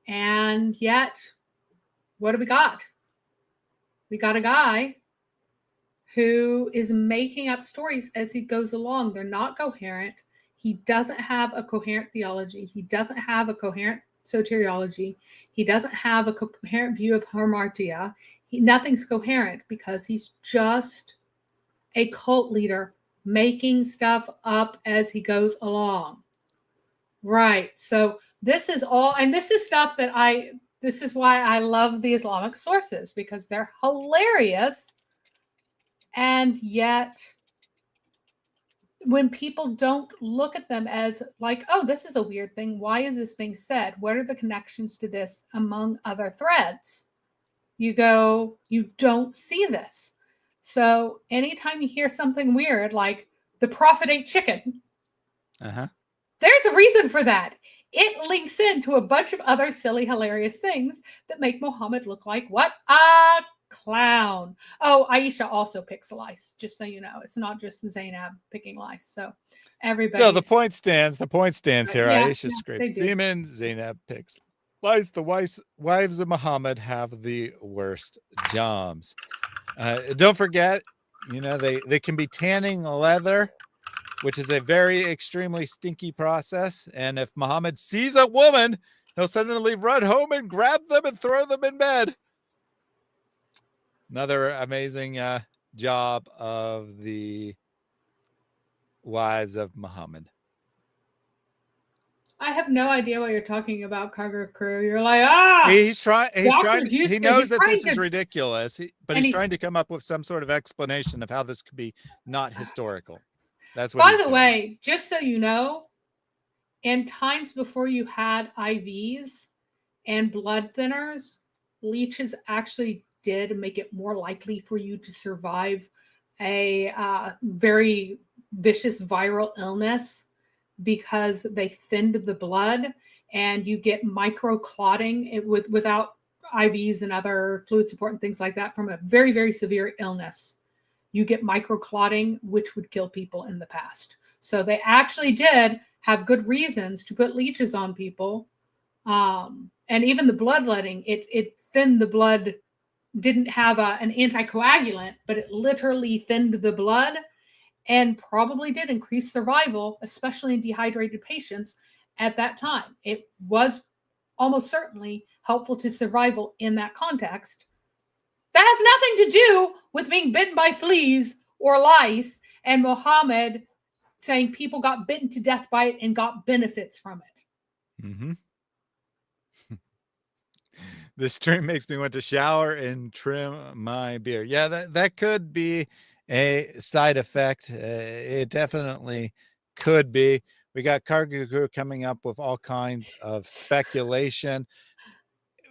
And yet, what do we got? We got a guy who is making up stories as he goes along. They're not coherent. He doesn't have a coherent theology. He doesn't have a coherent soteriology. He doesn't have a coherent view of hamartia. Nothing's coherent because he's just a cult leader making stuff up as he goes along. Right. So this is all, and this is stuff that this is why I love the Islamic sources, because they're hilarious. And yet, when people don't look at them as like, oh, this is a weird thing. Why is this being said? What are the connections to this among other threads? You go, you don't see this. So anytime you hear something weird, like the prophet ate chicken, there's a reason for that. It links into a bunch of other silly, hilarious things that make Muhammad look like what? A clown. Oh, Aisha also picks lice, just so you know. It's not just Zainab picking lice. So everybody. So the point stands. The point stands here. Yeah, Aisha they scrapes do. semen. Zainab picks lice. The wives of Muhammad have the worst jobs. Don't forget, You know, they can be tanning leather, which is a very extremely stinky process. And if Muhammad sees a woman, he'll suddenly run home and grab them and throw them in bed. Another amazing job of the wives of Muhammad. I have no idea what you're talking about, cargo crew. You're like, ah, He's trying. doctors used He to- knows he's that trying this is to- ridiculous, but and he's he's- trying to come up with some sort of explanation of how this could be not historical. That's what. By he's the doing. way, just so you know, in times before you had IVs and blood thinners, leeches actually did make it more likely for you to survive a very vicious viral illness because they thinned the blood and you get microclotting without IVs and other fluid support and things like that from a very, very severe illness. You get microclotting, which would kill people in the past. So they actually did have good reasons to put leeches on people. And even the bloodletting, it thinned the blood, didn't have an anticoagulant, but it literally thinned the blood and probably did increase survival, especially in dehydrated patients at that time. It was almost certainly helpful to survival in that context. That has nothing to do with being bitten by fleas or lice and Muhammad saying people got bitten to death by it and got benefits from it. Mm-hmm. This stream makes me want to shower and trim my beard. Yeah, that could be a side effect. It definitely could be. We got Cargo Crew coming up with all kinds of speculation.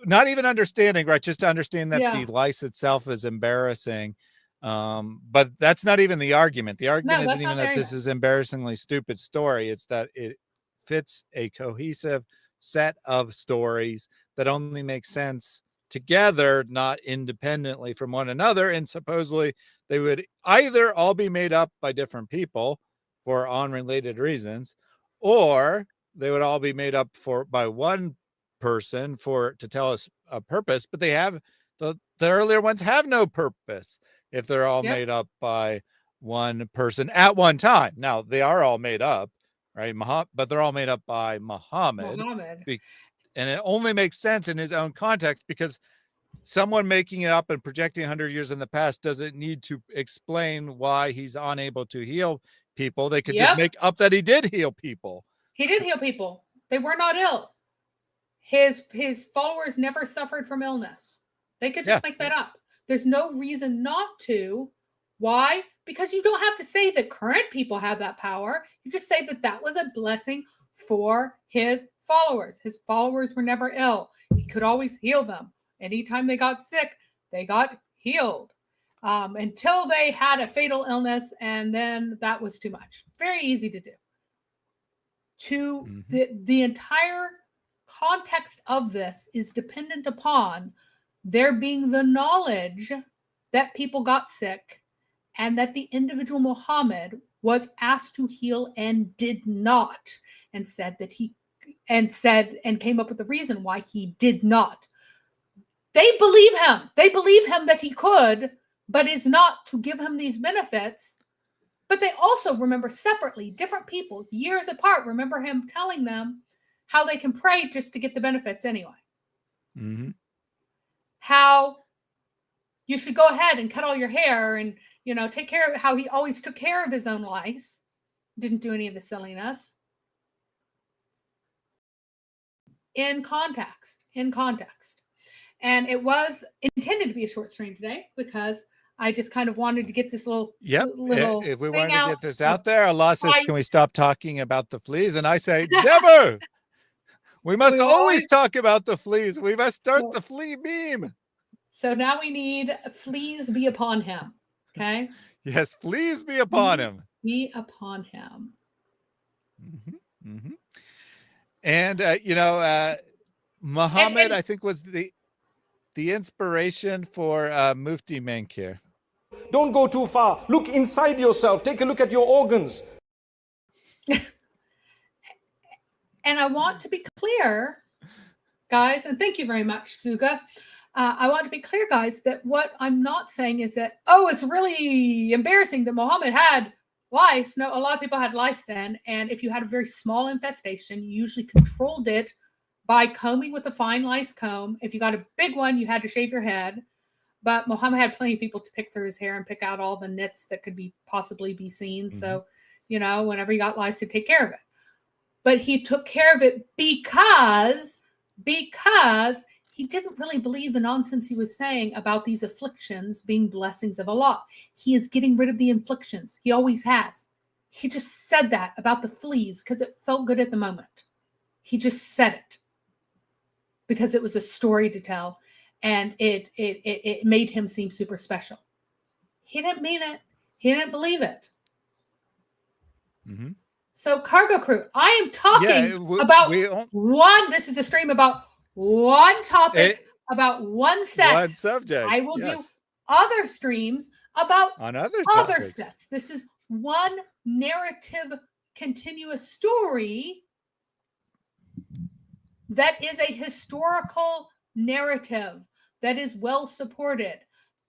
Not even understanding, right? Just to understand that the lice itself is embarrassing. But that's not even the argument. The argument isn't even that this is embarrassingly stupid story. It's that it fits a cohesive set of stories that only make sense together, not independently from one another. And supposedly they would either all be made up by different people for unrelated reasons, or they would all be made up by one person to tell us a purpose, but they have the earlier ones have no purpose if they're all made up by one person at one time. Now they are all made up, right? But they're all made up by Muhammad. And it only makes sense in his own context, because someone making it up and projecting 100 years in the past doesn't need to explain why he's unable to heal people. They could just make up that he did heal people. He did heal people. They were not ill. His followers never suffered from illness. They could just make that up. There's no reason not to. Why? Because you don't have to say that current people have that power. You just say that that was a blessing for his followers. His followers were never ill. He could always heal them. Anytime they got sick, they got healed until they had a fatal illness, and then that was too much. Very easy to do. The entire context of this is dependent upon there being the knowledge that people got sick and that the individual Muhammad was asked to heal and did not, and said that he and came up with the reason why he did not. They believe him. They believe him that he could, but is not to give him these benefits. But they also remember separately, different people, years apart, remember him telling them how they can pray just to get the benefits anyway. How you should go ahead and cut all your hair and, take care of how he always took care of his own lice. Didn't do any of the silliness. In context. And it was intended to be a short stream today because I just kind of wanted to get this little If we wanted to get this out there, Allah says, can we stop talking about the fleas? And I say, never. We must always talk about the fleas. We must start the flea meme. So now we need fleas be upon him. Okay. Yes, fleas be upon him. Be upon him. And Muhammad, I think, was the inspiration for Mufti Mankir. Don't go too far. Look inside yourself. Take a look at your organs. And I want to be clear, guys, and thank you very much, Suga. I want to be clear, guys, that what I'm not saying is that, oh, it's really embarrassing that Muhammad had lice. No, a lot of people had lice then. And if you had a very small infestation, you usually controlled it by combing with a fine lice comb. If you got a big one, you had to shave your head. But Muhammad had plenty of people to pick through his hair and pick out all the nits that could be possibly be seen. So, whenever he got lice, he'd take care of it. But he took care of it because he didn't really believe the nonsense he was saying about these afflictions being blessings of Allah. He is getting rid of the inflictions. He always has. He just said that about the fleas because it felt good at the moment. He just said it because it was a story to tell, and it made him seem super special. He didn't mean it. He didn't believe it. Mm-hmm. So, Cargo Crew, I am talking about one. This is a stream about one topic, about one set. One subject. I will do other streams about on other sets. This is one narrative, continuous story that is a historical narrative that is well supported,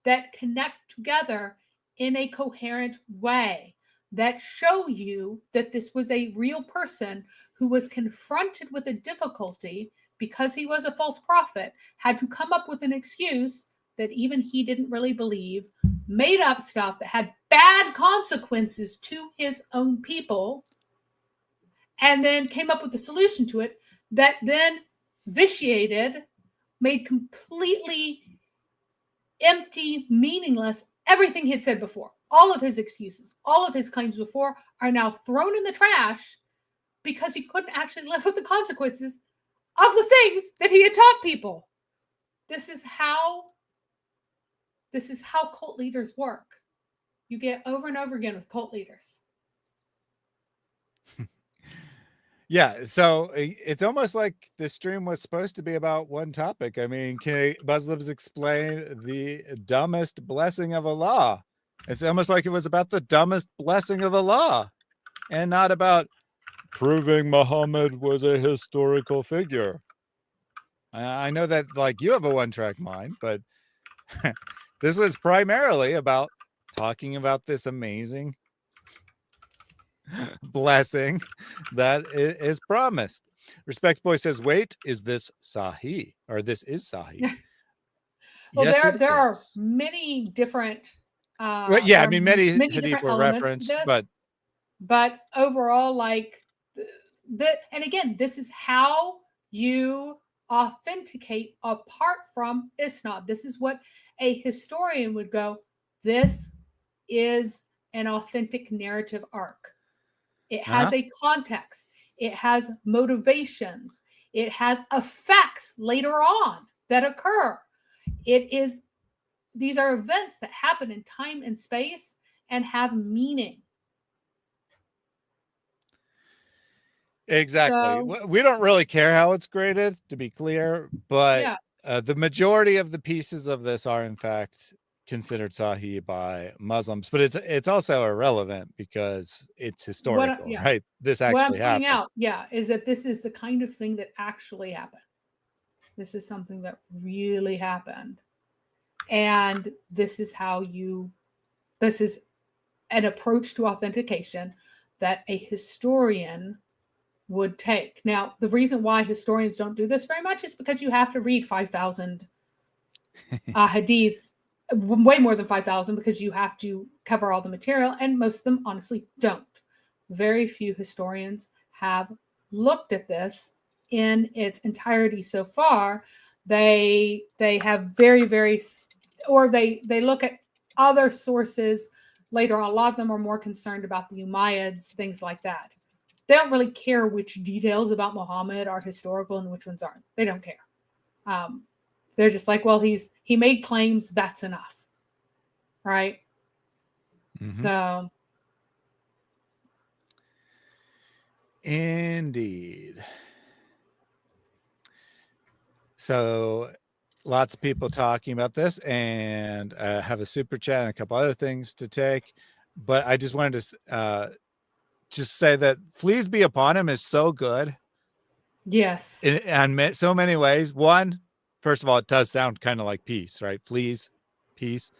that connect together in a coherent way, that show you that this was a real person who was confronted with a difficulty because he was a false prophet, had to come up with an excuse that even he didn't really believe, made up stuff that had bad consequences to his own people, and then came up with a solution to it that then vitiated, made completely empty, meaningless everything he had said before. All of his excuses, all of his claims before are now thrown in the trash because he couldn't actually live with the consequences of the things that he had taught people. This is how cult leaders work. You get over and over again with cult leaders. Yeah, so it's almost like the stream was supposed to be about one topic. I mean, can Muslims explain the dumbest blessing of Allah? It's almost like it was about the dumbest blessing of Allah and not about proving Muhammad was a historical figure. I know that like you have a one-track mind, but this was primarily about talking about this amazing blessing that is promised. Respect Boy says, wait, is this Sahih? Or this is Sahih? Well, yes, there are many different I mean many hadith were referenced, but overall, like and again, this is how you authenticate apart from isnad. This is what a historian would go, this is an authentic narrative arc. It has a context. It has motivations. It has effects later on that occur. These are events that happen in time and space and have meaning. Exactly. So, we don't really care how it's graded, to be clear, but the majority of the pieces of this are in fact considered Sahih by Muslims, but it's also irrelevant because it's historical, right? This actually happened. What I'm pointing out, is that this is the kind of thing that actually happened. This is something that really happened. And this is an approach to authentication that a historian would take. Now, the reason why historians don't do this very much is because you have to read 5,000 hadith, way more than 5,000, because you have to cover all the material, and most of them honestly don't. Very few historians have looked at this in its entirety so far. They have very, very, or they look at other sources later on. A lot of them are more concerned about the Umayyads, things like that. They don't really care which details about Muhammad are historical and which ones aren't. They don't care. They're just like, well, he made claims, that's enough. Right? Mm-hmm. So. Indeed. So lots of people talking about this, and have a super chat and a couple other things to take. But I just wanted to just say that Fleas Be Upon Him is so good. Yes. In so many ways. One, first of all, it does sound kind of like peace, right? Fleas, peace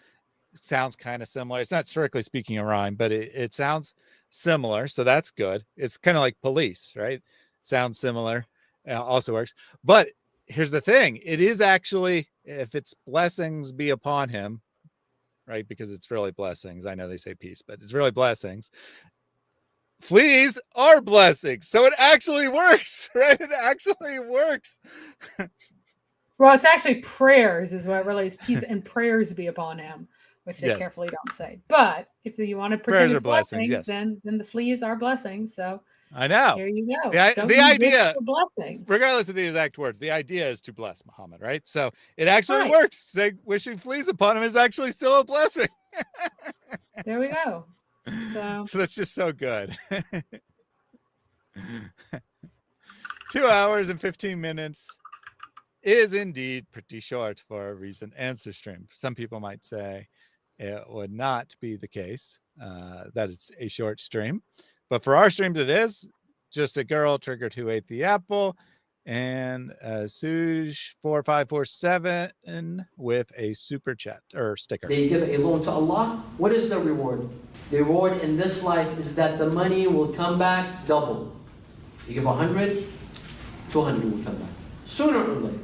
sounds kind of similar. It's not strictly speaking a rhyme, but it sounds similar. So that's good. It's kind of like police, right? Sounds similar. Also works. But here's the thing. It is actually, if it's blessings be upon him, right? Because it's really blessings. I know they say peace, but it's really blessings. Fleas are blessings. So it actually works, right? It actually works. Well, it's actually prayers is what really is. Peace and prayers be upon him, which they Yes. carefully don't say. But if you want to Prayers pretend are it's blessings, blessings, yes. then the fleas are blessings. So I know. here you go. The Don't the use idea, this for blessings. regardless of the exact words, the idea is to bless Muhammad, right? So it actually Right. works. Say wishing fleas upon him is actually still a blessing. There we go. So So that's just so good. 2 hours and 15 minutes is indeed pretty short for a recent answer stream. Some people might say it would not be the case, that it's a short stream. But for our streams, it is. Just a girl triggered who ate the apple. And Suj4547 with a super chat or sticker. They give a loan to Allah. What is the reward? The reward in this life is that the money will come back double. You give 100, 200 will come back. Sooner or later.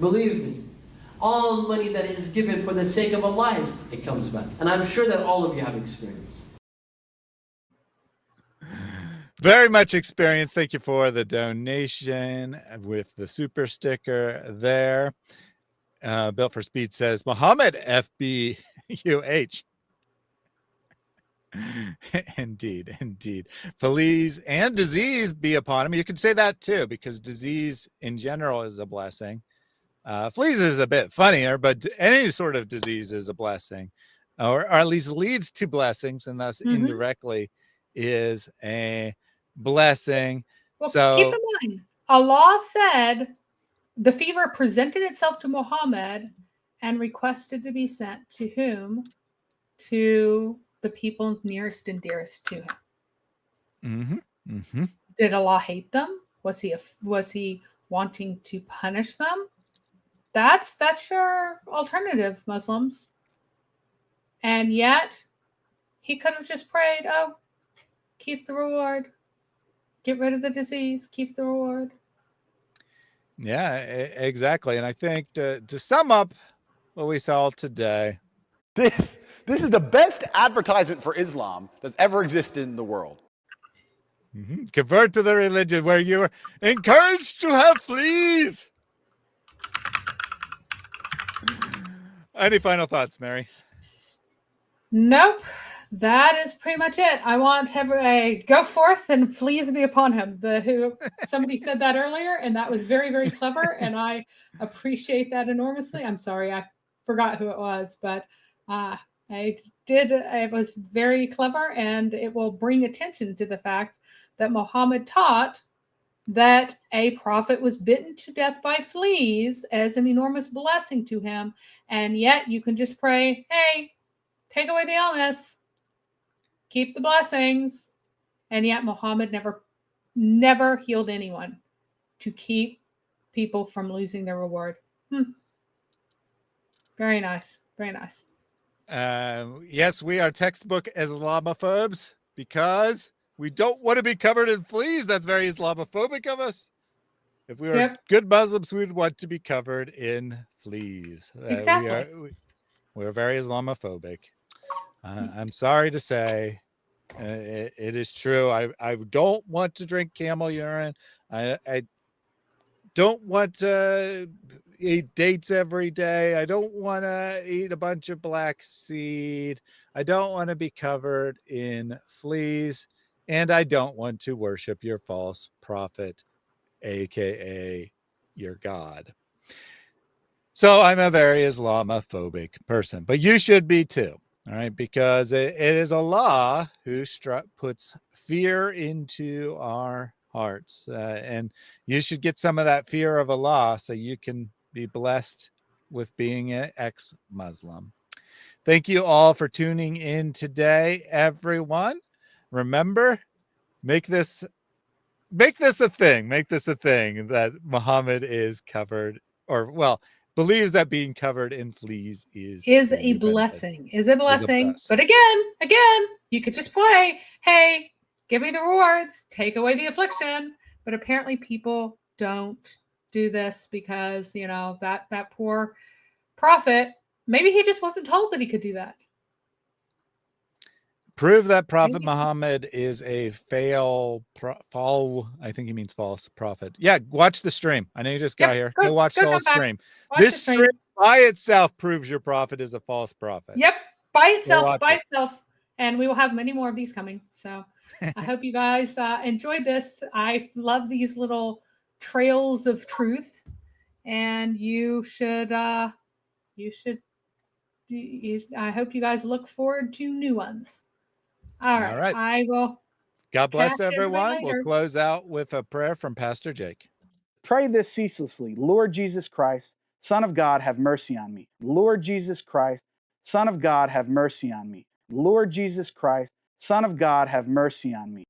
Believe me. All money that is given for the sake of Allah, it comes back. And I'm sure that all of you have experience. Very much experience. Thank you for the donation with the super sticker there. Built for Speed says, Muhammad FBUH. Indeed, indeed. Fleas and disease be upon him. You could say that too, because disease in general is a blessing. Fleas is a bit funnier, but any sort of disease is a blessing, or at least leads to blessings, and thus indirectly is a blessing. well, So keep in mind, Allah said the fever presented itself to Muhammad and requested to be sent to whom? To the people nearest and dearest to him. Did Allah hate them? Was he wanting to punish them? That's your alternative, Muslims. And yet he could have just prayed, oh, keep the reward. Get rid of the disease, keep the reward. yeah, exactly. And I think to sum up what we saw today, This is the best advertisement for Islam that's ever existed in the world. convert to the religion where you are encouraged to have fleas. Any final thoughts, Mary? Nope. That is pretty much it. I want a go forth and fleas be upon him. Somebody said that earlier, and that was very, very clever, and I appreciate that enormously. I'm sorry, I forgot who it was, but I did. It was very clever, and it will bring attention to the fact that Muhammad taught that a prophet was bitten to death by fleas as an enormous blessing to him, and yet you can just pray, hey, take away the illness, keep the blessings, and yet Muhammad never healed anyone to keep people from losing their reward. Very nice, very nice. Yes, we are textbook Islamophobes because we don't want to be covered in fleas. That's very Islamophobic of us. If we were good Muslims, we'd want to be covered in fleas. Exactly. We're very Islamophobic. I'm sorry to say, it is true. I don't want to drink camel urine. I don't want to eat dates every day. I don't want to eat a bunch of black seed. I don't want to be covered in fleas. And I don't want to worship your false prophet, aka your God. So I'm a very Islamophobic person, but you should be too. All right, because it is Allah who puts fear into our hearts, and you should get some of that fear of Allah so you can be blessed with being an ex-Muslim. Thank you all for tuning in today, everyone. Remember, make this a thing. Make this a thing that Muhammad is covered or well, believes that being covered in fleas is Is a a benefit. blessing. Is a blessing. blessing. But again, you could just pray, hey, give me the rewards, take away the affliction. But apparently people don't do this because, you know, that poor prophet, maybe he just wasn't told that he could do that. Prove that Prophet Muhammad is a I think he means false prophet. Yeah, watch the stream. I know you just got here. Go watch the whole stream. This stream by itself proves your prophet is a false prophet. Yep, by itself. And we will have many more of these coming. So I hope you guys enjoyed this. I love these little trails of truth, and I hope you guys look forward to new ones. All right. I will. God bless everyone. We'll close out with a prayer from Pastor Jake. Pray this ceaselessly. Lord Jesus Christ, Son of God, have mercy on me. Lord Jesus Christ, Son of God, have mercy on me. Lord Jesus Christ, Son of God, have mercy on me.